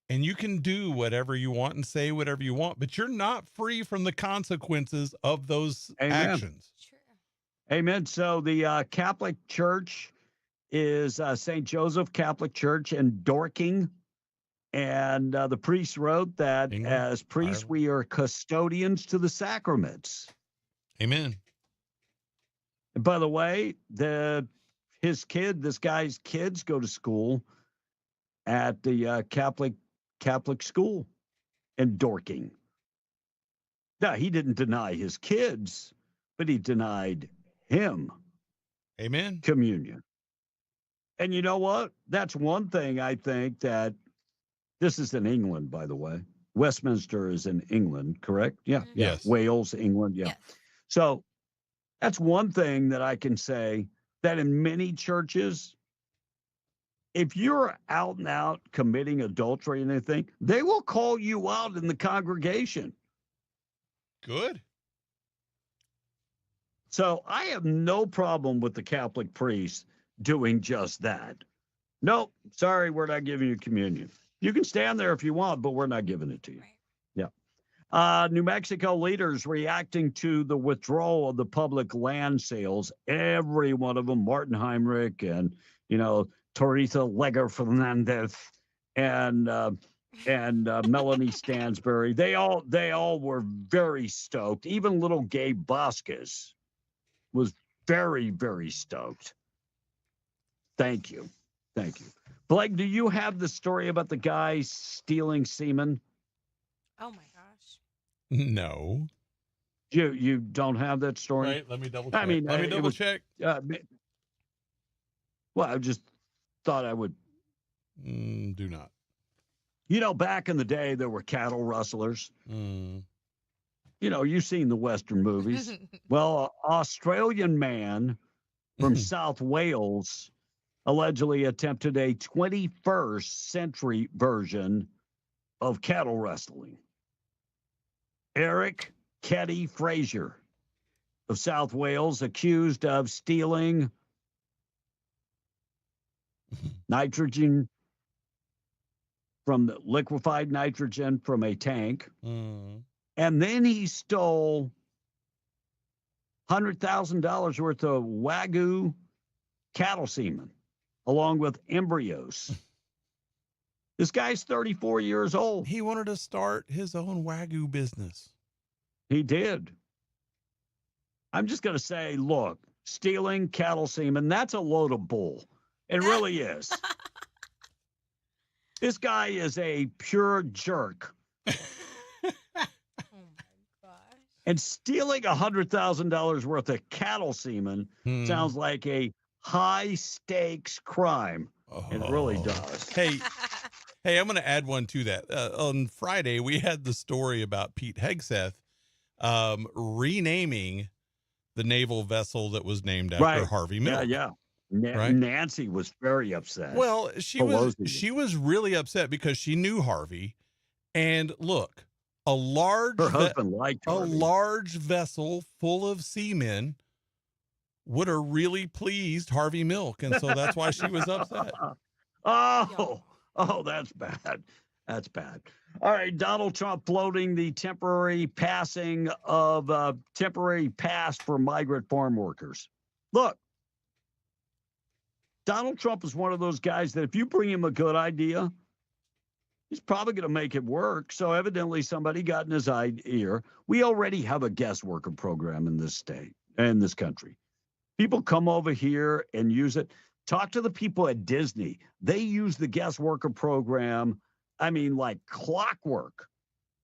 and you can do whatever you want and say whatever you want, but you're not free from the consequences of those actions. Amen. So the Catholic Church is St. Joseph Catholic Church in Dorking. And the priest wrote that as priests, we are custodians to the sacraments. Amen. And by the way, this guy's kids go to school at the Catholic school in Dorking. Now, he didn't deny his kids, but he denied him. Amen. Communion. And you know what? That's one thing I think that this is in England, by the way. Westminster is in England, correct? Yeah. Yes. Wales, England. Yeah. So that's one thing that I can say that in many churches, if you're out and out committing adultery and anything, they will call you out in the congregation. Good. So I have no problem with the Catholic priest doing just that. Nope, sorry, we're not giving you communion. You can stand there if you want, but we're not giving it to you. Yeah. New Mexico leaders reacting to the withdrawal of the public land sales. Every one of them, Martin Heinrich and, Teresa Leger Fernandez and Melanie Stansbury. They all were very stoked. Even little Gabe Vasquez was very, very stoked. Thank you. Blake, do you have the story about the guy stealing semen? Oh my gosh. No. You don't have that story? Right, let me double check. I mean, let me double check. Well, I just thought I would. Do not. Back in the day, there were cattle rustlers. You've seen the Western movies. Well, an Australian man from South Wales allegedly attempted a 21st century version of cattle wrestling. Eric Keddy Fraser of South Wales, accused of stealing nitrogen from the liquefied nitrogen from a tank. And then he stole $100,000 worth of Wagyu cattle semen, along with embryos. This guy's 34 years old. He wanted to start his own Wagyu business. He did. I'm just going to say, look, stealing cattle semen, that's a load of bull. It really is. This guy is a pure jerk. And stealing $100,000 worth of cattle semen sounds like a high stakes crime. It really does. Hey, I'm going to add one to that. On Friday, we had the story about Pete Hegseth renaming the naval vessel that was named after Harvey Milk. Yeah. Nancy was very upset. Well, she was really upset because she knew Harvey, and look, a large vessel full of seamen would have really pleased Harvey Milk, and so that's why she was upset. Oh, that's bad. That's bad. All right, Donald Trump floating the temporary pass for migrant farm workers. Look, Donald Trump is one of those guys that if you bring him a good idea, he's probably going to make it work. So evidently somebody got in his ear. We already have a guest worker program in this state and this country. People come over here and use it. Talk to the people at Disney. They use the guest worker program, like clockwork.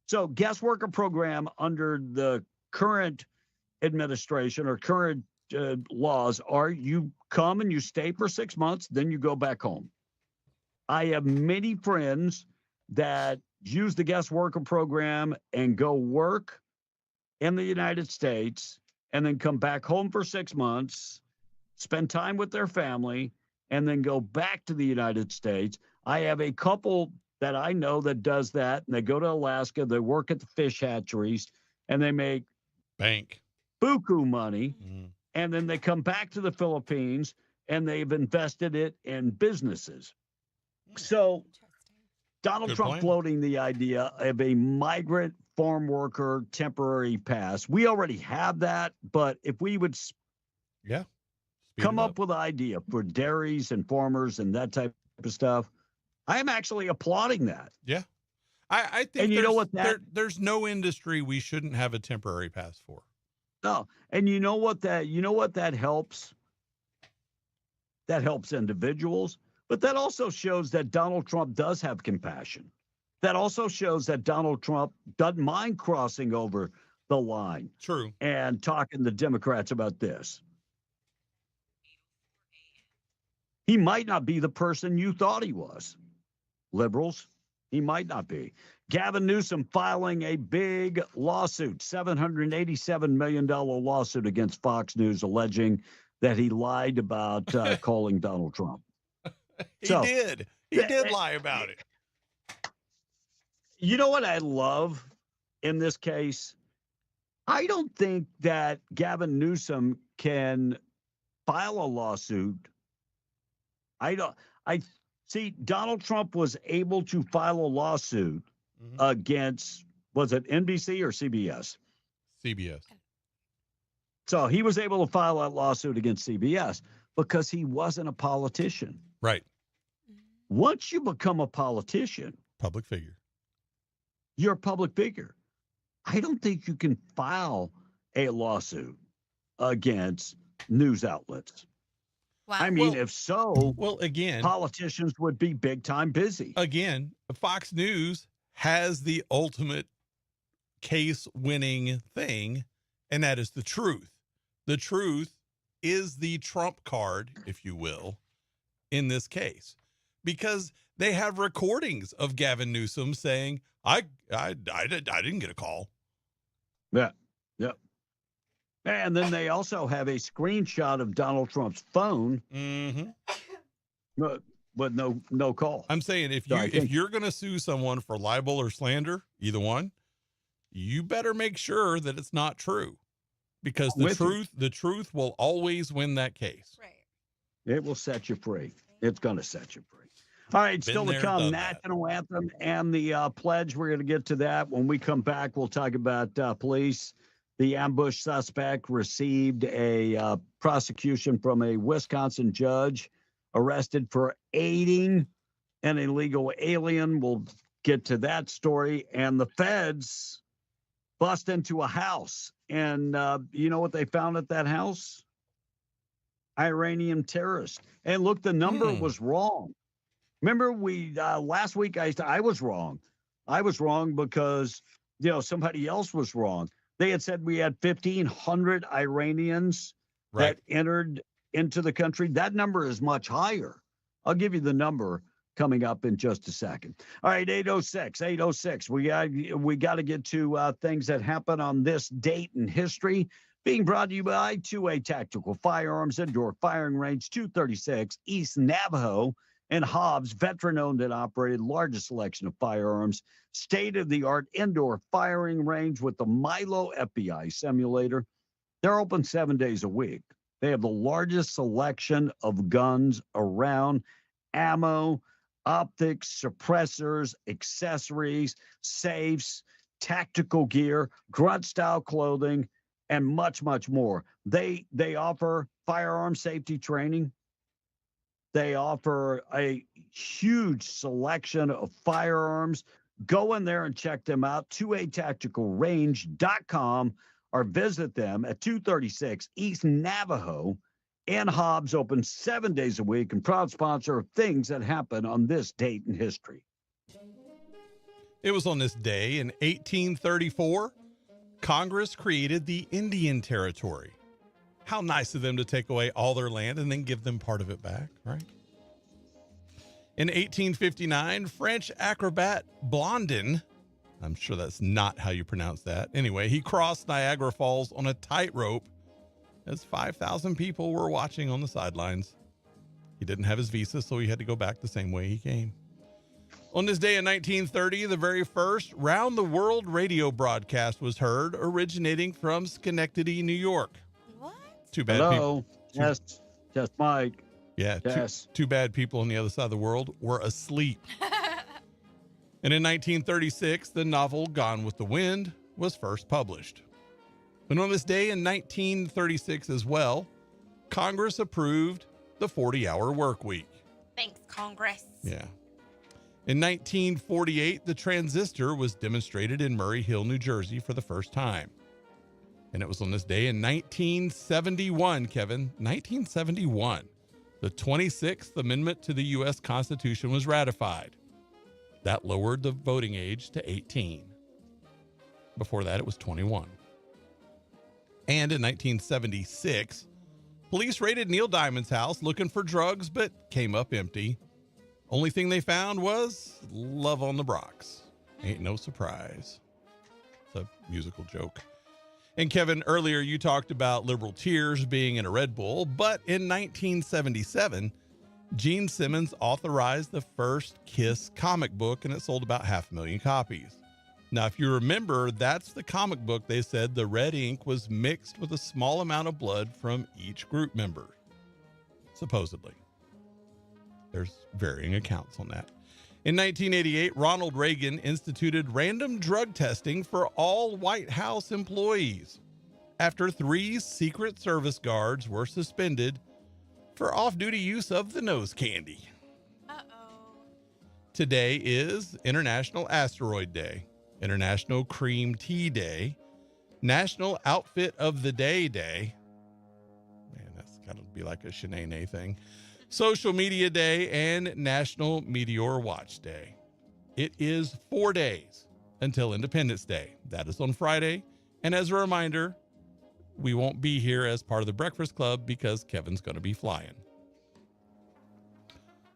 So guest worker program under the current administration or current laws are you come and you stay for 6 months, then you go back home. I have many friends that use the guest worker program and go work in the United States and then come back home for 6 months, spend time with their family, and then go back to the United States. I have a couple that I know that does that, and they go to Alaska, they work at the fish hatcheries, and they make buku money, and then they come back to the Philippines, and they've invested it in businesses. So Donald Trump floating the idea of a migrant farm worker temporary pass. We already have that, but if we would come up with an idea for dairies and farmers and that type of stuff, I am actually applauding that. Yeah. I think and you know what there's no industry we shouldn't have a temporary pass for. No. And you know what that helps? That helps individuals, but that also shows that Donald Trump does have compassion. That also shows that Donald Trump doesn't mind crossing over the line. True. And talking to Democrats about this. He might not be the person you thought he was. Liberals, he might not be. Gavin Newsom filing a big lawsuit, $787 million lawsuit against Fox News, alleging that he lied about calling Donald Trump. He did lie about it. You know what I love in this case? I don't think that Gavin Newsom can file a lawsuit. I see Donald Trump was able to file a lawsuit against was it NBC or CBS? CBS. So he was able to file that lawsuit against CBS because he wasn't a politician. Right. Once you become a politician, public figure, you're a public figure. I don't think you can file a lawsuit against news outlets. Wow. I mean, if so, well, again, politicians would be big time busy. Again, Fox News has the ultimate case winning thing, and that is the truth. The truth is the trump card, if you will, in this case, because they have recordings of Gavin Newsom saying, I didn't get a call. Yeah. Yep. And then they also have a screenshot of Donald Trump's phone, but no call. I'm saying if you're going to sue someone for libel or slander, either one, you better make sure that it's not true, because the truth will always win that case. Right. It will set you free. It's going to set you free. All right, still to come, national anthem and the pledge. We're going to get to that when we come back. We'll talk about police. The ambush suspect received a prosecution from a Wisconsin judge, arrested for aiding an illegal alien. We'll get to that story. And the feds bust into a house. And you know what they found at that house? Iranian terrorists. And look, the number was wrong. Remember, we last week I was wrong. I was wrong because somebody else was wrong. They had said we had 1,500 Iranians that entered into the country. That number is much higher. I'll give you the number coming up in just a second. All right, 806. We got to get to things that happen on this date in history. Being brought to you by 2A Tactical Firearms Indoor Firing Range, 236 East Navajo and Hobbs, veteran-owned and operated, largest selection of firearms, state-of-the-art indoor firing range with the Milo FBI simulator. They're open 7 days a week. They have the largest selection of guns around, ammo, optics, suppressors, accessories, safes, tactical gear, grunt-style clothing, and much, much more. They offer firearm safety training. They offer a huge selection of firearms. Go in there and check them out, 2atacticalrange.com, or visit them at 236 East Navajo. And Hobbs, open 7 days a week, and proud sponsor of things that happen on this date in history. It was on this day in 1834, Congress created the Indian Territory. How nice of them to take away all their land and then give them part of it back, right? In 1859, French acrobat Blondin, I'm sure that's not how you pronounce that. Anyway, he crossed Niagara Falls on a tightrope as 5,000 people were watching on the sidelines. He didn't have his visa, so he had to go back the same way he came. On this day in 1930, the very first round-the-world radio broadcast was heard, originating from Schenectady, New York. What? Too bad. Hello. Yes, Mike. Yeah. Yes. Too bad people on the other side of the world were asleep. And in 1936, the novel Gone with the Wind was first published. And on this day in 1936 as well, Congress approved the 40-hour work week. Thanks, Congress. Yeah. In 1948, the transistor was demonstrated in Murray Hill, New Jersey for the first time. And it was on this day in 1971, Kevin, 1971, the 26th Amendment to the U.S. Constitution was ratified. That lowered the voting age to 18. Before that, it was 21. And in 1976, police raided Neil Diamond's house looking for drugs, but came up empty. Only thing they found was Love on the Bronx. Ain't no surprise. It's a musical joke. And Kevin, earlier you talked about liberal tears being in a Red Bull, but in 1977, Gene Simmons authorized the first Kiss comic book, and it sold about 500,000 copies. Now, if you remember, that's the comic book they said the red ink was mixed with a small amount of blood from each group member, supposedly. There's varying accounts on that. In 1988, Ronald Reagan instituted random drug testing for all White House employees after 3 Secret Service guards were suspended for off-duty use of the nose candy. Today is International Asteroid Day, International Cream Tea Day, National Outfit of the Day Day. Man, that's got to be like a Shanae thing. Social Media Day and National Meteor Watch Day. It is 4 days until Independence Day. That is on Friday. And as a reminder, we won't be here as part of the Breakfast Club because Kevin's going to be flying.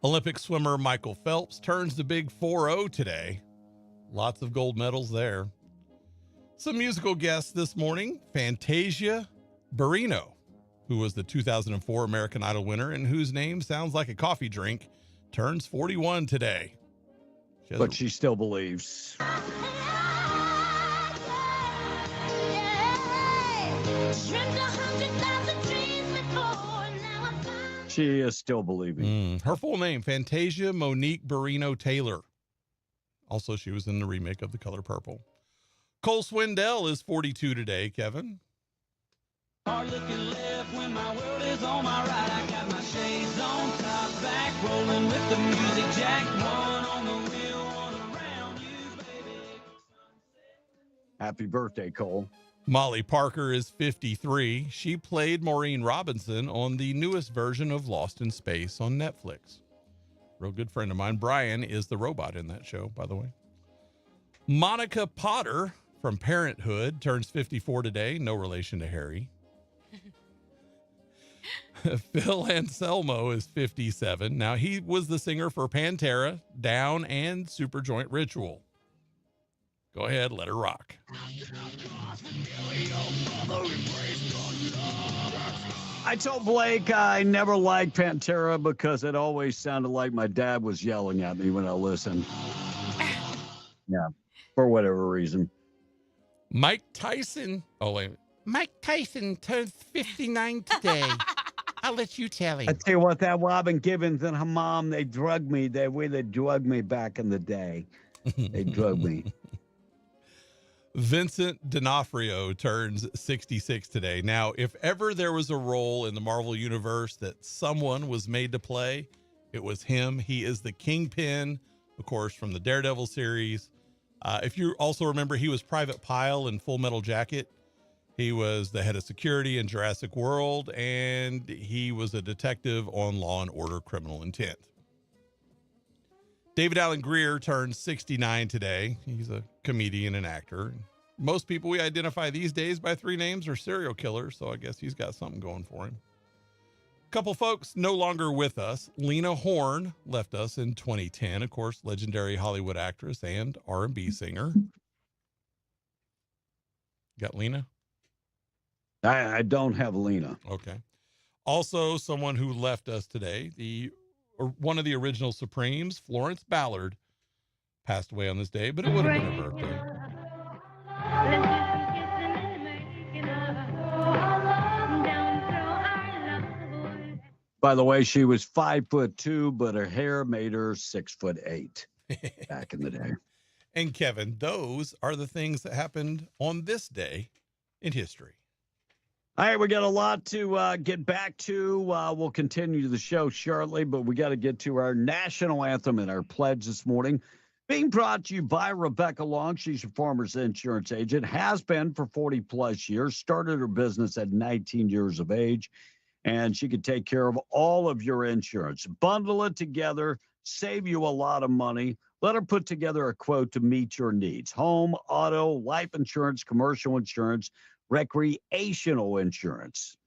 Olympic swimmer Michael Phelps turns the big 4-0 today. Lots of gold medals there. Some musical guests this morning, Fantasia Barrino, who was the 2004 American Idol winner and whose name sounds like a coffee drink, turns 41 today. But she still believes. She is still believing. Her full name, Fantasia Monique Barrino Taylor. Also, she was in the remake of The Color Purple. Cole Swindell is 42 today, Kevin. Looking left when my world is on my right. I got my shades on, top back, rolling with the music jack. One on the wheel, one around you, baby. Happy birthday, Cole. Molly Parker is 53. She played Maureen Robinson on the newest version of Lost in Space on Netflix. Real good friend of mine. Brian is the robot in that show, by the way. Monica Potter from Parenthood turns 54 today. No relation to Harry. Phil Anselmo is 57. Now, he was the singer for Pantera, Down, and Superjoint Ritual. Go ahead, let her rock. I told Blake I never liked Pantera because it always sounded like my dad was yelling at me when I listened. Yeah, for whatever reason. Mike Tyson. Oh, wait. Mike Tyson turns 59 today. I'll let you tell him. I tell you what, that Robin Givens and her mom, they drugged me. They drugged me back in the day. They drugged me. Vincent D'Onofrio turns 66 today. Now, if ever there was a role in the Marvel Universe that someone was made to play, it was him. He is the Kingpin, of course, from the Daredevil series. If you also remember, he was Private Pyle in Full Metal Jacket. He was the head of security in Jurassic World, and he was a detective on Law and Order: Criminal Intent. David Alan Grier turns 69 today. He's a comedian and actor. Most people we identify these days by 3 names are serial killers, so I guess he's got something going for him. A couple folks no longer with us. Lena Horne left us in 2010, of course, legendary Hollywood actress and R&B singer. Got Lena? I don't have Lena. Okay. Also, someone who left us today, one of the original Supremes, Florence Ballard, passed away on this day, but it would have been her birthday. By the way, she was 5'2", but her hair made her 6'8" back in the day. And Kevin, those are the things that happened on this day in history. All right, we got a lot to get back to. We'll continue the show shortly, but we got to get to our national anthem and our pledge this morning. Being brought to you by Rebecca Long. She's your Farmers Insurance agent, has been for 40-plus years, started her business at 19 years of age, and she could take care of all of your insurance. Bundle it together, save you a lot of money. Let her put together a quote to meet your needs. Home, auto, life insurance, commercial insurance, recreational insurance.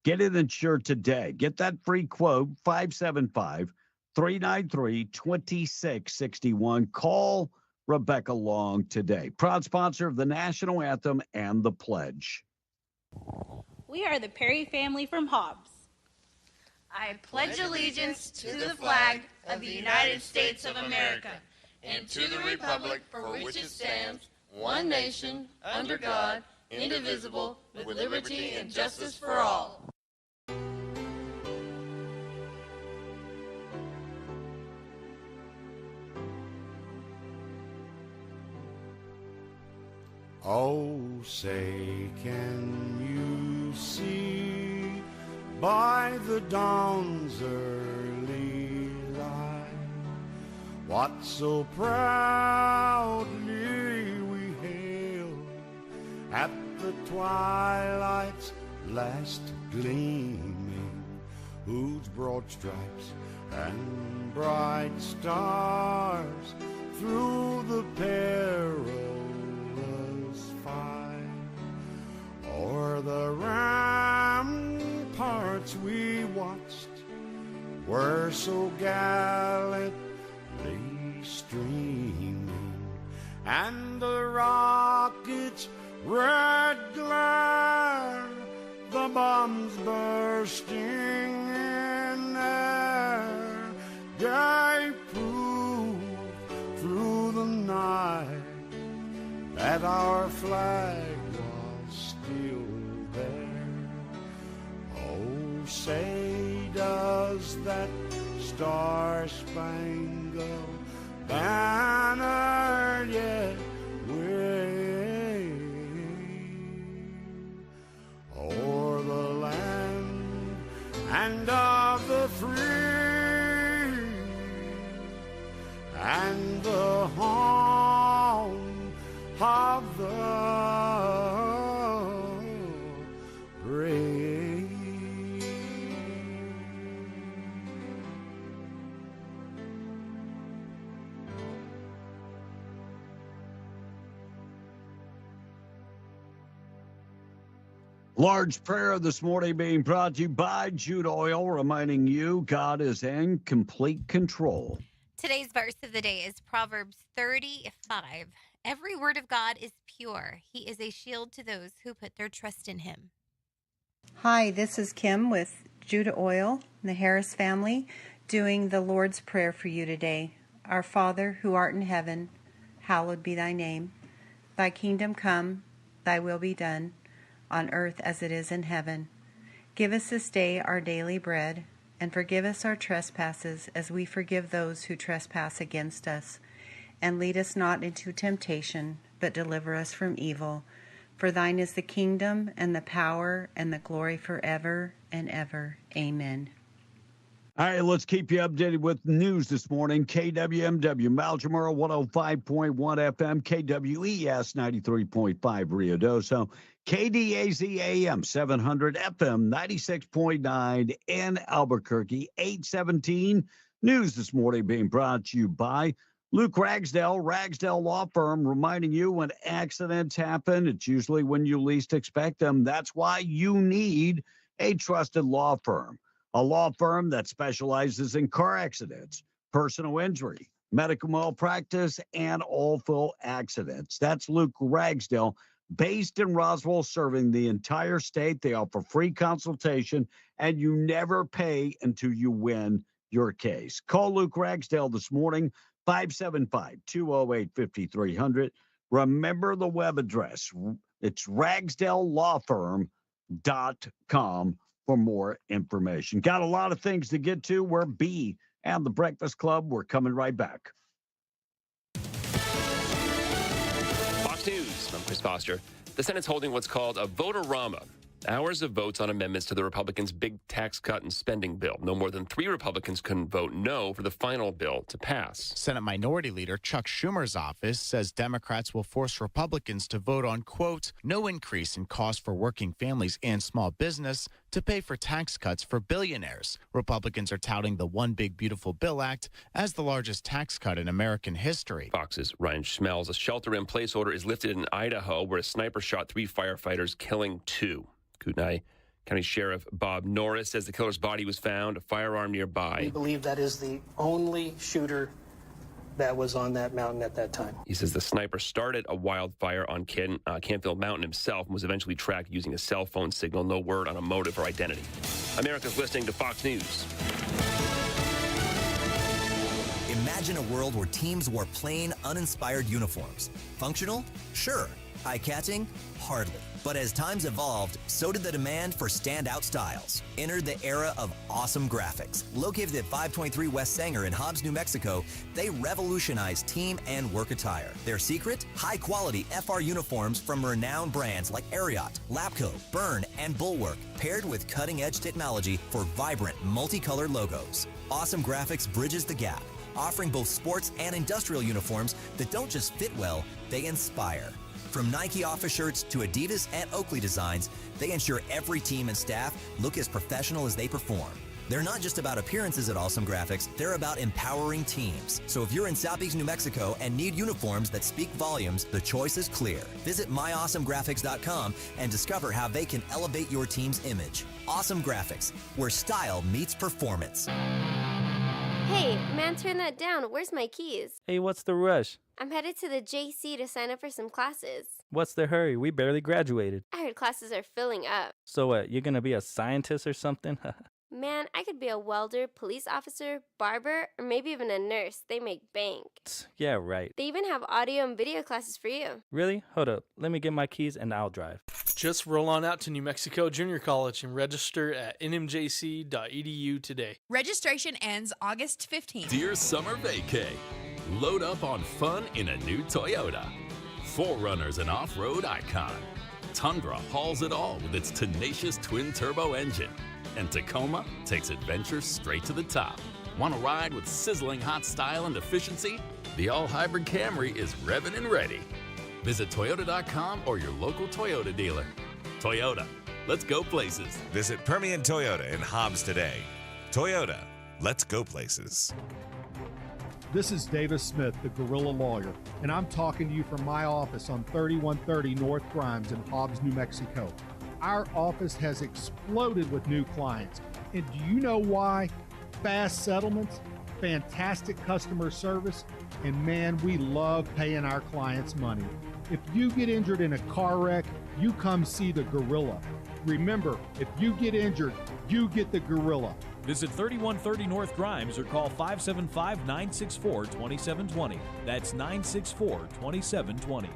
Get it insured today. Get that free quote, 575-393-2661. Call Rebecca Long today. Proud sponsor of the National Anthem and the Pledge. We are the Perry family from Hobbs. I pledge allegiance to the flag of the United States of America and to the republic for which it stands, one nation, under God, indivisible, with liberty and justice for all. Say, can you see by the dawn's early light what so proudly we hailed at the twilight's last gleaming, whose broad stripes and bright stars through the perilous fight o'er the ramparts we watched were so gallantly streaming, and the rockets' red glare, the bombs bursting in air, gave proof through the night that our flag was still there. Oh, say does that star-spangled banner yet wave o'er the land and of the free and the home of the brave. Large prayer this morning being brought to you by Jude Oil, reminding you God is in complete control. Today's verse of the day is Proverbs 30:5. Every word of God is pure. He is a shield to those who put their trust in him. Hi, this is Kim with Judah Oil, the Harris family, doing the Lord's Prayer for you today. Our Father, who art in heaven, hallowed be thy name. Thy kingdom come, thy will be done, on earth as it is in heaven. Give us this day our daily bread, and forgive us our trespasses as we forgive those who trespass against us. And lead us not into temptation, but deliver us from evil. For thine is the kingdom, and the power, and the glory forever and ever. Amen. All right, let's keep you updated with news this morning. KWMW, Malchamora 105.1 FM, KWES 93.5 Rio Doso, KDAZ AM 700 FM 96.9 in Albuquerque, 817. News this morning being brought to you by Luke Ragsdale, Ragsdale Law Firm, reminding you when accidents happen, it's usually when you least expect them. That's why you need a trusted law firm. A law firm that specializes in car accidents, personal injury, medical malpractice, and awful accidents. That's Luke Ragsdale, based in Roswell, serving the entire state. They offer free consultation, and you never pay until you win your case. Call Luke Ragsdale this morning, 575-208-5300. Remember the web address. It's ragsdalelawfirm.com. for more information. Got a lot of things to get to. We're B and the Breakfast Club. We're coming right back. Fox News, I'm Chris Foster. The Senate's holding what's called a vote-a-rama. Hours of votes on amendments to the Republicans' big tax cut and spending bill. No more than 3 Republicans couldn't vote no for the final bill to pass. Senate Minority Leader Chuck Schumer's office says Democrats will force Republicans to vote on, quote, no increase in cost for working families and small business to pay for tax cuts for billionaires. Republicans are touting the One Big Beautiful Bill Act as the largest tax cut in American history. Fox's Ryan Schmelz. A shelter-in-place order is lifted in Idaho, where a sniper shot 3 firefighters, killing 2. Kootenai County Sheriff Bob Norris says the killer's body was found, a firearm nearby. We believe that is the only shooter that was on that mountain at that time. He says the sniper started a wildfire on Canfield Mountain himself and was eventually tracked using a cell phone signal. No word on a motive or identity. America's listening to Fox News. Imagine a world where teams wore plain, uninspired uniforms. Functional? Sure. Eye-catching? Hardly. But as times evolved, so did the demand for standout styles. Entered the era of awesome graphics. Located at 523 West Sanger in Hobbs, New Mexico, they revolutionized team and work attire. Their secret? High-quality FR uniforms from renowned brands like Ariat, Lapco, Byrne, and Bulwark, paired with cutting-edge technology for vibrant, multicolored logos. Awesome Graphics bridges the gap, offering both sports and industrial uniforms that don't just fit well, they inspire. From Nike office shirts to Adidas and Oakley designs, they ensure every team and staff look as professional as they perform. They're not just about appearances at Awesome Graphics, they're about empowering teams. So if you're in Southeast New Mexico and need uniforms that speak volumes, the choice is clear. Visit myawesomegraphics.com and discover how they can elevate your team's image. Awesome Graphics, where style meets performance. Hey, man, turn that down. Where's my keys? Hey, what's the rush? I'm headed to the JC to sign up for some classes. What's the hurry? We barely graduated. I heard classes are filling up. So what, you're gonna be a scientist or something? Man, I could be a welder, police officer, barber, or maybe even a nurse. They make bank. Yeah, right. They even have audio and video classes for you. Really? Hold up. Let me get my keys and I'll drive. Just roll on out to New Mexico Junior College and register at nmjc.edu today. Registration ends August 15th. Dear summer vacay, load up on fun in a new Toyota. 4Runner's an off-road icon. Tundra hauls it all with its tenacious twin-turbo engine. And Tacoma takes adventure straight to the top. Want to ride with sizzling hot style and efficiency? The all-hybrid Camry is revving and ready. Visit Toyota.com or your local Toyota dealer. Toyota, let's go places. Visit Permian Toyota in Hobbs today. Toyota, let's go places. This is Davis Smith, the Guerrilla Lawyer, and I'm talking to you from my office on 3130 North Grimes in Hobbs, New Mexico. Our office has exploded with new clients. And do you know why? Fast settlements, fantastic customer service, and man, we love paying our clients money. If you get injured in a car wreck, you come see the Gorilla. Remember, if you get injured, you get the Gorilla. Visit 3130 North Grimes or call 575-964-2720. That's 964-2720.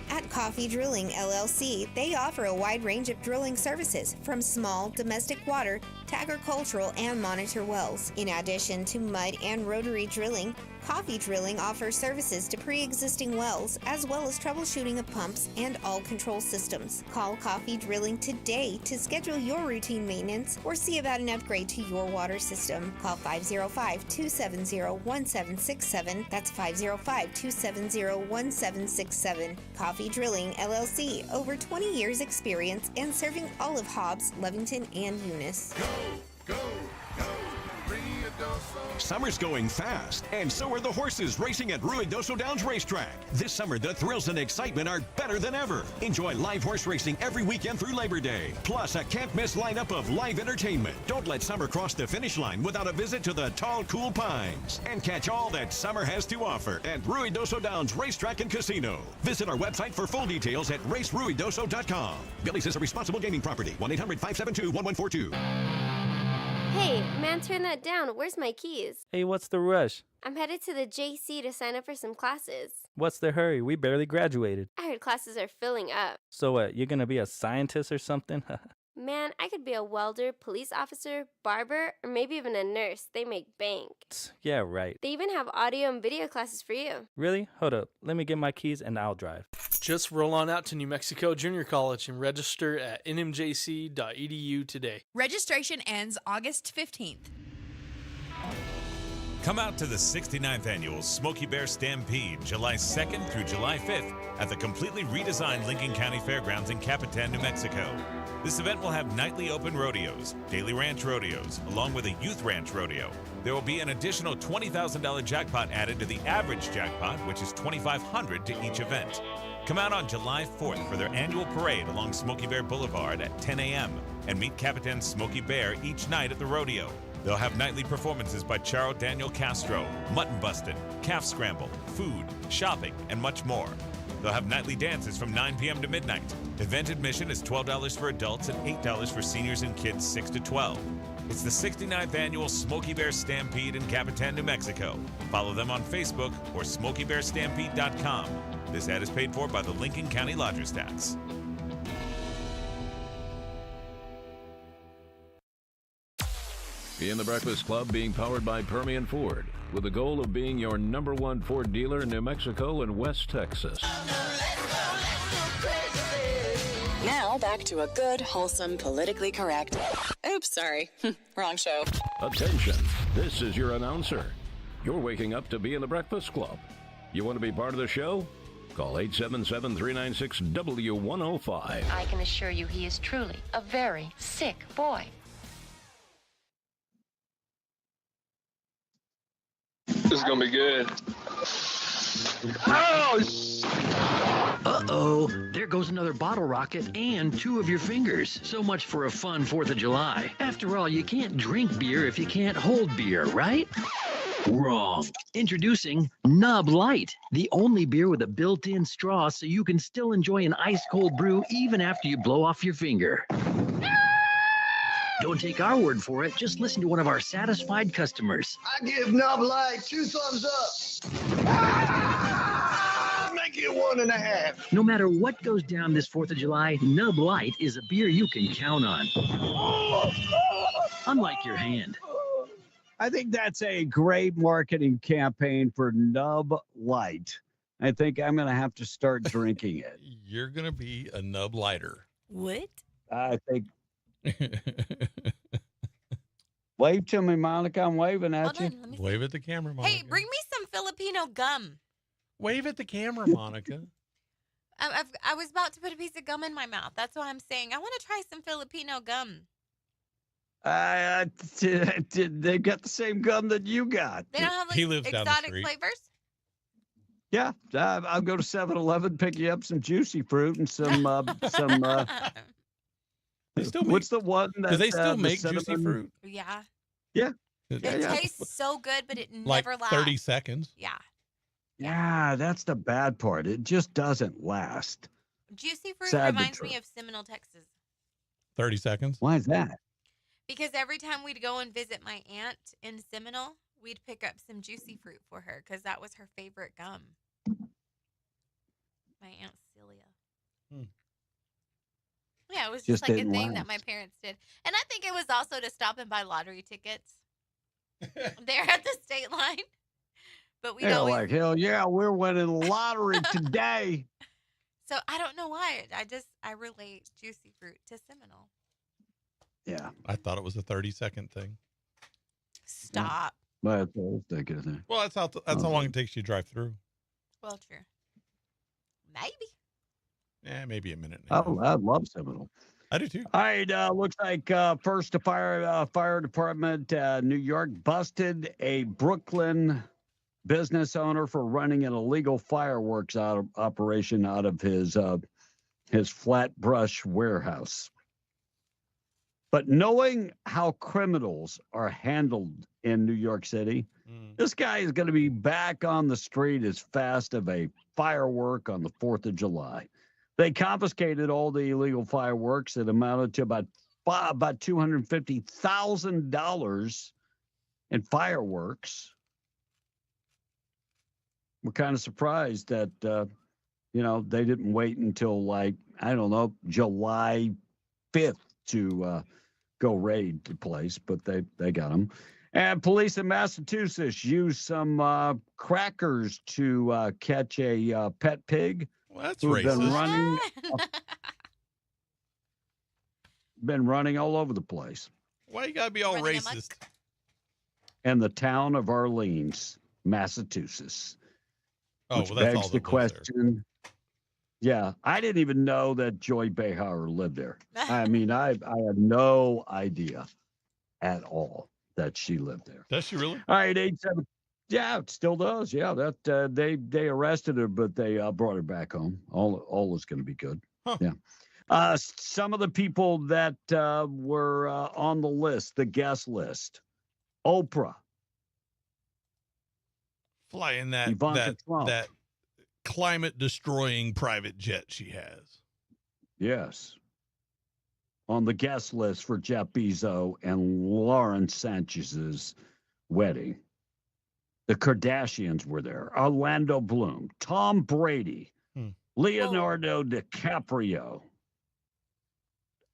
At Coffee Drilling LLC, they offer a wide range of drilling services from small domestic water to agricultural and monitor wells. In addition to mud and rotary drilling, Coffee Drilling offers services to pre-existing wells as well as troubleshooting of pumps and all control systems. Call Coffee Drilling today to schedule your routine maintenance or see about an upgrade to your water system. Call 505-270-1767. That's 505-270-1767. Coffee Drilling LLC, over 20 years experience and serving all of Hobbs, Lovington, and Eunice. Summer's going fast, and so are the horses racing at Ruidoso Downs Racetrack. This summer, the thrills and excitement are better than ever. Enjoy live horse racing every weekend through Labor Day, plus a can't-miss lineup of live entertainment. Don't let summer cross the finish line without a visit to the Tall, Cool Pines, and catch all that summer has to offer at Ruidoso Downs Racetrack and Casino. Visit our website for full details at raceruidoso.com. Billy's is a responsible gaming property. 1-800-572-1142. Hey, man, turn that down. Where's my keys? Hey, what's the rush? I'm headed to the JC to sign up for some classes. What's the hurry? We barely graduated. I heard classes are filling up. So what, you're gonna be a scientist or something? Man, I could be a welder, police officer, barber, or maybe even a nurse. They make bank. Yeah, right. They even have audio and video classes for you. Really? Hold up. Let me get my keys and I'll drive. Just roll on out to New Mexico Junior College and register at nmjc.edu today. Registration ends August 15th. Come out to the 69th Annual Smoky Bear Stampede, July 2nd through July 5th at the completely redesigned Lincoln County Fairgrounds in Capitan, New Mexico. This event will have nightly open rodeos, daily ranch rodeos, along with a youth ranch rodeo. There will be an additional $20,000 jackpot added to the average jackpot, which is $2,500 to each event. Come out on July 4th for their annual parade along Smoky Bear Boulevard at 10 a.m. and meet Capitan Smoky Bear each night at the rodeo. They'll have nightly performances by Charo Daniel Castro, mutton busted, calf scramble, food, shopping, and much more. They'll have nightly dances from 9 p.m. to midnight. Event admission is $12 for adults and $8 for seniors and kids 6 to 12. It's the 69th Annual Smoky Bear Stampede in Capitan, New Mexico. Follow them on Facebook or SmokyBearStampede.com. This ad is paid for by the Lincoln County Lodger Stats. In the Breakfast Club being powered by Permian Ford, with the goal of being your #1 Ford dealer in New Mexico and West Texas. Now back to a good, wholesome, politically correct. Oops, sorry. Wrong show. Attention, this is your announcer. You're waking up to be in the Breakfast Club. You want to be part of the show? Call 877-396-W105. I can assure you he is truly a very sick boy. This is gonna be good. Uh-oh, there goes another bottle rocket and 2 of your fingers. So much for a fun 4th of July. After all, you can't drink beer if you can't hold beer, right? Wrong. Introducing Nub Light, the only beer with a built-in straw so you can still enjoy an ice-cold brew even after you blow off your finger. Don't take our word for it. Just listen to one of our satisfied customers. I give Nub Light 2 thumbs up. Make it 1.5. No matter what goes down this 4th of July, Nub Light is a beer you can count on. Unlike your hand. I think that's a great marketing campaign for Nub Light. I think I'm going to have to start drinking it. You're going to be a Nub Lighter. What? I think. Wave to me, Monica. I'm waving at you. Wave at the camera, Monica. Hey, bring me some Filipino gum. Wave at the camera, Monica. I was about to put a piece of gum in my mouth. That's what I'm saying. I want to try some Filipino gum. They got the same gum that you got. They don't have like He lives down the exotic street. flavors? Yeah, I'll go to 7-Eleven, pick you up some juicy fruit and some. They still make, What's the one that? do they still the make juicy cinnamon- fruit? Yeah. Yeah. It Yeah. tastes so good, but it Like never 30 lasts. seconds. Yeah. Yeah, that's the bad part. It just doesn't last. Juicy fruit Sad but reminds me true. of Seminole, Texas. 30 seconds? Why is that? Because every time we'd go and visit my aunt in Seminole, we'd pick up some juicy fruit for her because that was her favorite gum. My Aunt Celia. Yeah, it was just like a didn't thing that last. my parents did. And I think it was also to stop and buy lottery tickets there at the state line. But we'd They're always... like, hell yeah, we're winning the lottery today. So I don't know why. I relate juicy fruit to Seminole. Yeah. I thought it was a 30-second thing. Stop. But I was thinking of that. Well, that's how long it takes you to drive through. Well, true. Maybe. Yeah, maybe a minute. I love Seminole. I do too. All right, looks like first fire department, New York busted a Brooklyn business owner for running an illegal fireworks operation out of his Flatbush warehouse. But knowing how criminals are handled in New York City, this guy is going to be back on the street as fast as a firework on the 4th of July. They confiscated all the illegal fireworks that amounted to about $250,000 in fireworks. We're kind of surprised that, they didn't wait until July 5th to go raid the place, but they got them. And police in Massachusetts used some crackers to catch a pet pig. Well, that's who's racist. Been running all over the place. Why you gotta be all Running racist? And the town of Orleans, Massachusetts. Oh, Which well, that's all begs the that lives there. question. Yeah, I didn't even know that Joy Behar lived there. I mean, I had no idea at all that she lived there. Does she really? All right, 87. Yeah, it still does. Yeah, that they arrested her, but they brought her back home. All is going to be good. Huh. Yeah. Some of the people that were on the list, the guest list, Oprah, Flying that Ivanka Trump. that climate destroying private jet she has. Yes. On the guest list for Jeff Bezos and Lauren Sanchez's wedding. The Kardashians were there. Orlando Bloom, Tom Brady, Leonardo DiCaprio.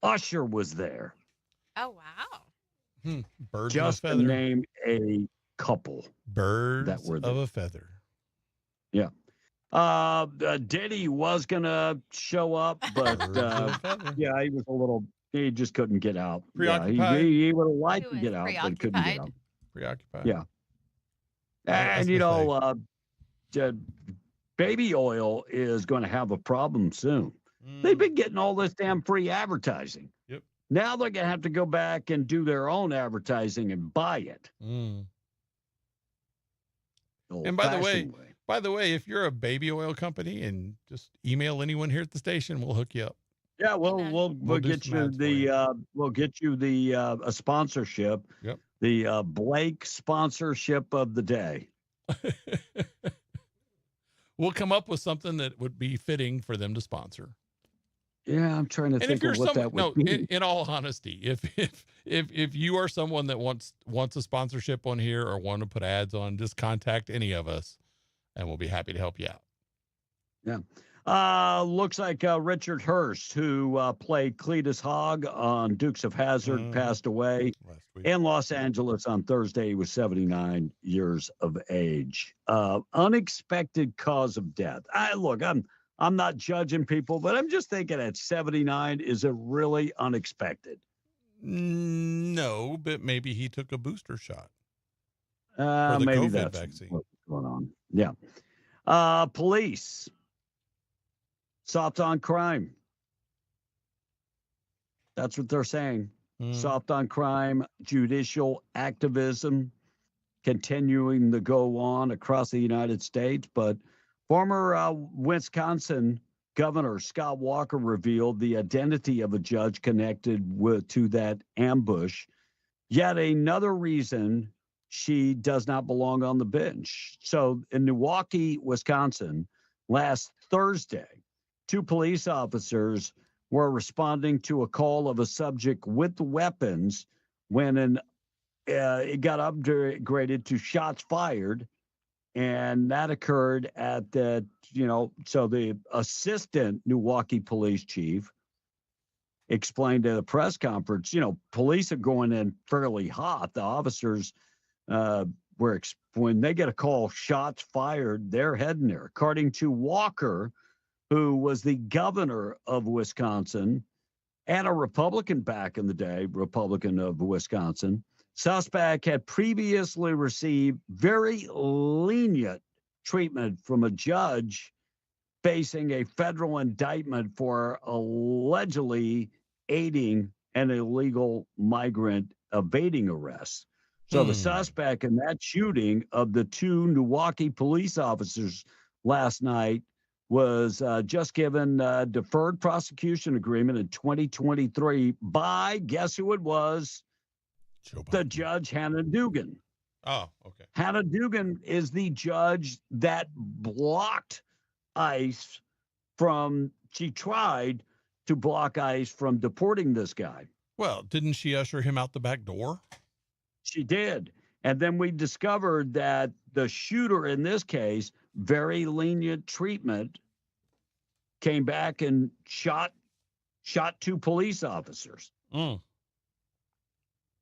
Usher was there. Oh, wow. Birds Just of a to feather. name a couple. Birds that were of there. a feather. Yeah. Diddy was going to show up, but yeah, he was he just couldn't get out. Yeah, Preoccupied. he would have liked to get out, but he couldn't get out. Preoccupied. Yeah. That's And, the baby oil is going to have a problem soon. They've been getting all this damn free advertising. Yep. Now they're going to have to go back and do their own advertising and buy it. And by the way, if you're a baby oil company and just email anyone here at the station, we'll hook you up. Yeah, we'll do get some you ads for a sponsorship. Yep. The Blake sponsorship of the day. We'll come up with something that would be fitting for them to sponsor. Yeah, I'm trying to And think if you're of what that would be. in all honesty, if you are someone that wants a sponsorship on here or want to put ads on, just contact any of us, and we'll be happy to help you out. Yeah. Looks like Richard Hurst, who played Cletus Hogg on Dukes of Hazzard, passed away in Los Angeles on Thursday. He was 79 years of age. Unexpected cause of death. I'm not judging people, but I'm just thinking at 79, is it really unexpected? No, but maybe he took a booster shot. For the Maybe COVID that's vaccine. what's going on. Yeah. Police. Soft on crime. That's what they're saying. Soft on crime, judicial activism continuing to go on across the United States. But former Wisconsin Governor Scott Walker revealed the identity of a judge connected to that ambush. Yet another reason she does not belong on the bench. So in Milwaukee, Wisconsin, last Thursday, 2 police officers were responding to a call of a subject with weapons when it got upgraded to shots fired. And that occurred at so the assistant Milwaukee police chief explained at a press conference, police are going in fairly hot. The officers when they get a call, shots fired, they're heading there. According to Walker, who was the governor of Wisconsin and a Republican back in the day, Republican of Wisconsin, suspect had previously received very lenient treatment from a judge facing a federal indictment for allegedly aiding an illegal migrant evading arrest. So the suspect in that shooting of the 2 Milwaukee police officers last night was just given a deferred prosecution agreement in 2023 by, guess who it was? The judge, Hannah Dugan. Oh, okay. Hannah Dugan is the judge that blocked ICE she tried to block ICE from deporting this guy. Well, didn't she usher him out the back door? She did. And then we discovered that the shooter in this case, very lenient treatment, came back and shot 2 police officers.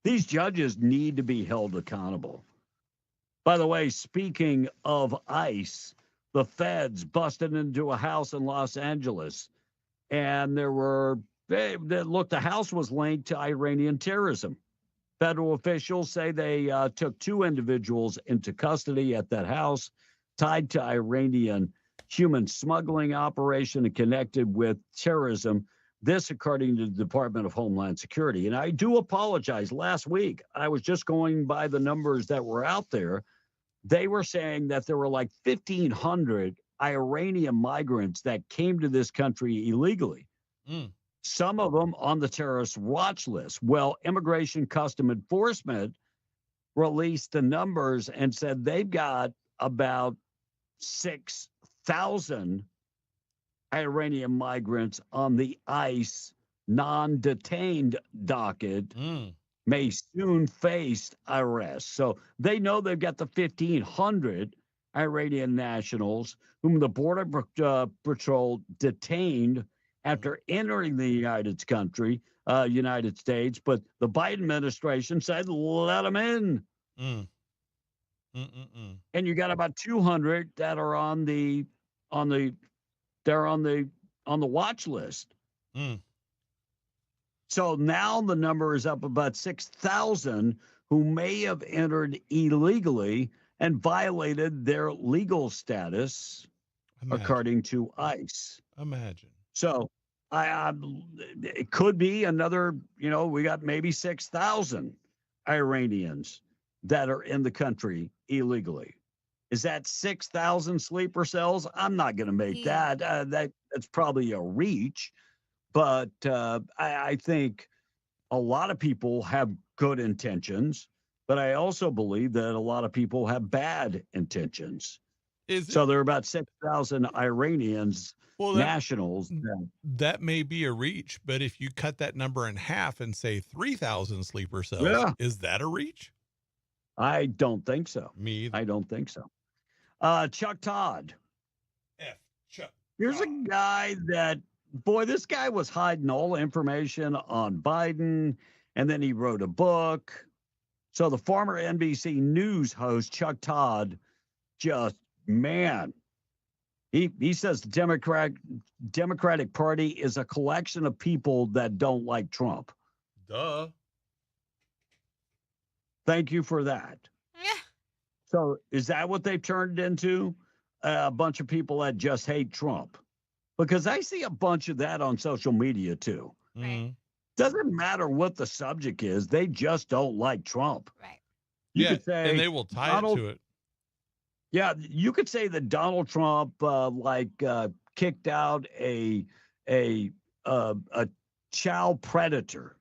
These judges need to be held accountable. By the way, speaking of ICE, the feds busted into a house in Los Angeles, and the house was linked to Iranian terrorism. Federal officials say they took 2 individuals into custody at that house, tied to Iranian human smuggling operation and connected with terrorism. This, according to the Department of Homeland Security. And I do apologize. Last week, I was just going by the numbers that were out there. They were saying that there were like 1,500 Iranian migrants that came to this country illegally. Some of them on the terrorist watch list. Well, Immigration Custom Enforcement released the numbers and said they've got about 6,000 Iranian migrants on the ICE non-detained docket may soon face arrest. So they know they've got the 1,500 Iranian nationals whom the Border Patrol detained after entering the United States, but the Biden administration said, let them in. And you got about 200 that are on the watch list. So now the number is up about 6,000 who may have entered illegally and violated their legal status, according to ICE. Imagine. So it could be another, we got maybe 6,000 Iranians that are in the country illegally. Is that 6,000 sleeper cells? I'm not going to make that. That's probably a reach. But I think a lot of people have good intentions, but I also believe that a lot of people have bad intentions. So there are about 6,000 Iranians, nationals. That may be a reach, but if you cut that number in half and say 3,000 sleeper cells, is that a reach? I don't think so. Me either. I don't think so. Chuck Todd. Chuck. Here's a guy that, boy, this guy was hiding all information on Biden, and then he wrote a book. So the former NBC News host, Chuck Todd, just, man, he says the Democratic Party is a collection of people that don't like Trump. Duh. Thank you for that. Yeah. So is that what they've turned into? A bunch of people that just hate Trump? Because I see a bunch of that on social media too. Right. Doesn't matter what the subject is. They just don't like Trump. Right. You could say, and they will tie it to it. Yeah, you could say that Donald Trump kicked out a child predator.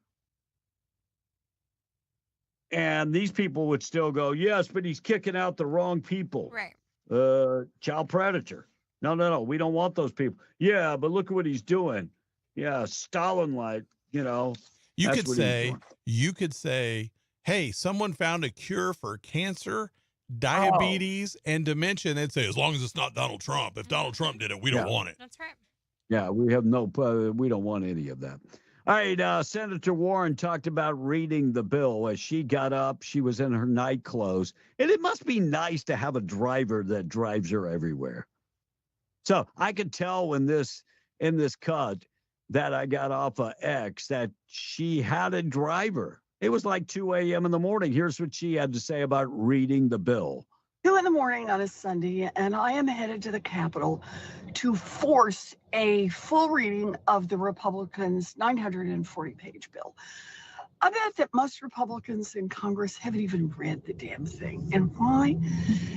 And these people would still go, yes, but he's kicking out the wrong people. Right. Child predator. No. We don't want those people. Yeah, but look at what he's doing. Yeah, Stalin-like, You could say, hey, someone found a cure for cancer, diabetes, and dementia. And they'd say, as long as it's not Donald Trump. If Donald Trump did it, we don't want it. That's right. Yeah, we don't want any of that. All right, Senator Warren talked about reading the bill. As she got up, she was in her night clothes. And it must be nice to have a driver that drives her everywhere. So I could tell in this cut that I got off of X that she had a driver. It was like 2 a.m. in the morning. Here's what she had to say about reading the bill. 2 in the morning on a Sunday, and I am headed to the Capitol to force a full reading of the Republicans' 940-page bill. I bet that most Republicans in Congress haven't even read the damn thing. And why?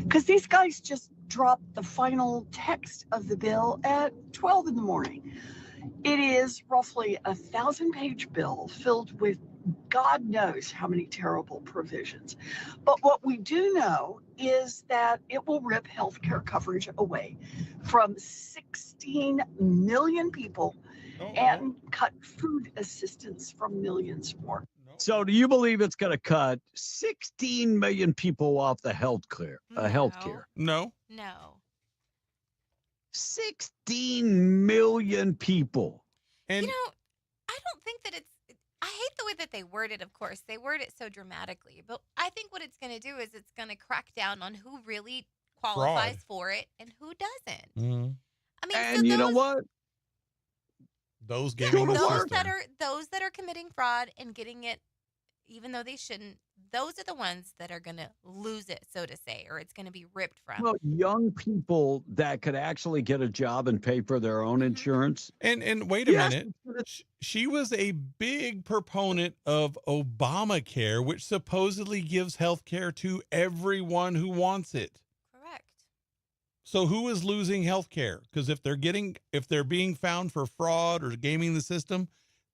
Because these guys just dropped the final text of the bill at 12 in the morning. It is roughly a 1,000-page bill filled with God knows how many terrible provisions. But what we do know is that it will rip healthcare coverage away from 16 million people and cut food assistance from millions more. So do you believe it's going to cut 16 million people off the healthcare? No. 16 million people. And I don't think that I hate the way that they word it, of course. They word it so dramatically. But I think what it's going to do is it's going to crack down on who really qualifies for it and who doesn't. Mm-hmm. I mean, and you know what? Those that are committing fraud and getting it, even though they shouldn't, those are the ones that are going to lose it, so to say, or it's going to be ripped from. Well, young people that could actually get a job and pay for their own insurance. And wait a minute. She was a big proponent of Obamacare, which supposedly gives health care to everyone who wants it. Correct. So who is losing health care? Because if they're being found for fraud or gaming the system,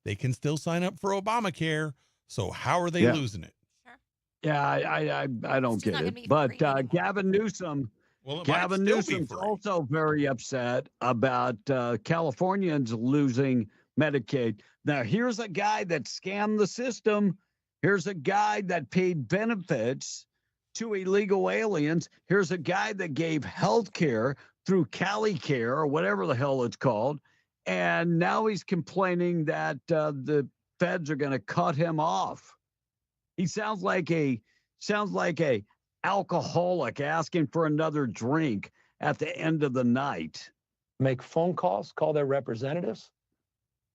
they can still sign up for Obamacare. So how are they losing it? Yeah, I don't get it. But Gavin Newsom, Newsom's also very upset about Californians losing Medicaid. Now, here's a guy that scammed the system. Here's a guy that paid benefits to illegal aliens. Here's a guy that gave health care through CaliCare or whatever the hell it's called. And now he's complaining that the feds are going to cut him off. He sounds like a alcoholic asking for another drink at the end of the night. Make phone calls, call their representatives.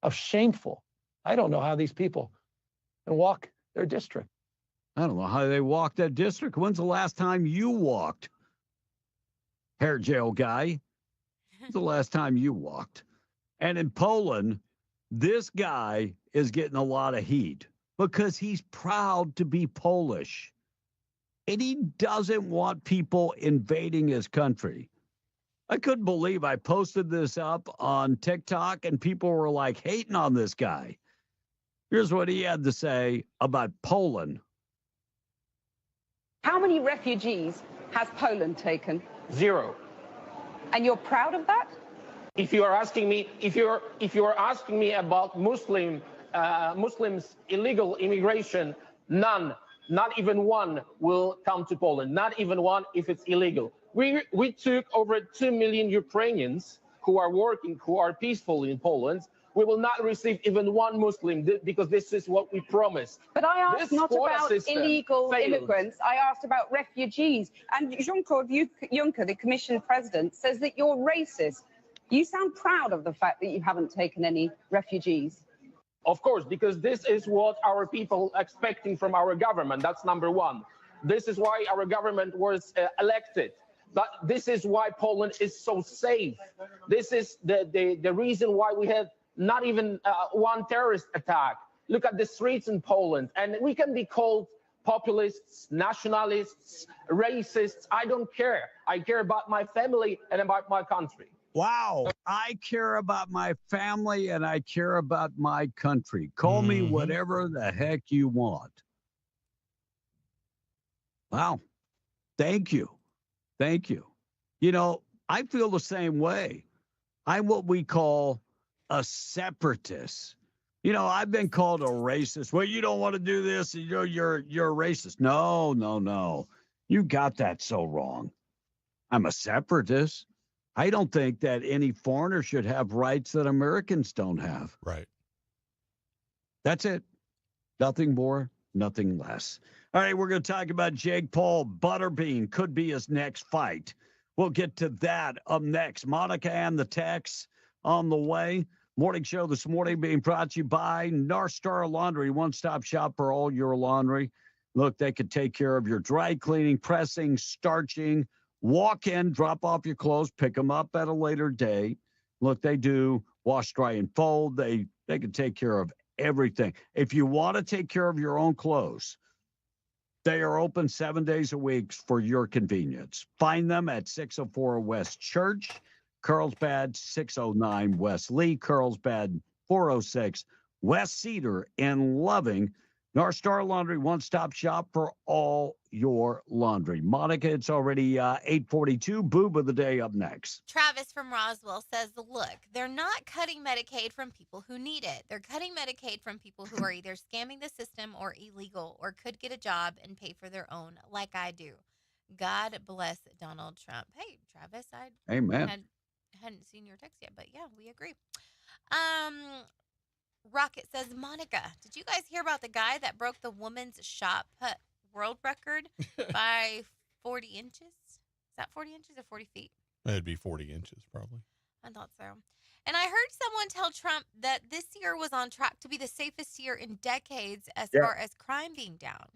How shameful. I don't know how these people can walk their district. I don't know how they walk that district. When's the last time you walked? Hair gel guy. When's the last time you walked? And in Poland, this guy is getting a lot of heat because he's proud to be Polish. And he doesn't want people invading his country. I couldn't believe I posted this up on TikTok and people were like hating on this guy. Here's what he had to say about Poland. How many refugees has Poland taken? 0. And you're proud of that? If you are asking me, if you are asking me about Muslims illegal immigration, none, not even one will come to Poland. Not even one if it's illegal. We took over 2 million Ukrainians who are working, who are peaceful in Poland. We will not receive even one Muslim because this is what we promised. But I asked not about illegal immigrants. I asked about refugees. And Jean-Claude Juncker, the Commission president, says that you're racist. You sound proud of the fact that you haven't taken any refugees. Of course, because this is what our people are expecting from our government. That's number one. This is why our government was elected. But this is why Poland is so safe. This is the reason why we had not even one terrorist attack. Look at the streets in Poland. And we can be called populists, nationalists, racists. I don't care. I care about my family and about my country. Wow. I care about my family and I care about my country. Call me whatever the heck you want. Wow. Thank you. Thank you. You know, I feel the same way. I'm what we call a separatist. You know, I've been called a racist. Well, you don't want to do this. You know, you're a racist. No. You got that so wrong. I'm a separatist. I don't think that any foreigner should have rights that Americans don't have. Right. That's it. Nothing more, nothing less. All right, we're going to talk about Jake Paul. Butterbean could be his next fight. We'll get to that up next. Monica and the Tex on the way. Morning show this morning being brought to you by North Star Laundry, one-stop shop for all your laundry. Look, they could take care of your dry cleaning, pressing, starching. Walk in, drop off your clothes, pick them up at a later date. Look, they do wash, dry, and fold. They can take care of everything. If you want to take care of your own clothes, they are open 7 days a week for your convenience. Find them at 604 West Church, Carlsbad 609 West Lee, Carlsbad 406 West Cedar in Loving. North Star Laundry, one-stop shop for all your laundry. Monica, it's already 8:42. Boob of the day up next. Travis from Roswell says, look, they're not cutting Medicaid from people who need it. They're cutting Medicaid from people who are either scamming the system or illegal or could get a job and pay for their own, like I do. God bless Donald Trump. Hey, Travis, Amen. hadn't seen your text yet, but yeah, we agree. Rocket says, Monica, did you guys hear about the guy that broke the woman's shot put world record by 40 inches? Is that 40 inches or 40 feet? It'd be 40 inches probably. I thought so. And I heard someone tell Trump that this year was on track to be the safest year in decades as far as crime being down.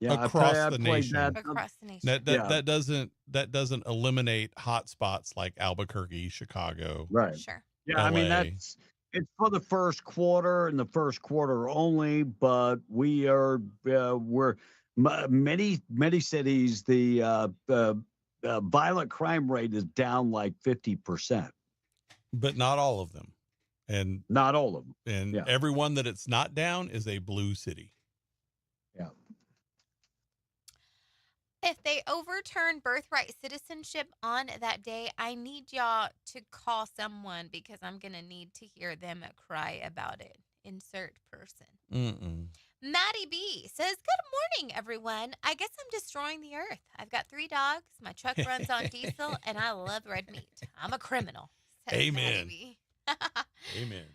Yeah, across the nation. Across the nation. That doesn't eliminate hot spots like Albuquerque, Chicago. Right. Sure. Yeah, LA. I mean it's for the first quarter and the first quarter only, but we're many cities the violent crime rate is down like 50%. But not all of them. And not all of them. And everyone that it's not down is a blue city. Yeah. If they overturn birthright citizenship on that day, I need y'all to call someone because I'm going to need to hear them cry about it. Insert person. Maddie B says, "Good morning, everyone. I guess I'm destroying the earth. I've got 3 dogs. My truck runs on diesel, and I love red meat. I'm a criminal." Says Amen. Maddie B. Amen.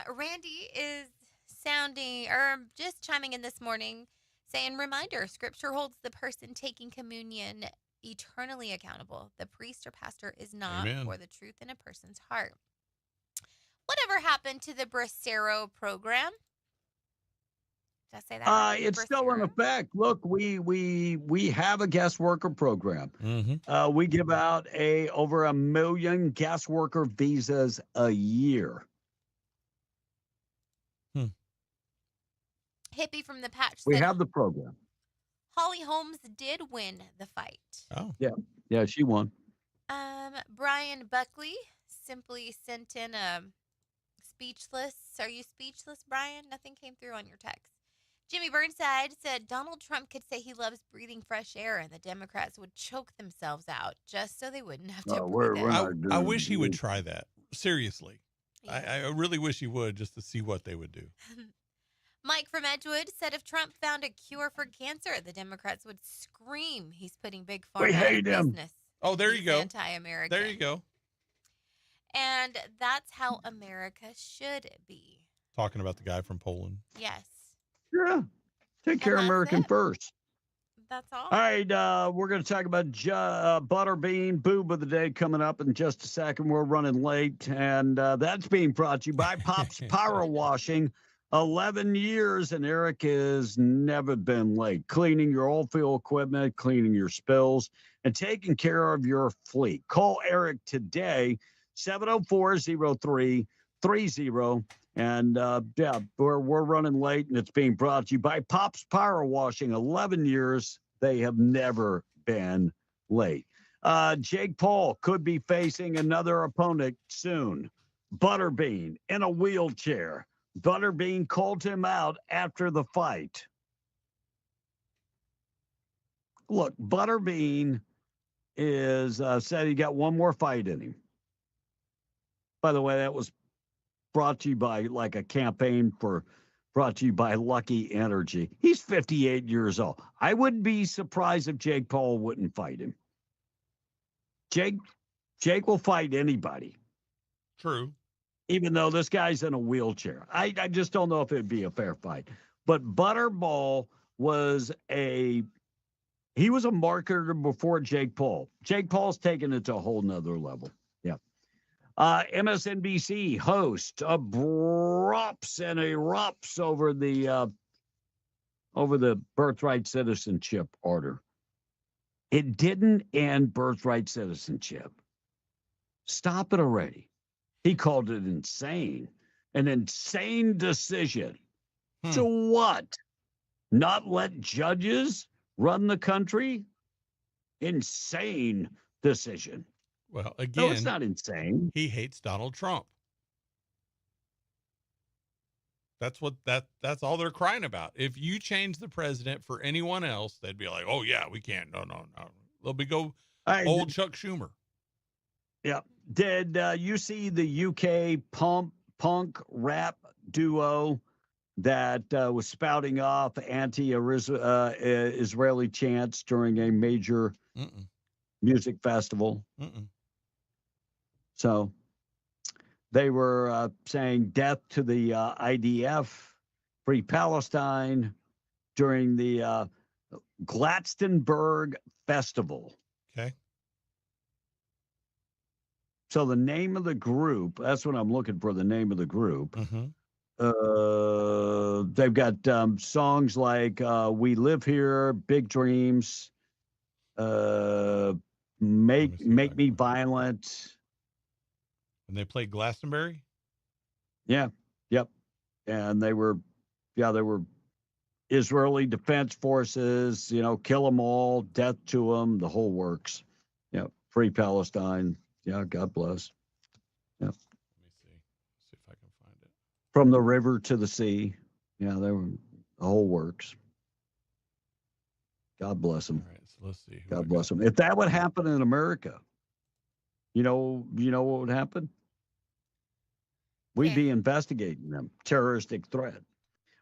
Randy is sounding or just chiming in this morning saying, "Reminder, scripture holds the person taking communion eternally accountable. The priest or pastor is not Amen. for the truth in a person's heart." Whatever happened to the Bracero program? Did I say that right? It's still in effect. Look, we have a guest worker program. Mm-hmm. We give out over 1 million guest worker visas a year. Hippie from the Patch We said, have the program. Holly Holmes did win the fight. Oh. Yeah, she won. Brian Buckley simply sent in a speechless. Are you speechless, Brian? Nothing came through on your text. Jimmy Burnside said Donald Trump could say he loves breathing fresh air and the Democrats would choke themselves out just so they wouldn't have to breathe it. I wish he would try that. Seriously. Yeah. I really wish he would just to see what they would do. Mike from Edgewood said if Trump found a cure for cancer, the Democrats would scream he's putting big pharma We hate out of him. business. Oh, there you go. Anti-American. There you go. And that's how America should be. Talking about the guy from Poland. Yes. Yeah. Take care of American first. That's all. All right, we're going to talk about Butterbean Boob of the Day coming up in just a second. We're running late, and that's being brought to you by Pop's Power Washing. 11 years, and Eric has never been late. Cleaning your oil field equipment, cleaning your spills, and taking care of your fleet. Call Eric today, 704-0330. And we're running late, and it's being brought to you by Pop's Power Washing. 11 years, they have never been late. Jake Paul could be facing another opponent soon. Butterbean in a wheelchair. Butterbean called him out after the fight. Look, Butterbean is said he got one more fight in him. By the way, that was brought to you by like a campaign brought to you by Lucky Energy. He's 58 years old. I wouldn't be surprised if Jake Paul wouldn't fight him. Jake will fight anybody. True. Even though this guy's in a wheelchair. I just don't know if it'd be a fair fight. But Butterball was he was a marketer before Jake Paul. Jake Paul's taken it to a whole nother level. Yeah. MSNBC host erupts and erupts over the birthright citizenship order. It didn't end birthright citizenship. Stop it already. He called it insane, an insane decision. So what? Not let judges run the country? Insane decision. Well, again, no, it's not insane. He hates Donald Trump. That's all they're crying about. If you change the president for anyone else, they'd be like, "Oh yeah, we can't." No. They'll be old Chuck Schumer. Yeah. Did you see the UK punk rap duo that was spouting off anti-Israeli chants during a major music festival? So they were saying death to the IDF, free Palestine during the Glastonbury Festival. Okay. So the name of the group, that's what I'm looking for, the name of the group. They've got songs like We Live Here, Big Dreams, Make Me Violent. And they played Glastonbury? Yeah. Yep. And they were Israeli Defense Forces, kill them all, death to them, the whole works. Yeah. Free Palestine. Yeah, God bless. Yeah. Let me see if I can find it. From the river to the sea. Yeah, they were the whole works. God bless them. All right, so let's see. God bless them. If that would happen in America, you know what would happen? We'd be investigating them. Terroristic threat.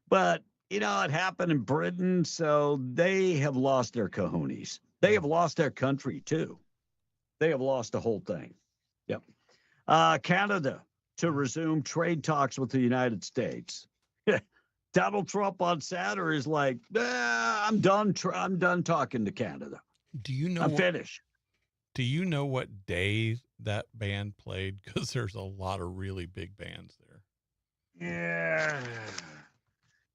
But it happened in Britain, so they have lost their cojones. They have lost their country, too. They have lost the whole thing. Yep. Canada to resume trade talks with the United States. Donald Trump on Saturday is like, I'm done talking to Canada. Do you know? I'm finished. Do you know what day that band played? Because there's a lot of really big bands there. Yeah.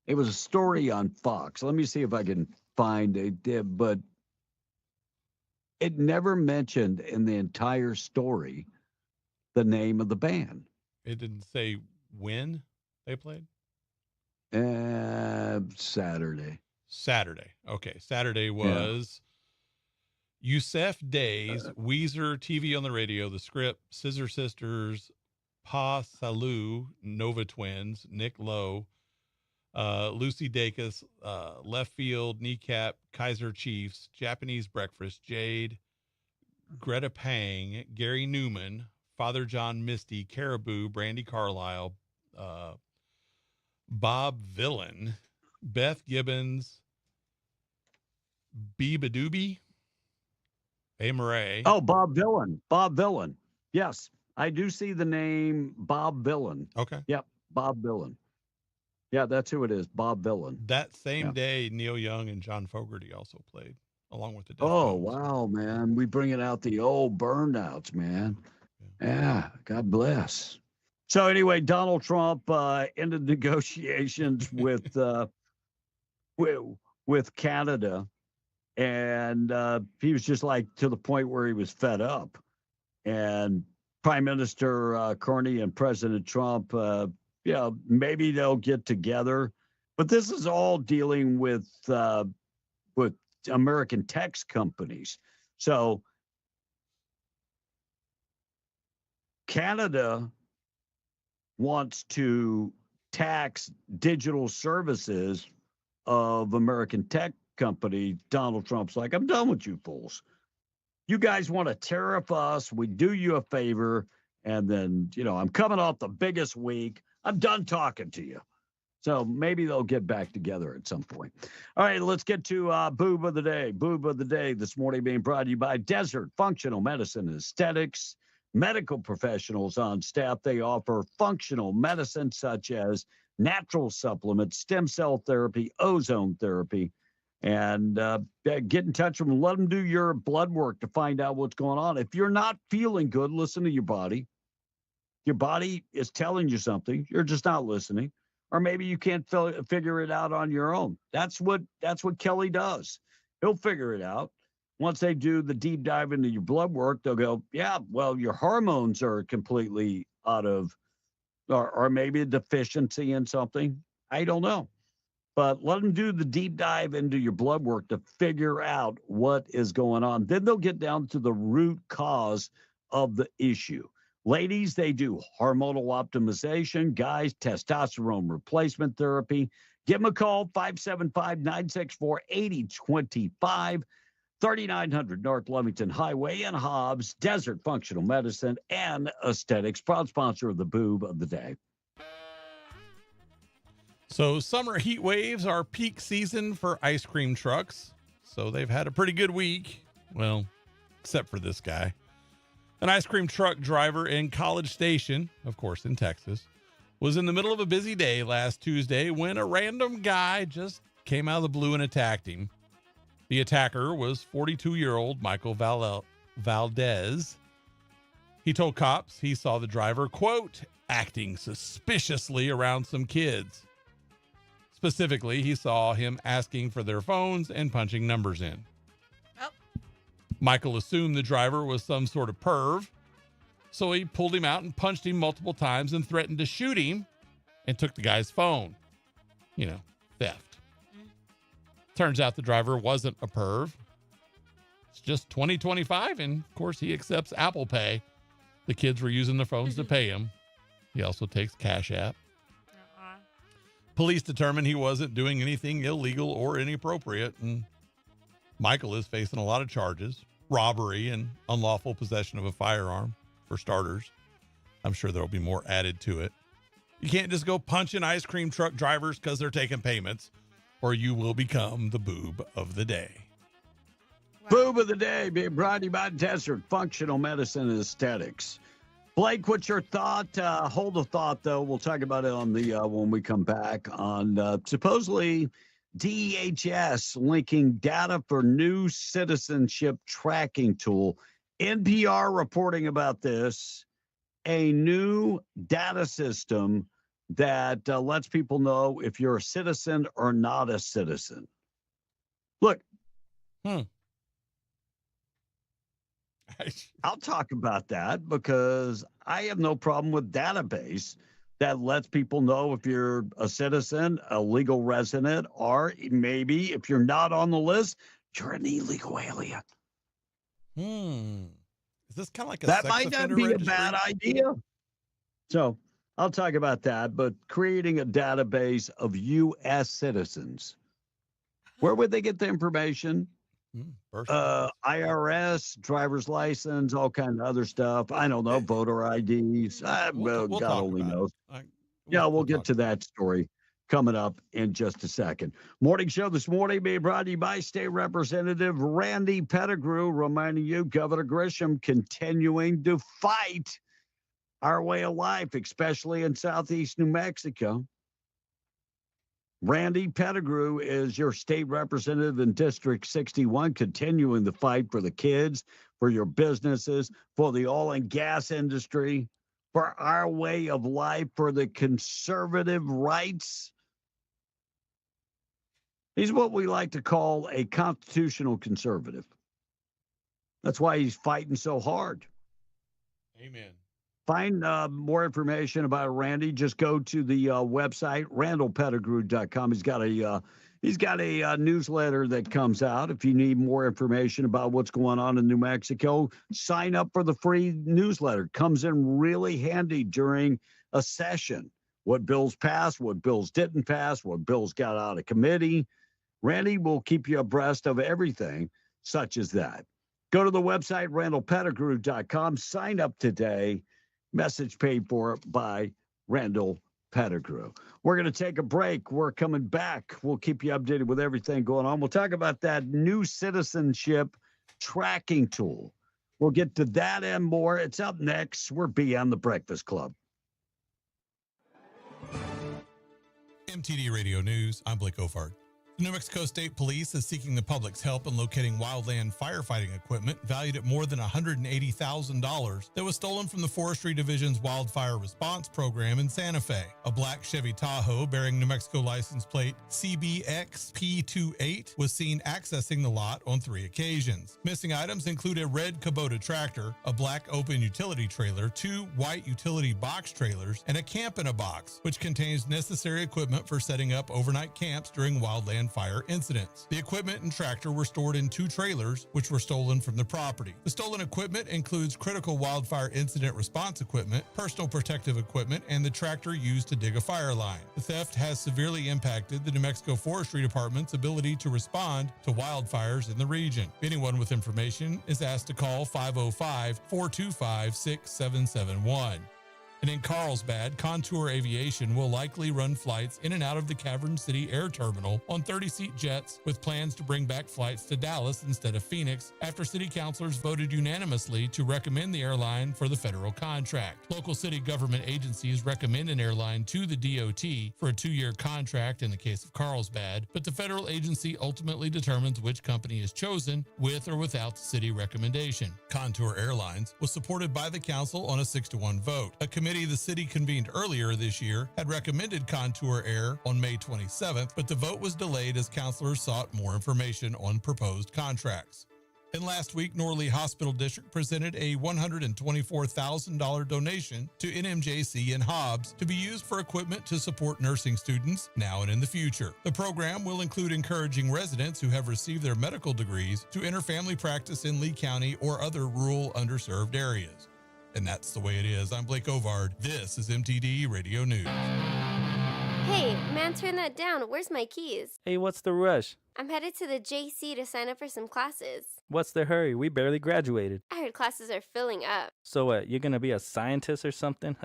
It was a story on Fox. Let me see if I can find it, but it never mentioned in the entire story the name of the band. It didn't say when they played? Saturday. Okay. Saturday was Yusef Days, Weezer, TV on the Radio, The Script, Scissor Sisters, Pa Salou, Nova Twins, Nick Lowe, Lucy Dacus, Left Field, Kneecap, Kaiser Chiefs, Japanese Breakfast, Jade, Greta Pang, Gary Newman, Father John Misty, Caribou, Brandy Carlisle, Bob Villain, Beth Gibbons, Beabadoobie, A. Murray. Oh, Bob Villain. Yes, I do see the name Bob Villain. Okay. Yep, Bob Villain. Yeah, that's who it is, Bob Villain. That same day, Neil Young and John Fogerty also played, along with the Deftones. Wow, man. We bringing out the old burnouts, man. Yeah, God bless. So anyway, Donald Trump ended negotiations with Canada, and he was just like to the point where he was fed up. And Prime Minister Carney and President Trump, maybe they'll get together. But this is all dealing with American tech companies. So Canada wants to tax digital services of American tech company. Donald Trump's like, I'm done with you fools. You guys want to tariff us. We do you a favor. And then, I'm coming off the biggest week. I'm done talking to you. So maybe they'll get back together at some point. All right, let's get to Boob of the Day. Boob of the Day this morning being brought to you by Desert Functional Medicine and Aesthetics. Medical professionals on staff. They offer functional medicine such as natural supplements, stem cell therapy, ozone therapy. And get in touch with them. Let them do your blood work to find out what's going on. If you're not feeling good, listen to your body. Your body is telling you something. You're just not listening. Or maybe you can't figure it out on your own. That's what Kelly does. He'll figure it out. Once they do the deep dive into your blood work, they'll go, yeah, well, your hormones are completely out of, or maybe a deficiency in something. I don't know. But let them do the deep dive into your blood work to figure out what is going on. Then they'll get down to the root cause of the issue. Ladies, they do hormonal optimization. Guys, testosterone replacement therapy. Give them a call, 575-964-8025. 3900 North Lovington Highway in Hobbs, Desert Functional Medicine and Aesthetics, proud sponsor of the Boob of the Day. So summer heat waves are peak season for ice cream trucks. So they've had a pretty good week. Well, except for this guy. An ice cream truck driver in College Station, of course in Texas, was in the middle of a busy day last Tuesday when a random guy just came out of the blue and attacked him. The attacker was 42-year-old Michael Valdez. He told cops he saw the driver, quote, acting suspiciously around some kids. Specifically, he saw him asking for their phones and punching numbers in. Oh. Michael assumed the driver was some sort of perv, so he pulled him out and punched him multiple times and threatened to shoot him and took the guy's phone. Theft. Turns out the driver wasn't a perv. It's just 2025, and of course he accepts Apple Pay. The kids were using their phones to pay him. He also takes Cash App. Police determined he wasn't doing anything illegal or inappropriate, and Michael is facing a lot of charges. Robbery and unlawful possession of a firearm, for starters. I'm sure there'll be more added to it. You can't just go punching ice cream truck drivers because they're taking payments. or you will become the boob of the day. Boob of the day being brought to you by Desert Functional Medicine and Aesthetics. Blake, what's your thought? Hold the thought, though. We'll talk about it on the when we come back on supposedly DHS linking data for new citizenship tracking tool. NPR reporting about this, a new data system that lets people know if you're a citizen or not a citizen. Look. I'll talk about that because I have no problem with database that lets people know if you're a citizen, a legal resident, or maybe if you're not on the list, you're an illegal alien. Is this kind of like a that sex might not offender be registry? a bad idea. So I'll talk about that, but creating a database of U.S. citizens. Where would they get the information? IRS, driver's license, all kind of other stuff. I don't know, voter IDs. We'll God talk only about it. knows. We'll get to that story coming up in just a second. Morning show this morning being brought to you by State Representative Randy Pettigrew, reminding you Governor Grisham continuing to fight our way of life, especially in southeast New Mexico. Randy Pettigrew is your state representative in District 61, continuing the fight for the kids, for your businesses, for the oil and gas industry, for our way of life, for the conservative rights. He's what we like to call a constitutional conservative. That's why he's fighting so hard. Amen. Find more information about Randy. Just go to the website, randallpettigrew.com. He's got a newsletter that comes out. If you need more information about what's going on in New Mexico, sign up for the free newsletter. Comes in really handy during a session. What bills passed, what bills didn't pass, what bills got out of committee. Randy will keep you abreast of everything such as that. Go to the website, randallpettigrew.com. Sign up today. Message paid for by Randall Pettigrew. We're going to take a break. We're coming back. We'll keep you updated with everything going on. We'll talk about that new citizenship tracking tool. We'll get to that and more. It's up next. We're Beyond the Breakfast Club. MTD Radio News, I'm Blake Ofard. The New Mexico State Police is seeking the public's help in locating wildland firefighting equipment valued at more than $180,000 that was stolen from the Forestry Division's Wildfire Response Program in Santa Fe. A black Chevy Tahoe bearing New Mexico license plate CBXP28 was seen accessing the lot on 3 occasions. Missing items include a red Kubota tractor, a black open utility trailer, 2 white utility box trailers, and a camp in a box, which contains necessary equipment for setting up overnight camps during wildland fire incidents. The equipment and tractor were stored in 2 trailers, which were stolen from the property. The stolen equipment includes critical wildfire incident response equipment, personal protective equipment, and the tractor used to dig a fire line. The theft has severely impacted the New Mexico Forestry Department's ability to respond to wildfires in the region. Anyone with information is asked to call 505-425-6771. And in Carlsbad, Contour Aviation will likely run flights in and out of the Cavern City Air Terminal on 30-seat jets, with plans to bring back flights to Dallas instead of Phoenix after city councilors voted unanimously to recommend the airline for the federal contract. Local city government agencies recommend an airline to the DOT for a 2-year contract in the case of Carlsbad, but the federal agency ultimately determines which company is chosen with or without the city recommendation. Contour Airlines was supported by the council on a 6-1 vote. A committee the city convened earlier this year had recommended Contour Air on May 27th, but the vote was delayed as councilors sought more information on proposed contracts. And last week, Norley Hospital District presented a $124,000 donation to NMJC in Hobbs to be used for equipment to support nursing students now and in the future. The program will include encouraging residents who have received their medical degrees to enter family practice in Lee County or other rural underserved areas. And that's the way it is. I'm Blake Ovard. This is MTD Radio News. Hey, man, turn that down. Where's my keys? Hey, what's the rush? I'm headed to the JC to sign up for some classes. What's the hurry? We barely graduated. I heard classes are filling up. So what, you're gonna be a scientist or something?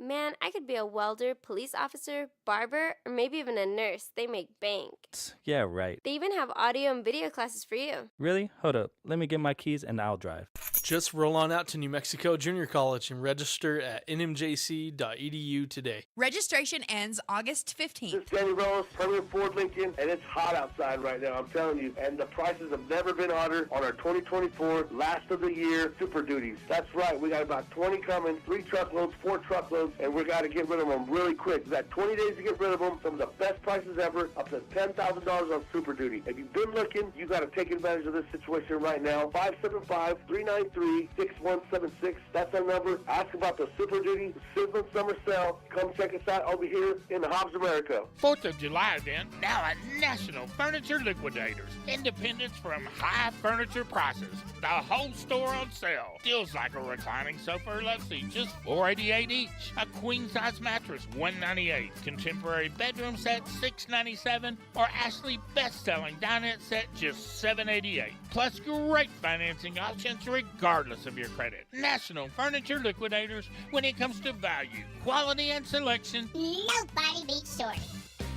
Man, I could be a welder, police officer, barber, or maybe even a nurse. They make bank. Yeah, right. They even have audio and video classes for you. Really? Hold up. Let me get my keys and I'll drive. Just roll on out to New Mexico Junior College and register at nmjc.edu today. Registration ends August 15th. This is Danny Rose, Permian Ford Lincoln, and it's hot outside right now, I'm telling you. And the prices have never been hotter on our 2024 last of the year Super Duties. That's right, we got about 20 coming, 3 truckloads, 4 truckloads, and we got to get rid of them really quick. We got 20 days to get rid of them. Some of the best prices ever, up to $10,000 on Super Duty. If you've been looking, you got to take advantage of this situation right now. 575-393-6176. That's our number. Ask about the Super Duty Sizzling Summer Sale. Come check us out over here in Hobbs, America. 4th of July event, now at National Furniture Liquidators. Independence from high furniture prices. The whole store on sale. Deals like a reclining sofa or love seat, just $488 each. A queen-size mattress, $198. Contemporary bedroom set, $697. Or Ashley best-selling dinette set, just $788. Plus great financing options regardless of your credit. National Furniture Liquidators. When it comes to value, quality, and selection, nobody beats Shorty.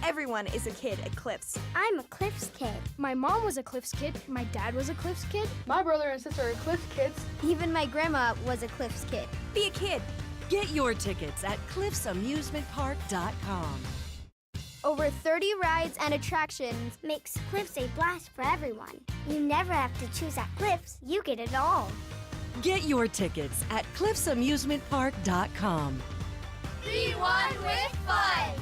Everyone is a kid at Cliffs. I'm a Cliffs kid. My mom was a Cliffs kid. My dad was a Cliffs kid. My brother and sister are Cliffs kids. Even my grandma was a Cliffs kid. Be a kid. Get your tickets at cliffsamusementpark.com. Over 30 rides and attractions makes Cliffs a blast for everyone. You never have to choose at Cliffs. You get it all. Get your tickets at cliffsamusementpark.com. Be one with fun.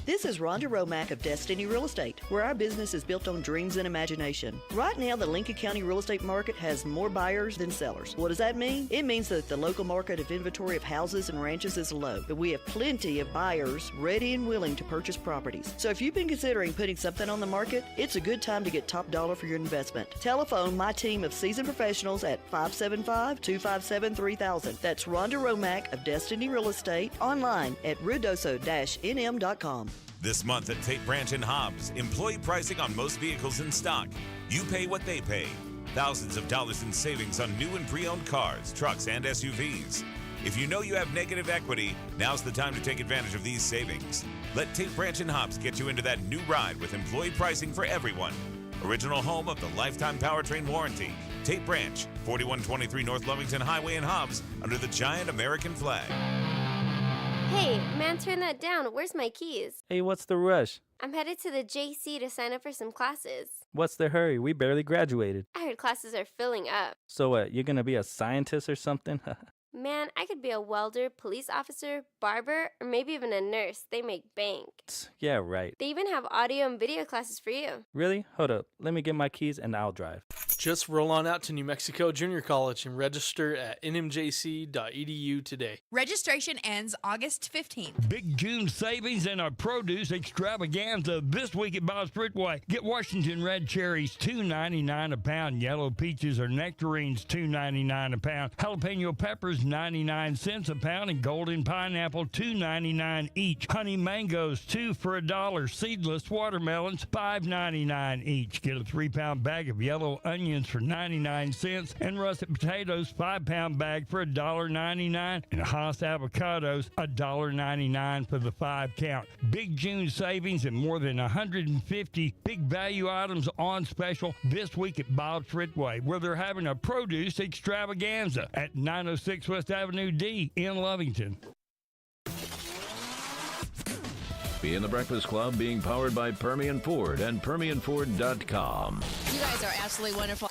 This is Rhonda Romack of Destiny Real Estate, where our business is built on dreams and imagination. Right now, the Lincoln County real estate market has more buyers than sellers. What does that mean? It means that the local market of inventory of houses and ranches is low, but we have plenty of buyers ready and willing to purchase properties. So if you've been considering putting something on the market, it's a good time to get top dollar for your investment. Telephone my team of seasoned professionals at 575-257-3000. That's Rhonda Romack of Destiny Real Estate, online at rudoso-nm.com. This month at Tate Branch and Hobbs, employee pricing on most vehicles in stock. You pay what they pay. Thousands of dollars in savings on new and pre-owned cars, trucks, and SUVs. If you know you have negative equity, now's the time to take advantage of these savings. Let Tate Branch and Hobbs get you into that new ride with employee pricing for everyone. Original home of the lifetime powertrain warranty. Tate Branch, 4123 North Lovington Highway in Hobbs, under the giant American flag. Hey, man, turn that down. Where's my keys? Hey, what's the rush? I'm headed to the JC to sign up for some classes. What's the hurry? We barely graduated. I heard classes are filling up. So what, you're gonna be a scientist or something? Man, I could be a welder, police officer, barber, or maybe even a nurse. They make bank. Yeah, right. They even have audio and video classes for you. Really? Hold up. Let me get my keys and I'll drive. Just roll on out to New Mexico Junior College and register at nmjc.edu today. Registration ends August 15th. Big June savings in our produce extravaganza this week at Bob's Fruitway. Get Washington red cherries, $2.99 a pound. Yellow peaches or nectarines, $2.99 a pound. Jalapeno peppers, 99 cents a pound, and golden pineapple, $2.99 each. Honey mangoes, 2 for $1. Seedless watermelons, $5.99 each. Get a 3-pound bag of yellow onions for 99 cents, and russet potatoes, 5-pound bag for $1.99, and Hass avocados, $1.99 for the 5-count. Big June savings and more than 150 big value items on special this week at Bob's Fruitway, where they're having a produce extravaganza at 906 West Avenue D in Lovington. Be in the Breakfast Club, being powered by Permian Ford and PermianFord.com. You guys are absolutely wonderful.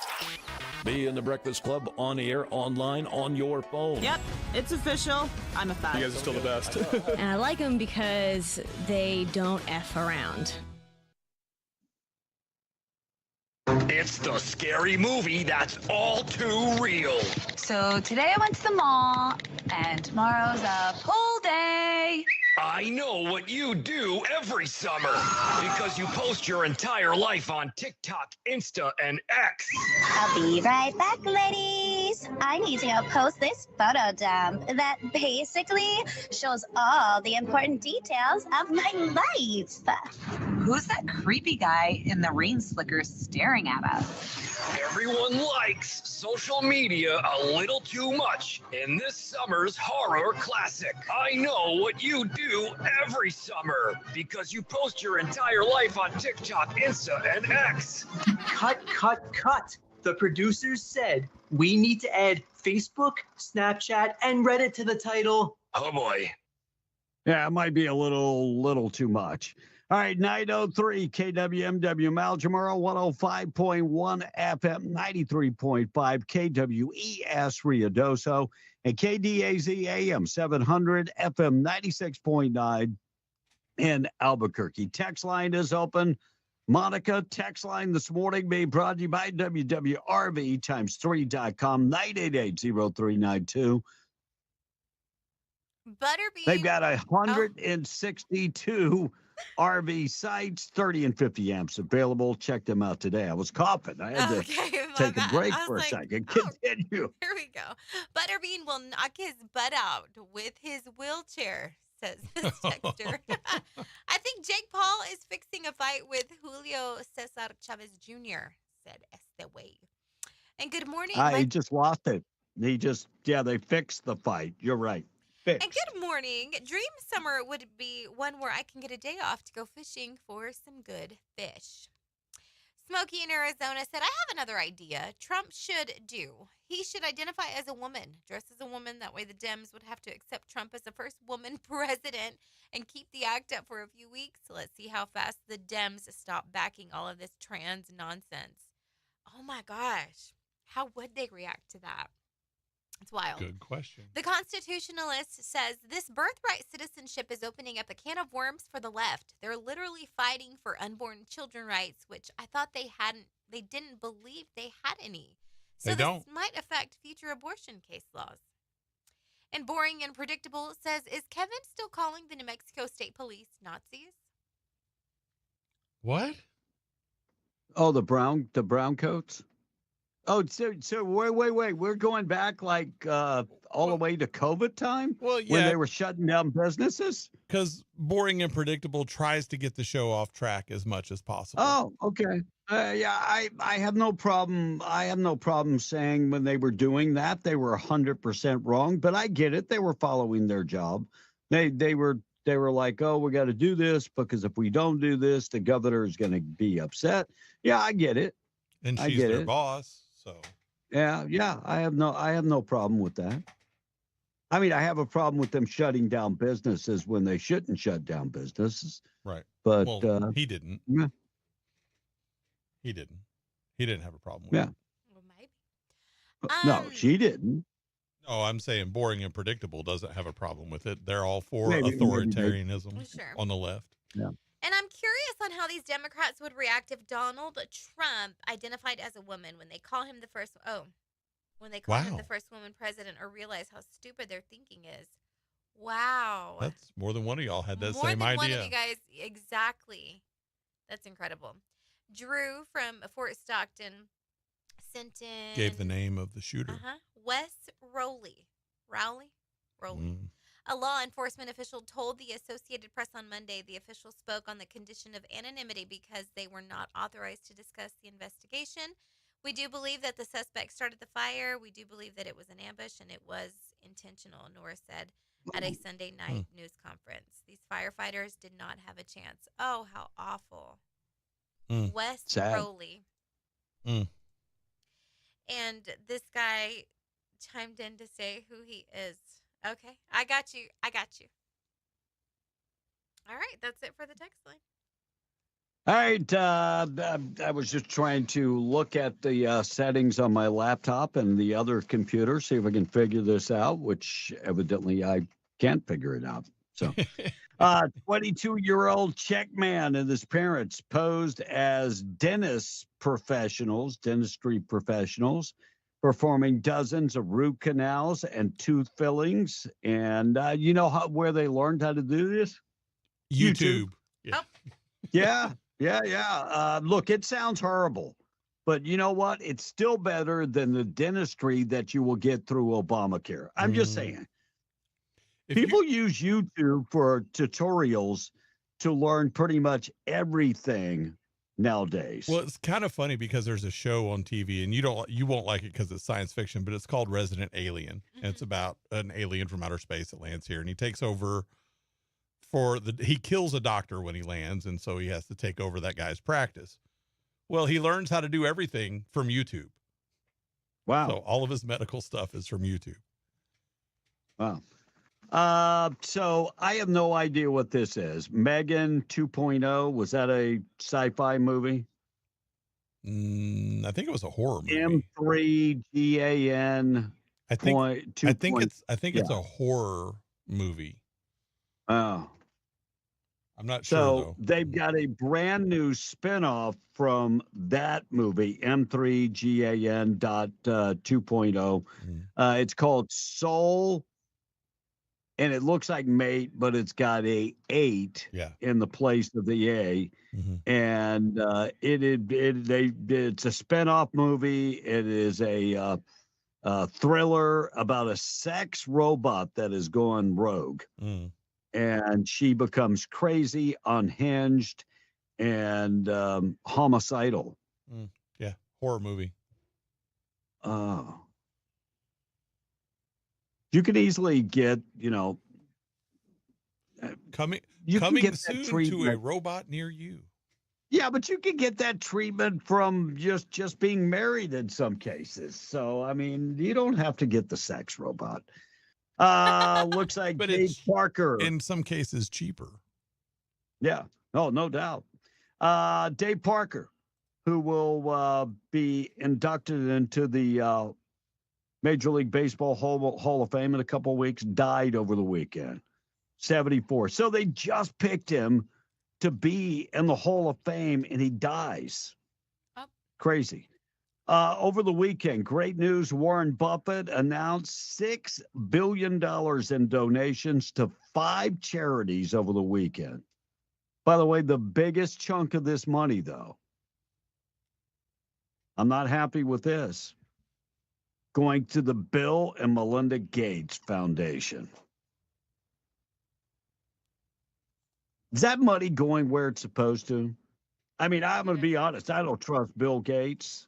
Be in the Breakfast Club on air, online, on your phone. Yep, it's official. I'm a fan. You guys are still the best. And I like them because they don't F around. It's the scary movie that's all too real. So today I went to the mall, and tomorrow's a pool day. I know what you do every summer because you post your entire life on TikTok, Insta, and X. I'll be right back, lady. ladies, I need to post this photo dump that basically shows all the important details of my life. Who's that creepy guy in the rain slicker staring at us? Everyone likes social media a little too much in this summer's horror classic. I know what you do every summer because you post your entire life on TikTok, Insta, and X. Cut. The producers said we need to add Facebook, Snapchat, and Reddit to the title. Oh boy. Yeah, it might be a little too much. All right, 903 KWMW Maljamaro, 105.1 FM, 93.5 KWES Ruidoso, and KDAZ AM 700 FM 96.9 in Albuquerque. Text line is open. Monica, text line this morning being brought to you by WWRV times3.com, 988-0392. Butterbean. They've got 162 RV sites, 30 and 50 amps available. Check them out today. I was coughing. I had to take a break for a second. Continue. Here we go. Butterbean will knock his butt out with his wheelchair, says this texter. I think Jake Paul is fixing a fight with Julio Cesar Chavez Jr., said Este Way. And good morning. He just lost it. They fixed the fight. You're right. Fixed. And good morning. Dream summer would be one where I can get a day off to go fishing for some good fish. Smokey in Arizona said, I have another idea. Trump should do. He should identify as a woman, dress as a woman. That way the Dems would have to accept Trump as the first woman president and keep the act up for a few weeks. Let's see how fast the Dems stop backing all of this trans nonsense. Oh my gosh. How would they react to that? It's wild. Good question. The Constitutionalist says this birthright citizenship is opening up a can of worms for the left. They're literally fighting for unborn children rights, which I thought they didn't believe they had any. So this might affect future abortion case laws. And Boring and Predictable says, is Kevin still calling the New Mexico State Police Nazis? What? Oh, the brown coats? Oh, so wait. We're going back like all the way to COVID time? Well, yeah. When they were shutting down businesses? Because Boring and Predictable tries to get the show off track as much as possible. Oh, okay. I have no problem. I have no problem saying when they were doing that, they were 100% wrong, but I get it. They were following their job. They were like, oh, we got to do this because if we don't do this, the governor is going to be upset. Yeah, I get it. And she's their boss. So yeah, I have no problem with that. I mean, I have a problem with them shutting down businesses when they shouldn't shut down businesses. Right. But he didn't. Yeah. He didn't. He didn't have a problem with it. Well, maybe. No, she didn't. No, I'm saying Boring and Predictable doesn't have a problem with it. They're all for Maybe. authoritarianism Sure. on the left. Yeah. And I'm curious on how these Democrats would react if Donald Trump identified as a woman when they call him the first him the first woman president, or realize how stupid their thinking is. Wow. That's more than one of y'all had that More same than idea. one of you guys, exactly. That's incredible. Drew from Fort Stockton sent in. Gave the name of the shooter. Wes Rowley. Rowley? A law enforcement official told the Associated Press on Monday the official spoke on the condition of anonymity because they were not authorized to discuss the investigation. We do believe that the suspect started the fire. We do believe that it was an ambush and it was intentional, Norris said at a Sunday night news conference. These firefighters did not have a chance. Oh, how awful. Wes Rowley. And this guy chimed in to say who he is. Okay, I got you. All right, that's it for the text line. All right, I was just trying to look at the settings on my laptop and the other computer, see if I can figure this out, which evidently I can't figure it out. So, 22-year-old Czech man and his parents posed as dentistry professionals, performing dozens of root canals and tooth fillings. And you know where they learned how to do this? YouTube. Yeah. Look, it sounds horrible, But you know what? It's still better than the dentistry that you will get through Obamacare. I'm just saying. People use YouTube for tutorials to learn pretty much everything nowadays. Well, it's kind of funny because there's a show on TV, and you won't like it because it's science fiction, but it's called Resident Alien. And it's about an alien from outer space that lands here, and he takes over he kills a doctor when he lands, and so he has to take over that guy's practice. Well, he learns how to do everything from YouTube. Wow. So all of his medical stuff is from YouTube. Wow. So I have no idea what this is. Megan 2.0, was that a sci-fi movie? I think it was a horror movie. M3GAN. I think it's a horror movie. Oh. I'm not sure, So though. they've got a brand new spinoff from that movie, M3GAN 2.0. It's called Soul, and it looks like mate, but it's got a 8 in the place of the A. And it's a spinoff movie. It is a thriller about a sex robot that is going rogue. And she becomes crazy, unhinged, and homicidal. Yeah, horror movie. You could easily get, coming get that soon to a treatment. robot near you. Yeah, but you can get that treatment from just being married in some cases. So, I mean, you don't have to get the sex robot. Looks like Dave Parker. In some cases, cheaper. Yeah. Oh, no doubt. Dave Parker, who will be inducted into the Major League Baseball Hall of Fame in a couple of weeks, died over the weekend. 74. So they just picked him to be in the Hall of Fame, and he dies. Crazy. Over the weekend, great news. Warren Buffett announced $6 billion in donations to 5 charities over the weekend. By the way, the biggest chunk of this money, though, I'm not happy with this, going to the Bill and Melinda Gates Foundation. Is that money going where it's supposed to? I mean, I'm going to be honest. I don't trust Bill Gates.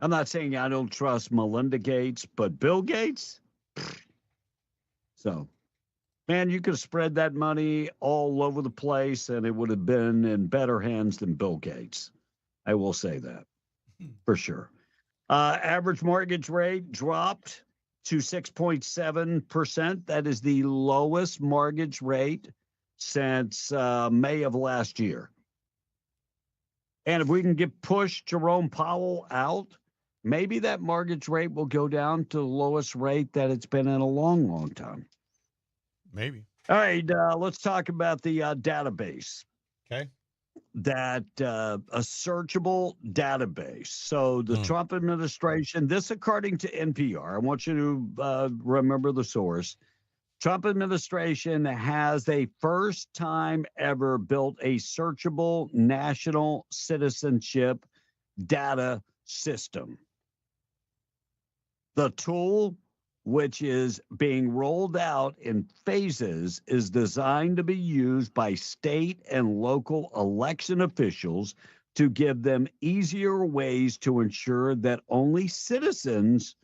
I'm not saying I don't trust Melinda Gates, but Bill Gates? So, man, you could have spread that money all over the place, and it would have been in better hands than Bill Gates. I will say that for sure. Average mortgage rate dropped to 6.7%. That is the lowest mortgage rate since May of last year. And if we can push Jerome Powell out, maybe that mortgage rate will go down to the lowest rate that it's been in a long, long time. Maybe. All right, let's talk about the database. Okay. That a searchable database. So the Trump administration, this according to NPR, I want you to remember the source. Trump administration has a first time ever built a searchable national citizenship data system. The tool, which is being rolled out in phases, is designed to be used by state and local election officials to give them easier ways to ensure that only citizens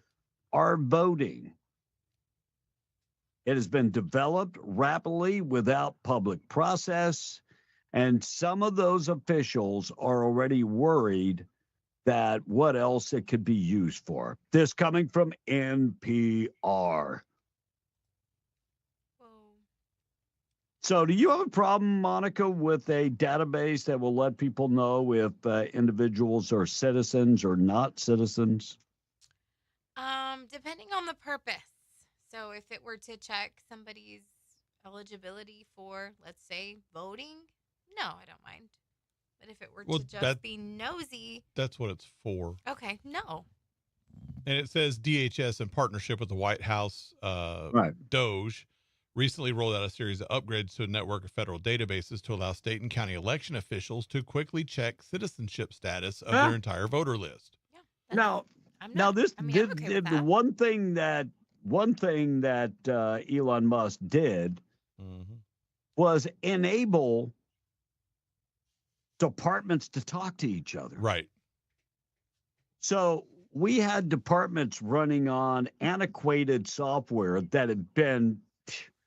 are voting. It has been developed rapidly without public process, and some of those officials are already worried that what else it could be used for. This coming from NPR. So do you have a problem, Monica, with a database that will let people know if individuals are citizens or not citizens? Depending on the purpose. So if it were to check somebody's eligibility for, let's say, voting, no, I don't mind. But if it were to just be nosy. That's what it's for. Okay, no. And it says DHS in partnership with the White House, DOJ, recently rolled out a series of upgrades to a network of federal databases to allow state and county election officials to quickly check citizenship status of their entire voter list. Now, the one thing that Elon Musk did was enable departments to talk to each other. Right. So we had departments running on antiquated software that had been,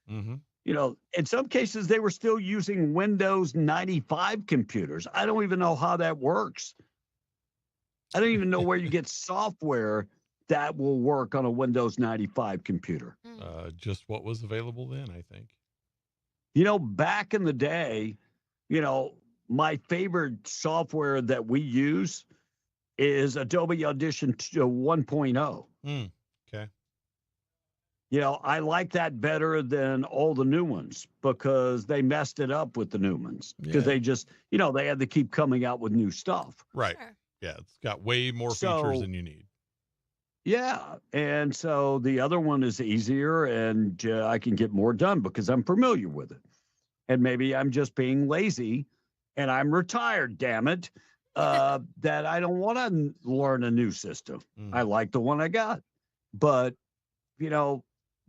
you know, in some cases they were still using Windows 95 computers. I don't even know how that works. I don't even know where you get software that will work on a Windows 95 computer. Just what was available then, I think. You know, back in the day, you know, my favorite software that we use is Adobe Audition 1.0. Okay. You know, I like that better than all the new ones because they messed it up with the new ones because they just, you know, they had to keep coming out with new stuff. Right. Yeah, it's got way more features than you need. Yeah, and so the other one is easier and I can get more done because I'm familiar with it. And maybe I'm just being lazy and I'm retired, damn it, that I don't want to learn a new system. I like the one I got. But, you know,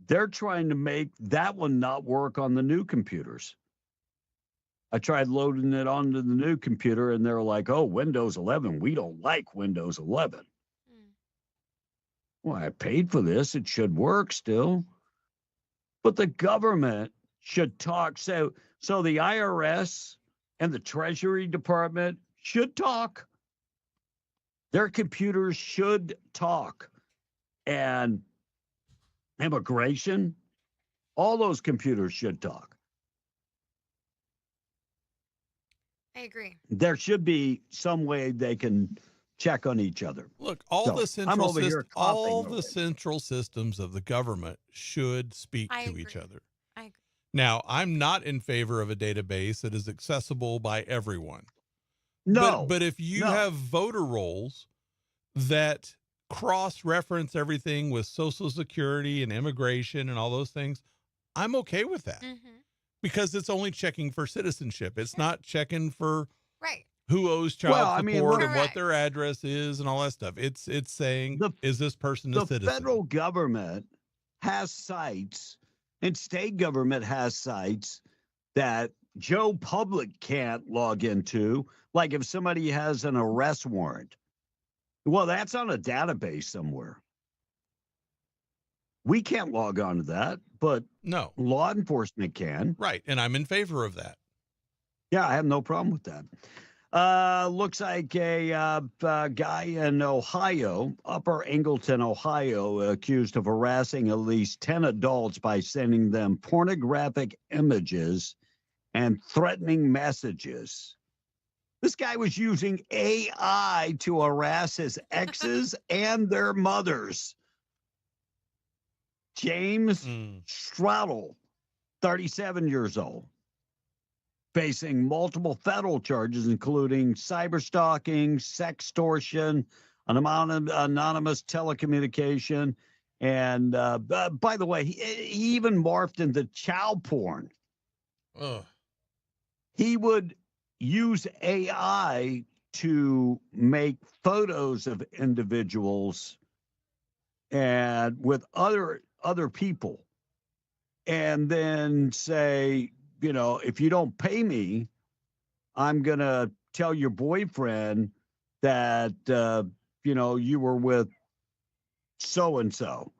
they're trying to make that one not work on the new computers. I tried loading it onto the new computer and they're like, oh, Windows 11. We don't like Windows 11. Well, I paid for this. It should work still. But the government should talk. So the IRS and the Treasury Department should talk. Their computers should talk. And immigration, all those computers should talk. I agree. There should be some way they can check on each other. Look, all the central systems of the government should speak to each other. I agree. Now, I'm not in favor of a database that is accessible by everyone. No. But if you have voter rolls that cross-reference everything with Social Security and immigration and all those things, I'm okay with that. Because it's only checking for citizenship. It's not checking for who owes child support and what their address is and all that stuff. It's saying, is this person a citizen? The federal government has sites and state government has sites that Joe Public can't log into. Like if somebody has an arrest warrant, well, that's on a database somewhere. We can't log on to that, but no, law enforcement can. Right, and I'm in favor of that. Yeah, I have no problem with that. Looks like a guy in Ohio, Upper Angleton, Ohio, accused of harassing at least 10 adults by sending them pornographic images and threatening messages. This guy was using AI to harass his exes and their mothers. James Straddle, 37 years old, facing multiple federal charges, including cyberstalking, sextortion, anonymous telecommunication, and by the way, he even morphed into child porn. He would use AI to make photos of individuals and with other people, and then say, you know, if you don't pay me, I'm going to tell your boyfriend that, you know, you were with so-and-so,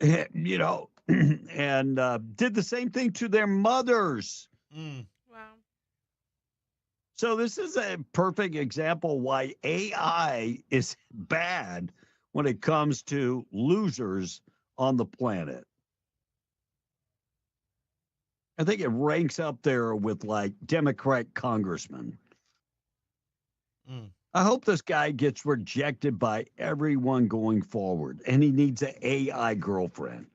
you know, and did the same thing to their mothers. Wow. So this is a perfect example why AI is bad when it comes to losers on the planet. I think it ranks up there with like Democrat congressmen. I hope this guy gets rejected by everyone going forward, and he needs an AI girlfriend.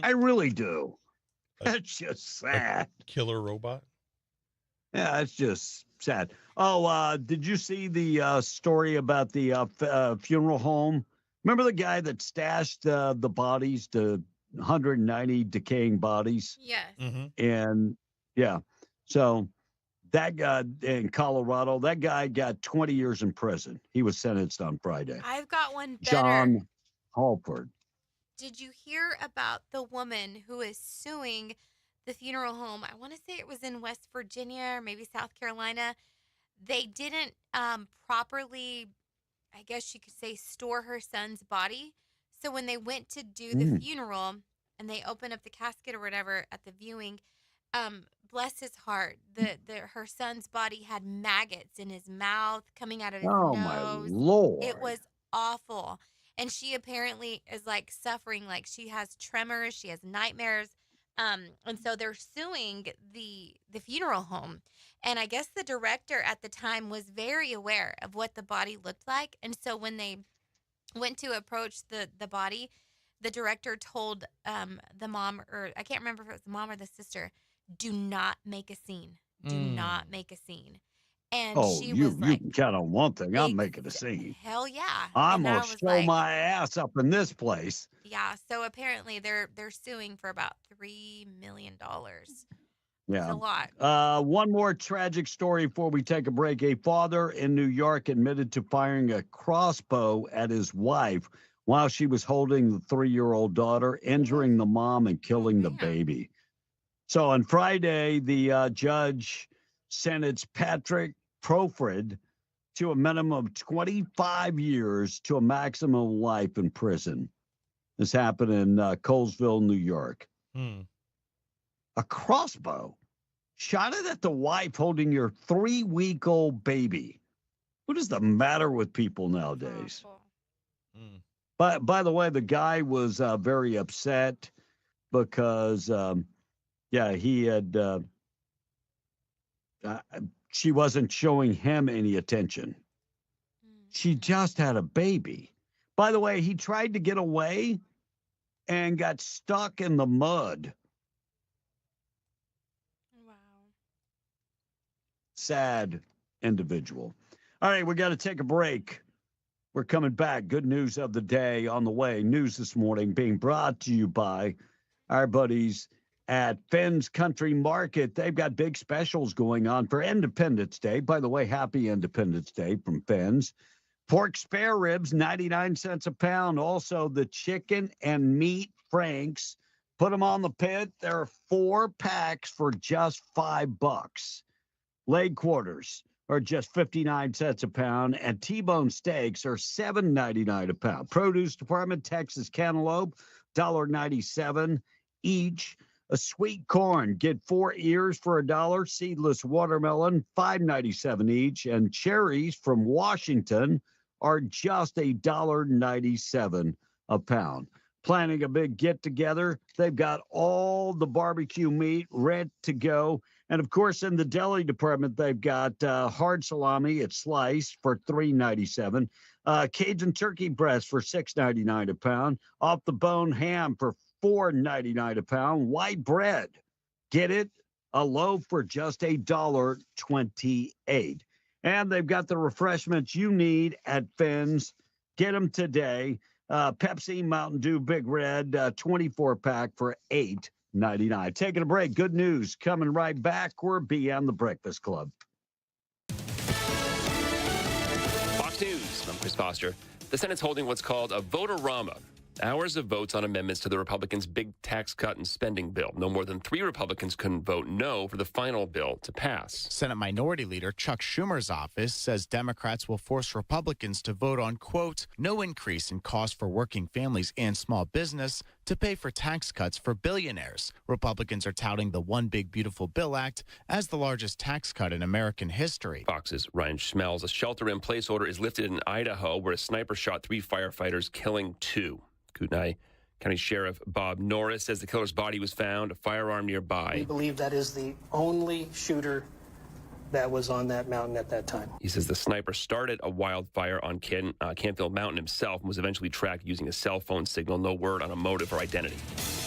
I really do. That's just sad. Killer robot? Yeah, it's just sad. Oh, did you see the story about the funeral home? Remember the guy that stashed the bodies to 190 decaying bodies. Yes. And yeah, so that guy in Colorado, that guy got 20 years in prison. He was sentenced on Friday. I've got one better. John Halford. Did you hear about the woman who is suing the funeral home? I want to say it was in West Virginia or maybe South Carolina. They didn't properly, I guess you could say, store her son's body. So when they went to do the funeral and they opened up the casket or whatever at the viewing, bless his heart, her son's body had maggots in his mouth coming out of his nose. My Lord. It was awful. And she apparently is like suffering, like she has tremors, she has nightmares. And so they're suing the funeral home. And I guess the director at the time was very aware of what the body looked like. And so when they went to approach the body, the director told the mom, or I can't remember if it was the mom or the sister, do not make a scene. Do not make a scene. And she was like, you count on one thing. I'm making a scene. Hell yeah. I'm going to show my ass up in this place. Yeah. So apparently they're suing for about $3 million. Yeah. That's a lot. One more tragic story before we take a break. A father in New York admitted to firing a crossbow at his wife while she was holding the 3-year-old daughter, injuring the mom and killing the baby. So on Friday, the judge sentenced Patrick Profred to a minimum of 25 years to a maximum of life in prison. This happened in Colesville, New York. A crossbow. Shot it at the wife holding your 3-week-old baby. What is the matter with people nowadays? But by the way, the guy was very upset because, he had, she wasn't showing him any attention. She just had a baby. By the way, he tried to get away and got stuck in the mud. Sad individual. All right, we got to take a break. We're coming back. Good news of the day on the way. News this morning being brought to you by our buddies at Finn's Country Market. They've got big specials going on for Independence Day. By the way, happy Independence Day from Finn's. Pork spare ribs, 99 cents a pound. Also, the chicken and meat franks. Put them on the pit. There are 4 packs for just $5. Leg quarters are just 59 cents a pound, and T-bone steaks are $7.99 a pound. Produce department, Texas cantaloupe, $1.97 each. A sweet corn, get 4 ears for $1. Seedless watermelon, $5.97 each. And cherries from Washington are just $1.97 a pound. Planning a big get-together. They've got all the barbecue meat ready to go. And, of course, in the deli department, they've got hard salami at slice for $3.97. Cajun turkey breast for $6.99 a pound. Off-the-bone ham for $4.99 a pound. White bread, get it, a loaf for just $1.28. And they've got the refreshments you need at Finn's. Get them today. Pepsi, Mountain Dew, Big Red, 24-pack for $8.99. Taking a break. Good news coming right back. We're Beyond the Breakfast Club. Fox News. I'm Chris Foster. The Senate's holding what's called a vote-a-rama. Hours of votes on amendments to the Republicans' big tax cut and spending bill. No more than 3 Republicans couldn't vote no for the final bill to pass. Senate Minority Leader Chuck Schumer's office says Democrats will force Republicans to vote on, quote, no increase in cost for working families and small business to pay for tax cuts for billionaires. Republicans are touting the One Big Beautiful Bill Act as the largest tax cut in American history. Fox's Ryan Schmelz. A shelter-in-place order is lifted in Idaho where a sniper shot 3 firefighters, killing 2. Kootenai County Sheriff Bob Norris says the killer's body was found, a firearm nearby. We believe that is the only shooter that was on that mountain at that time. He says the sniper started a wildfire on Canfield Mountain himself and was eventually tracked using a cell phone signal. No word on a motive or identity.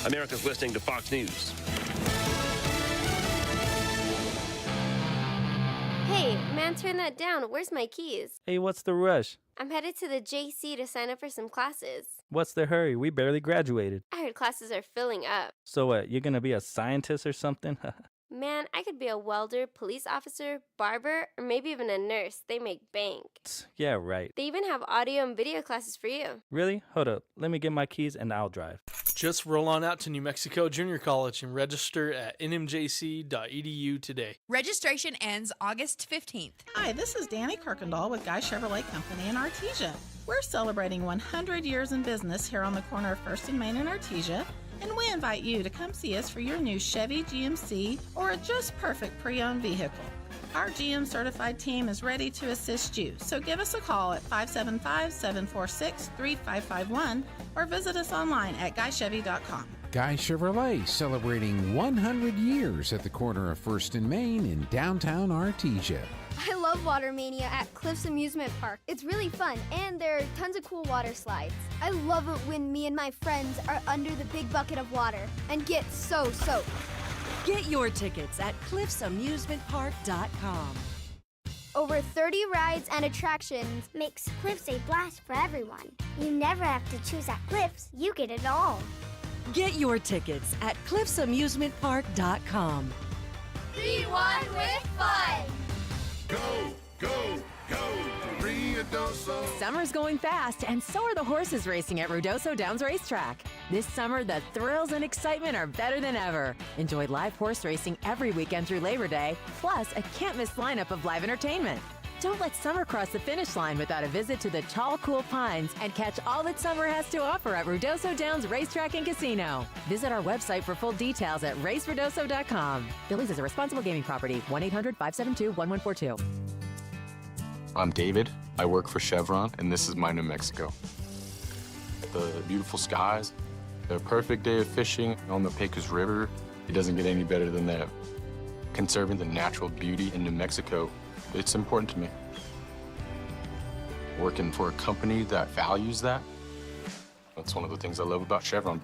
America's listening to Fox News. Hey, man, turn that down. Where's my keys? Hey, what's the rush? I'm headed to the JC to sign up for some classes. What's the hurry? We barely graduated. I heard classes are filling up. So what, you're gonna be a scientist or something? Man, I could be a welder, police officer, barber, or maybe even a nurse. They make bank. Yeah, right. They even have audio and video classes for you. Really? Hold up. Let me get my keys and I'll drive. Just roll on out to New Mexico Junior College and register at nmjc.edu today. Registration ends August 15th. Hi, this is Danny Kirkendall with Guy Chevrolet Company in Artesia. We're celebrating 100 years in business here on the corner of 1st and Main in Artesia, and we invite you to come see us for your new Chevy GMC or a just perfect pre-owned vehicle. Our GM certified team is ready to assist you, so give us a call at 575-746-3551 or visit us online at guychevy.com. Guy Chevrolet celebrating 100 years at the corner of 1st and Main in downtown Artesia. I love Water Mania at Cliffs Amusement Park. It's really fun, and there are tons of cool water slides. I love it when me and my friends are under the big bucket of water and get so soaked. Get your tickets at cliffsamusementpark.com. Over 30 rides and attractions makes Cliffs a blast for everyone. You never have to choose at Cliffs. You get it all. Get your tickets at cliffsamusementpark.com. Be one with fun. Go, go, go to Ruidoso. Summer's going fast, and so are the horses racing at Ruidoso Downs Racetrack. This summer, the thrills and excitement are better than ever. Enjoy live horse racing every weekend through Labor Day, plus a can't-miss lineup of live entertainment. Don't let summer cross the finish line without a visit to the tall, cool pines and catch all that summer has to offer at Ruidoso Downs Racetrack and Casino. Visit our website for full details at raceruidoso.com. Billy's is a responsible gaming property. 1-800-572-1142. I'm David. I work for Chevron, and this is my New Mexico. The beautiful skies, the perfect day of fishing on the Pecos River. It doesn't get any better than that. Conserving the natural beauty in New Mexico, it's important to me. Working for a company that values that, that's one of the things I love about Chevron.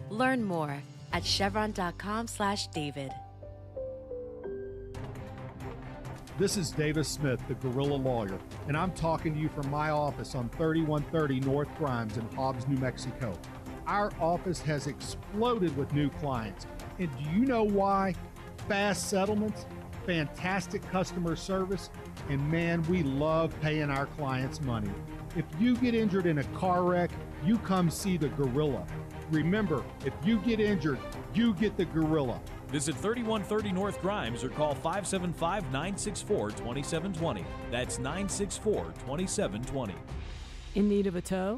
Learn more at chevron.com/David. This is Davis Smith, the Guerrilla Lawyer, and I'm talking to you from my office on 3130 North Grimes in Hobbs, New Mexico. Our office has exploded with new clients. And do you know why? Fast settlements, fantastic customer service, and man, we love paying our clients money. If you get injured in a car wreck, you come see the Gorilla. Remember, if you get injured, you get the Gorilla. Visit 3130 North Grimes or call 575-964-2720. That's 964-2720. In need of a tow?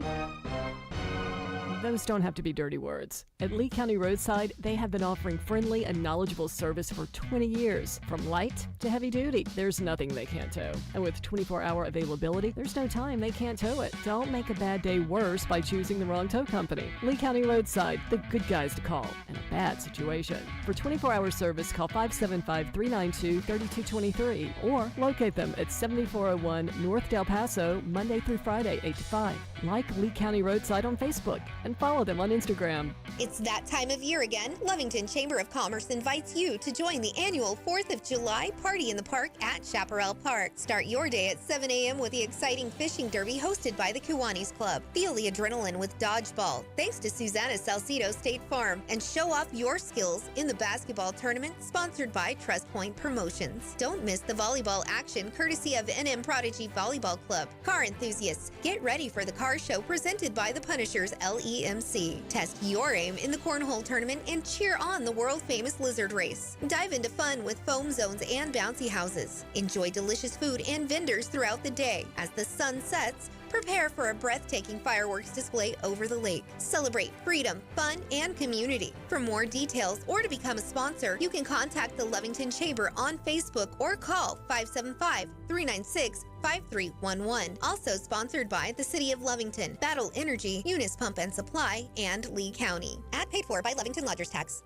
Those don't have to be dirty words. At Lee County Roadside, they have been offering friendly and knowledgeable service for 20 years. From light to heavy duty, there's nothing they can't tow. And with 24-hour availability, there's no time they can't tow it. Don't make a bad day worse by choosing the wrong tow company. Lee County Roadside, the good guys to call in a bad situation. For 24-hour service, call 575-392-3223 or locate them at 7401 North Del Paso, Monday through Friday, 8 to 5. Like Lee County Roadside on Facebook and follow them on Instagram. It's that time of year again. Lovington Chamber of Commerce invites you to join the annual 4th of July Party in the Park at Chaparral Park. Start your day at 7 a.m. with the exciting fishing derby hosted by the Kiwanis Club. Feel the adrenaline with dodgeball, thanks to Susanna Salcido State Farm, and show off your skills in the basketball tournament sponsored by Trust Point Promotions. Don't miss the volleyball action courtesy of NM Prodigy Volleyball Club. Car enthusiasts, get ready for the car show presented by the Punishers LEMC. Test your aim in the cornhole tournament and cheer on the world-famous lizard race. Dive into fun with foam zones and bouncy houses. Enjoy delicious food and vendors throughout the day. As the sun sets, prepare for a breathtaking fireworks display over the lake. Celebrate freedom, fun, and community. For more details or to become a sponsor, you can contact the Lovington Chamber on Facebook or call 575-396-5311. Also sponsored by the City of Lovington, Battle Energy, Eunice Pump and Supply, and Lee County. Ad paid for by Lovington Lodgers Tax.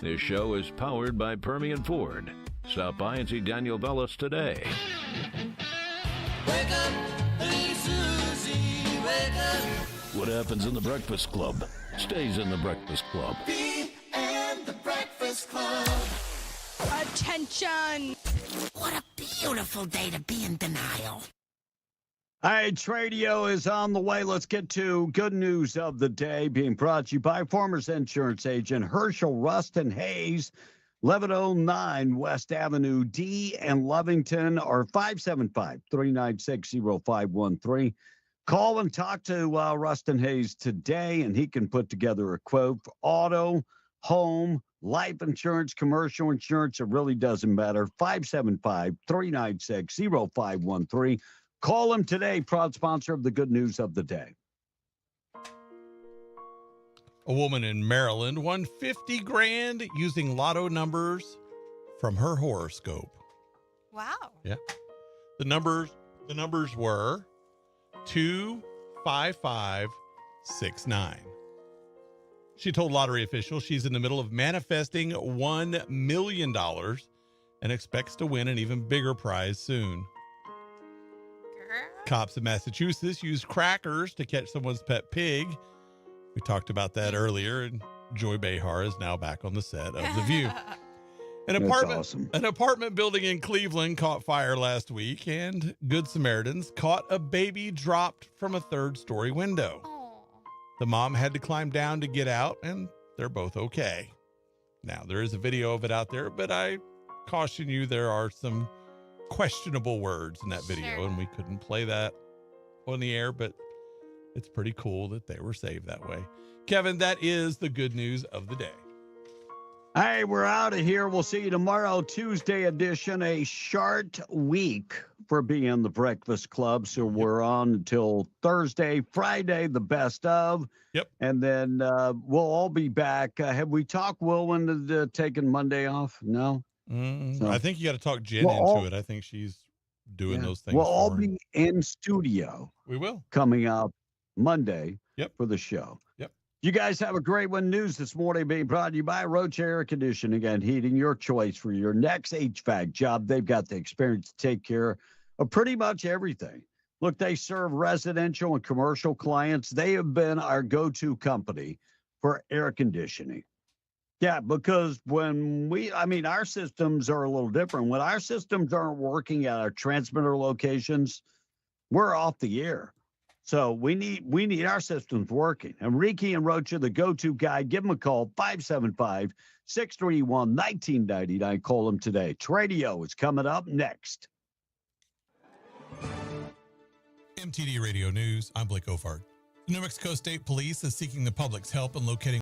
This show is powered by Permian Ford. Stop by and see Daniel Bellis today. Wake up, hey Susie, wake up. What happens in the Breakfast Club stays in the Breakfast Club. Be and the Breakfast Club. Attention! What a beautiful day to be in denial. All right, Tradio is on the way. Let's get to good news of the day, being brought to you by Farmers Insurance Agent Herschel Rustin Hayes, 1109 West Avenue D and Lovington, or 575-396-0513. Call and talk to Rustin Hayes today, and he can put together a quote for auto, home, life insurance, commercial insurance. It really doesn't matter. 575-396-0513. Call him today, proud sponsor of the good news of the day. A woman in Maryland won $50,000 using lotto numbers from her horoscope. Wow. Yeah. The numbers were 2, 5, 5, 6, 9. She told lottery officials she's in the middle of manifesting $1 million and expects to win an even bigger prize soon. Cops in Massachusetts used crackers to catch someone's pet pig. We talked about that earlier, and Joy Behar is now back on the set of The View. An apartment building in Cleveland caught fire last week, and Good Samaritans caught a baby dropped from a third-story window. The mom had to climb down to get out, and they're both okay. Now, there is a video of it out there, but I caution you, there are some questionable words in that video, and we couldn't play that on the air, but it's pretty cool that they were saved that way. Kevin, that is the good news of the day. Hey, we're out of here. We'll see you tomorrow, Tuesday edition, a short week for being the Breakfast Club. So we're on until Thursday, Friday, the best of. Yep. And then we'll all be back. Have we talked Will into taking Monday off? No? So, I think you got to talk Jen into it. I think she's doing those things. We'll all be in studio. We will. Coming up Monday for the show. Yep. You guys have a great one. News this morning being brought to you by Roach Air Conditioning and Heating, your choice for your next HVAC job. They've got the experience to take care of pretty much everything. Look, they serve residential and commercial clients. They have been our go-to company for air conditioning. Yeah, because our systems are a little different. When our systems aren't working at our transmitter locations, we're off the air. So we need our systems working. And Ricky and Roach are the go-to guy. Give them a call, 575-631-1999. Call them today. Tradio is coming up next. MTD Radio News, I'm Blake Ophart. The New Mexico State Police is seeking the public's help in locating